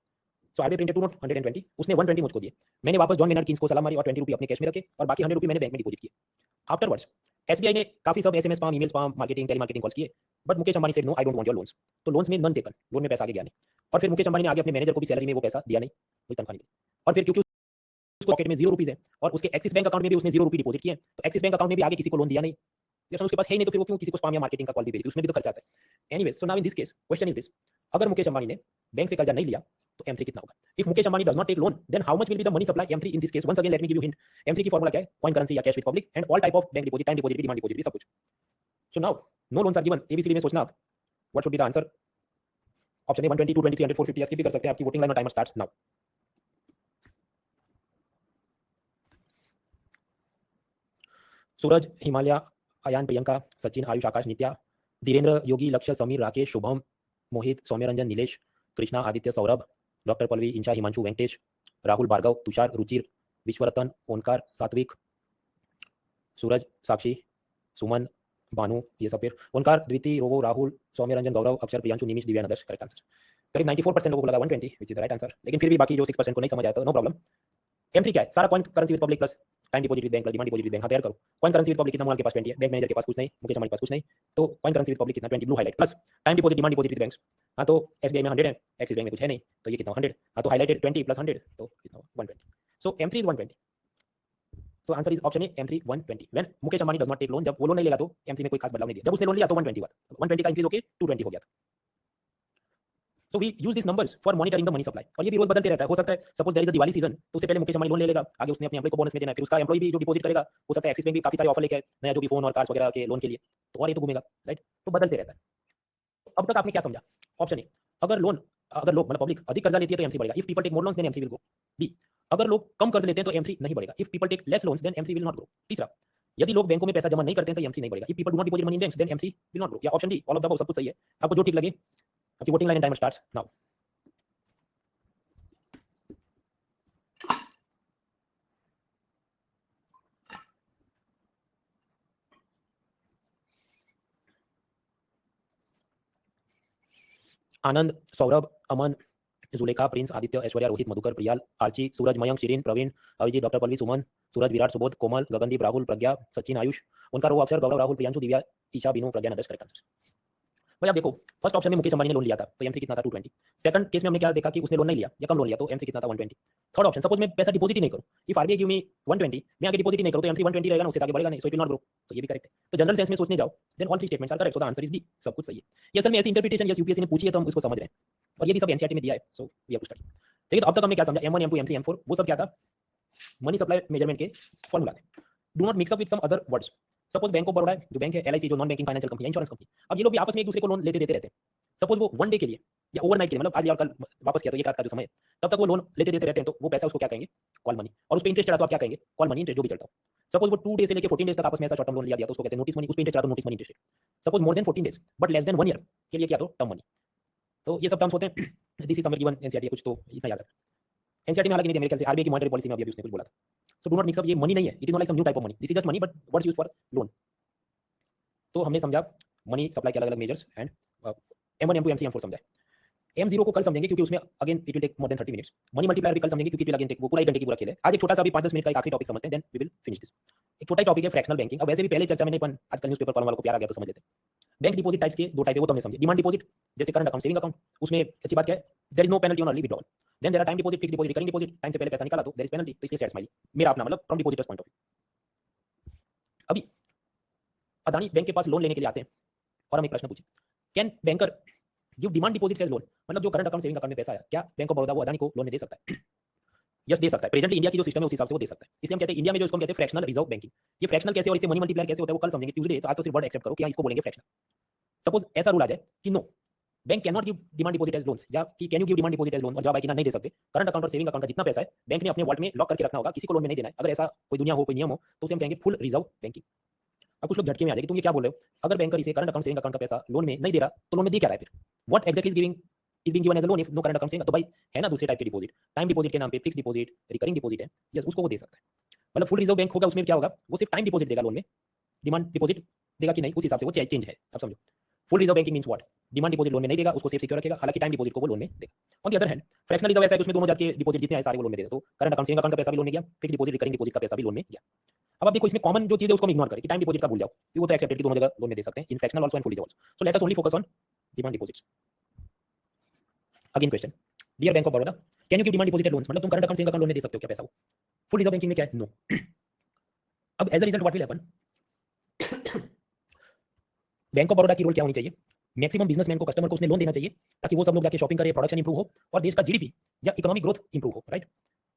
So RBI printed to note 100 and 20, उसने 120 मुझको दिए, मैंने वापस जॉन मेनर्ड किंग्स को सलाम मारी और 20 रुपये अपने कैश में रखे और बाकी 100 रुपये मैंने बैंक में डिपॉजिट किए। आफ्टरवर्ड्स एसबीआई ने काफी सब SMS spam, email spam, marketing, tele marketing calls किए, but Mukesh Ambani said no I don't want your loans, तो लोन्स में नन टेकन, लोन में पैसा आगे गया नहीं। और फिर मुकेश अंबानी ने आगे अपने मैनेजर को भी सैलरी में वो पैसा दिया नहीं, कोई तनख्वाह नहीं दी। और फिर क्योंकि उसको पॉकेट में 0 रुपीज है और उसके एक्सिस बैंक अकाउंट में भी उसने 0 रुपये डिपॉजिट किए, तो एक्सिस बैंक अकाउंट में भी आगे किसी को लोन दिया नहीं, जैसे उसके पास है ही नहीं, तो फिर वो क्यों किसी को स्पैम या मार्केटिंग का कॉल भी भेजी, उसमें भी तो खर्चा आता है। Anyways, so now in this case question is this, अगर मुकेश अंबानी ने बैंक से कर्जा नहीं लिया तो M3 कितना होगा। If Mukesh Ambani does not take loan then how much will be the money supply M3 in this case. Once again let me give you hint, M3 की फॉर्मूला क्या है, कॉइन करेंसी या cash with public and all type of bank deposit, time deposit, demand deposit, सब कुछ। So now no loans are given, ABCD में सोचना आप what should be the answer. Option A 120, 220, 300, 450 skip भी कर सकते हैं, आपकी वोटिंग लाइन और टाइमर स्टार्ट्स नाउ। सूरज, हिमालय, अयान, प्रियंका, सचिन, आयुष, आकाश, नित्या, धीरेन्द्र, योगी, लक्ष्य, समीर, राकेश, शुभम, मोहित, सौम्यरंजन, नीलेश, कृष्णा, आदित्य, सौरभ, डॉक्टर पल्लवी, इंशा, हिमांशु, वेंकटेश, राहुल, भार्गव, तुषार, रुचिर, विश्वरतन, ओंकार, सात्विक, सूरज, साक्षी, सुमन, भानु, ये सब। फिर ओंकार, द्वितीय, रोबो, राहुल, सौम्यरंजन, गौरव, अक्षर, प्रियांशु, निमिष, दिव्या, आदर्श करेक्ट आंसर। करीब 94% लोगों को लगा 120 which is the right answer, लेकिन फिर भी बाकी जो 6% को नहीं समझ आया तो नो प्रॉब्लम। M3 क्या है, सारा coin currency with public plus time deposit with bank plus demand deposit with bank. हाँ तैयार करो, कॉइन करेंसी विद पब्लिक कितना, मोहन के पास 20 है, बैंक मैनेजर के पास कुछ नहीं, मुकेश अंबानी के पास कुछ नहीं, तो कॉइन करेंसी विद पब्लिक कितना 20, blue highlight, plus time deposit, demand deposit with banks. हाँ तो एसबीआई में 100 है, एक्सिस बैंक में कुछ है नहीं, तो ये कितना 100। हाँ तो हाईलाइटेड 20 + 100 तो कितना 120। So M3 is 120। So answer is option A M3 120। When Mukesh Ambani does not take loan, जब वो लोन नहीं लेगा तो M3 में कोई खास बदलाव नहीं दिया, जब उसने लोन लिया तो 120 हुआ, 120 का इंक्रीज होकर 220 हो गया था। So we use these numbers for monitoring the money supply। और ये भी रोज बदलते रहता है, हो सकता है suppose there is a Diwali season, तो उससे पहले मुकेश अंबानी लोन ले लेगा, आगे उसने अपने एम्प्लॉय को बोनस में देना है, फिर उसका एम्प्लॉय भी जो डिपॉजिट करेगा, हो सकता है एक्सिस बैंक भी काफी सारे ऑफर लेके आए नया, जो कि फोन और कार्स वगैरह के लोन के लिए, तो और ये तो घूमेगा, राइट। तो बदलते रहता है। अब तक आपने क्या समझा, ऑप्शन ए, अगर लोग मतलब पब्लिक अधिक कर्जा लेती है तो M3 बढ़ेगा, if people take more loans then M3 will go. B, अगर लोग कम कर्ज लेते हैं तो M3 नहीं बढ़ेगा। If people take less loans then M3 will not grow. तीसरा, यदि लोग बैंकों में पैसा जमा नहीं करते हैं तो M3 नहीं बढ़ेगा। If people do not deposit money in banks then M3 will not grow. या option D, all of the above, सब कुछ सही है। आपको जो ठीक लगे। आपकी voting line and timer starts now. Anand, Saurabh, Aman, Zulekha, Prince, Aditya, Aishwarya, Rohit, Madhukar, Priyal, Archi, Suraj, Mayank, Shireen, Praveen, Abhijeet, doctor Pallavi, Suman, Suraj, Virat, Subodh, Komal, Gagandeep, Rahul, Pragya, Sachin, Ayush, उनका रो अक्षर, गौरव, राहुल, प्रियांशु, दिव्या, ईशा, बिनू, प्रज्ञा, नदर्श। Correct answer. भाई आप देखो, फर्स्ट ऑप्शन में मुकेश अंबानी ने लोन लिया था तो M3 कितना था 220। सेकंड केस में हमने क्या देखा कि उसने लोन नहीं लिया या कम लोन लिया तो M3 कितना था 120। थर्ड ऑप्शन, सपोज मैं पैसा डिपॉजिट ही नहीं करूं, इफ आरबीआई गिव मी 120, मैं आगे डिपॉजिट ही नहीं करूं तो M3 120 रहेगा ना, उससे आगे बढ़ेगा नहीं, so it will not grow. तो ये भी करेक्ट है। तो जनरल सेंस में सोचने जाओ then all three statements are correct, so the answer is D, सब कुछ सही है। ये असल में ऐसी इंटरप्रिटेशन यस यूपीएससी ने पूछी है तो हम उसको समझ रहे हैं, और ये भी सब एनसीईआरटी में दिया है, so we have to study. ठीक है, तो अब तक हमने क्या समझा, M1 M2 M3 M4 वो सब क्या था, मनी सप्लाई मेजरमेंट के फॉर्मूला थे। Do not mix up with some other words. Suppose bank of Baroda है, जो बैंक है, LIC जो non banking financial company, insurance company, अब ये लोग भी आपस में एक दूसरे को लोन लेते देते रहते हैं। सपोज वो वन डे के लिए या ओवरनाइट के लिए, मतलब आज या कल वापस किया तो एक रात का जो समय है, तब तक वो लोन लेते देते रहते हैं, तो वो पैसा उसको क्या कहेंगे, कॉल मनी। और उस पर इंटरेस्ट चढ़ा तो आप क्या कहेंगे, कॉल मनी इंटरेस्ट, जो भी चढ़ता हो। सपोज वो 2 डे से लेकर 14 डेज तक आपस में ऐसा शॉर्ट टर्म लोन लिया गया तो उसको कहते हैं नोटिस मनी, उस पर इंटरेस्ट चढ़ा तो notice money interest. Suppose more than 14 days but less than 1 year के लिए क्या तो टर्म मनी। तो ये सब टर्म्स होते हैं। This is summer given NCERT कुछ, तो इतना याद रखना। एनसीईआरटी में हालांकि नहीं दिया मेरे ख्याल से, आरबीआई की मॉनेटरी पॉलिसी में अभी उसने कुछ बोला था। So do not mix up, ये मनी नहीं है, it is not like some new type of money, this is just money but what's used for loan. तो हमने समझा मनी सप्लाई के अलग अलग measures and M1 M2 M3 M4 समझा। M0 को कल समझेंगे क्योंकि उसमें again it will take more than 30 minutes. Money multiplier भी कल समझेंगे क्योंकि इट विल अगेन टेक, वो पूरा 1 घंटे की पूरा खेल है। आज एक छोटा सा भी 5-10 मिनट का एक आखिरी टॉपिक समझते हैं, then we will finish this. एक छोटा ही टॉपिक है फ्रैक्शनल बैंकिंग। अब वैसे भी पहले चर्चा मैंने अपन आजकल न्यूज़पेपर पढ़ने वालों को प्यार आ गया तो समझ लेते हैं। बैंक डिपॉजिट टाइप्स के दो टाइप है, वो तो हमने समझे। डिमांड डिपॉजिट जैसे करंट अकाउंट, सेविंग अकाउंट, उसमें अच्छी बात क्या है, there is no penalty on early withdrawal. Then there are time deposit, fixed deposit, recurring deposit, time से पहले पैसा निकाला तो देयर इज पेनल्टी, तो इसलिए सेट स्माइली मेरा अपना मतलब from depositors point of view. अभी अदानी बैंक के पास लोन लेने के लिए आते हैं और हम एक प्रश्न पूछे, can banker give demand deposit as loan, मतलब जो करंट अकाउंट सेविंग अकाउंट में पैसा है, क्या बैंक ऑफ बड़ौदा वो अदानी को लोन में दे सकता है? यस, दे सकता है। प्रेजेंटली इंडिया की जो सिस्टम है उस हिसाब से वो दे सकता है। इसलिए हम कहते हैं इंडिया में जो इसको हम कहते हैं फ्रैक्शनल रिजर्व बैंकिंग। ये फ्रैक्शनल कैसे और इसे मनी मल्टीप्लायर कैसे होता है वो कल समझेंगे ट्यूसडे, तो आज तो सिर्फ वर्ड एक्सेप्ट करो कि इसको बोलेंगे फ्रैक्शनल। सपोज ऐसा रूल आ जाए कि no bank can not give demand deposit as loans, या कि can you give demand deposit as loan, और जवाब है कि ना, नहीं दे सकते। करंट अकाउंट और सेविंग अकाउंट का जितना पैसा है बैंक ने अपने वॉलेट में लॉक करके रखना होगा, किसी को लोन में नहीं देना है। अगर ऐसा कोई दुनिया हो, कोई नियम हो, तो उसे हम कहेंगे फुल रिजर्व बैंकिंग। अब कुछ लोग झटके में आ जाएंगे, तुम ये क्या बोल रहे हो, अगर बैंकर इसे करंट अकाउंट सेविंग अकाउंट का पैसा लोन में नहीं दे रहा तो लोन में दे क्या रहा है फिर, what exactly is being given as a loan if no current account saving. तो भाई है ना दूसरे टाइप के डिपॉजिट, टाइम डिपॉजिट के नाम पे फिक्स्ड डिपॉजिट, रिकरिंग डिपॉजिट है, यस उसको वो दे सकता है। मतलब फुल रिजर्व बैंक होगा, उसमें क्या होगा, वो सिर्फ टाइम डिपॉजिट देगा लोन में, डिमांड डिपॉजिट देगा कि नहीं उस हिसाब से वो चेंज है। अब समझो, full reserve banking means what, demand deposit loan में नहीं देगा, उसको सेफ सिक्योर रखेगा, हालांकि टाइम डिपॉजिट को वो लोन में देगा। On the other hand fractional reserve ऐसा है कि उसमें दोनों जाके डिपॉजिट जितने आए सारे वो लोन में देगा, तो करंट अकाउंट सेविंग अकाउंट का पैसा भी लोन में गया, फिक्स्ड डिपॉजिट रिकरिंग डिपॉजिट का पैसा भी लोन में गया। अब आप देखो इसमें कॉमन जो चीज है उसको हम इग्नोर करें कि टाइम डिपॉजिट का भूल जाओ, कि वो तो एक्सेप्टेड कि दोनों जगह लोन में दे सकते हैं, in fractional also and full reserve also. So let us only focus on demand deposits. Again question, dear bank of Baroda, can you give demand deposit loans, मतलब तुम current account saving account loan में दे सकते हो क्या पैसा वो? Full reserve banking में क्या है, नो। अब as a result what will happen, bank of Baroda की रोल क्या होनी चाहिए, मैक्सिमम बिजनेसमैन को, कस्टमर को उसने लोन देना चाहिए ताकि वो सब लोग जाके शॉपिंग करें, प्रोडक्शन इंप्रूव हो और देश का जीडीपी या इकोनॉमिक ग्रोथ इंप्रूव हो, राइट।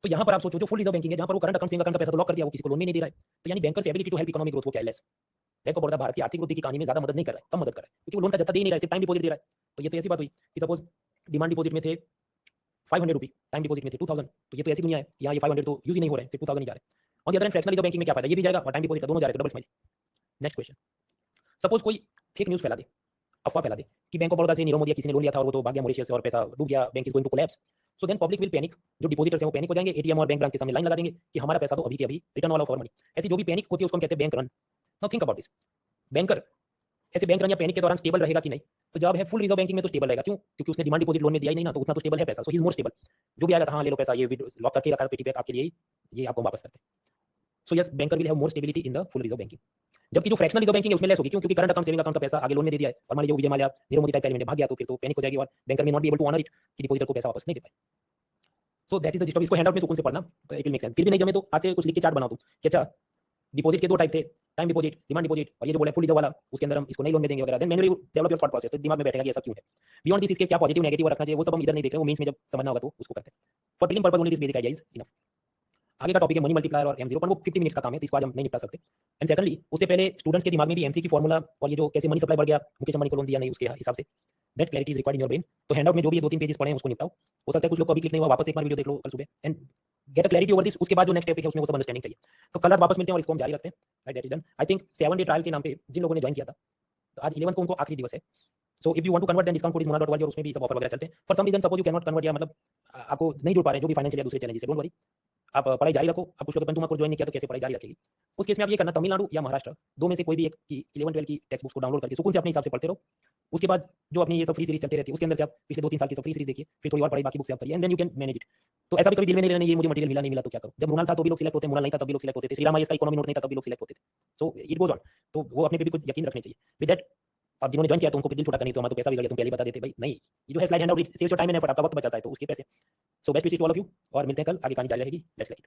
तो यहाँ पर आप सोचो जो फुल रिजर्व बैंकिंग है, जहाँ पर वो करंट अकाउंट सेविंग अकाउंट का पैसा तो लॉक कर दिया, वो किसी को लोन में नहीं दे रहा है, तो यानी बैंकर से ability to help economic growth वो क्या है, less. Bank of Baroda Bharat की आर्थिक वृद्धि की कहानी में ज्यादा मदद नहीं कर रहा है, कम मदद कर रहा है, क्योंकि वो लोन का जत्था दे ही नहीं रहा है, सिर्फ टाइम डिपॉजिट दे रहा है। तो ये तो ऐसी बात हुई कि सपोज डिमांड डिपॉजिट में थे 500 रुपये, टाइम डिपॉजिट में थे 2000, तो ये तो ऐसी दुनिया है यहाँ ये 500 तो यूज ही नहीं हो रहे हैं, सिर्फ 2000 ही जा रहे हैं। और अदर फ्रैक्शनल रिजर्व बैंकिंग में क्या फायदा, ये भी जाएगा और टाइम डिपॉजिट का दोनों जा रहे हैं, तो double smile. Next question, suppose कोई फेक न्यूज फैला दे, अफवाह फैला दे कि बैंक ऑफ बड़ौदा से नीरव मोदी किसी ने लोन लिया था और वो तो भाग गया मॉरिशस से और पैसा डूब गया, bank is going to collapse. So then public will panic, जो डिपॉजिटर्स हैं वो पैनिक हो जाएंगे, एटीएम और बैंक ब्रांच के सामने लाइन लगा देंगे कि हमारा पैसा तो अभी के अभी return all of our money. ऐसी जो भी पैनिक होती है उसको हम कहते हैं bank run. Now think about this, banker ऐसे बैंक रन या पैनिक के दौरान स्टेबल रहेगा कि नहीं, तो जवाब है फुल रिजर्व बैंकिंग में तो स्टेबल रहेगा। क्यों? क्योंकि उसने डिमांड डिपॉजिट लोन में दिया ही नहीं ना, तो उतना तो स्टेबल है पैसा, सो ही इज मोर स्टेबल। जो भी आएगा हाँ ले लो पैसा, ये लॉक करके रखा पेटी पे आपके लिए, ये आपको वापस करते हैं। So yes, banker will have more stability in the full reserve banking. जबकि जो फ्रैक्शनल रिजर्व बैंकिंग है उसमें लेस होगी, क्यों? क्योंकि करंट अकाउंट सेविंग अकाउंट का पैसा आगे लोन में दे दिया है, और मान लीजिए विजय माल्या नीरव मोदी टाइप का एलिमेंट भाग गया तो फिर तो पैनिक हो जाएगी और banker may not be able to honour it, कि डिपॉजिटर को पैसा वापस नहीं दे पाए। So that is the gist of, इसको हैंडआउट में सुकून से पढ़ना तो इट विल मेक सेंस। फिर भी नहीं जमे तो आज से कुछ लिख के चार्ट बनाओ तुम कि अच्छा डिपॉजिट के दो टाइप थे, टाइम डिपॉजिट, डिमांड डिपॉजिट, और ये जो बोला फुल रिजर्व वाला उसके अंदर हम इसको नहीं लोन में देंगे वगैरह। Then manually develop your thought process, तो दिमाग में बैठेगा कि ऐसा क्यों है। बियॉन्ड दिस इसके क्या पॉजिटिव नेगेटिव रखना चाहिए वो सब हम इधर नहीं देख रहे, वो मीन्स में जब समझना होगा तो उसको करते हैं। For drilling purpose only this basic idea is enough. आगे का टॉपिक है मनी मल्टीप्लायर और M0, पर वो 50 मिनट्स का काम है तो इसको आज हम नहीं निपटा सकते। एंड सेकंडली उससे पहले स्टूडेंट्स के दिमाग में भी M3 की फॉर्मूला और ये जो कैसे मनी सप्लाई बढ़ गया, मुकेश अंबानी को लोन दिया नहीं उसके हिसाब से, that clarity is required in your brain. तो हैंडआउट में जो भी 2-3 पेजेस पढ़े हैं उसको निपटाओ। हो सकता है कुछ लोग को अभी क्लिक नहीं हुआ, वापस एक बार वीडियो देख लो कल सुबह। And get a clarity over this, उसके बाद जो नेक्स्ट स्टेप है उसमें वो सब अंडरस्टैंडिंग चाहिए। तो कल रात वापस मिलते हैं और इसको हम जारी रखते हैं। Right, that is done. I think 7 day trial के नाम पे जिन लोगों ने ज्वाइन किया था, तो आज 11 को उनको आखिरी दिवस है। So if you want to convert then discount code is mona.org और उसमें भी सब ऑफर वगैरह चलते हैं। For some reason suppose you can not convert, या मतलब आपको नहीं जुड़ पा रहे हैं जो भी फाइनेंशियल या दूसरे चैलेंजेस है, डोंट वरी, आप पढ़ाई जारी रखो। अब कुछ लोग तुमको ज्वाइन नहीं किया तो कैसे पढ़ाई जारी रखेगी? उस केस में आप ये करना, तमिलनाडु या महाराष्ट्र दो में से कोई भी एक की 11-12 की टेक्स्ट बुक्स को डाउनलोड करके सुकून से अपने हिसाब से पढ़ते रहो। उसके बाद जो अपनी ये सब फ्री सीरीज चलती रहती है उसके अंदर से आप पिछले 2-3 साल की सब फ्री सीरीज देखिए, फिर थोड़ी और पढ़ाई बाकी बुक से आप करिए and then you can manage it. तो ऐसा भी कभी दिल में नहीं रहना ये मुझे मटेरियल मिला नहीं मिला तो क्या करूं? जब मृणाल था तो भी लोग सिलेक्ट होते, मृणाल नहीं था तब भी लोग सिलेक्ट होते थे, श्रीराम आईएएस का इकोनॉमी नोट नहीं था तब भी लोग सिलेक्ट होते थे। So it goes on. तो वो अपने पे भी कुछ यकीन रखने चाहिए। विद दैट, अब जिन्होंने ज्वाइन किया तो उनको दिल छोटा करनी, तो हमारा तो पैसा भी गया, तुम पहले ही बता देते भाई नहीं, ये जो है slide handout saves your time and effort, आपका वक्त बचाता है, तो उसके पैसे। So best wishes to all of you और मिलते हैं कल, आगे कहानी जारी रहेगी। Let's like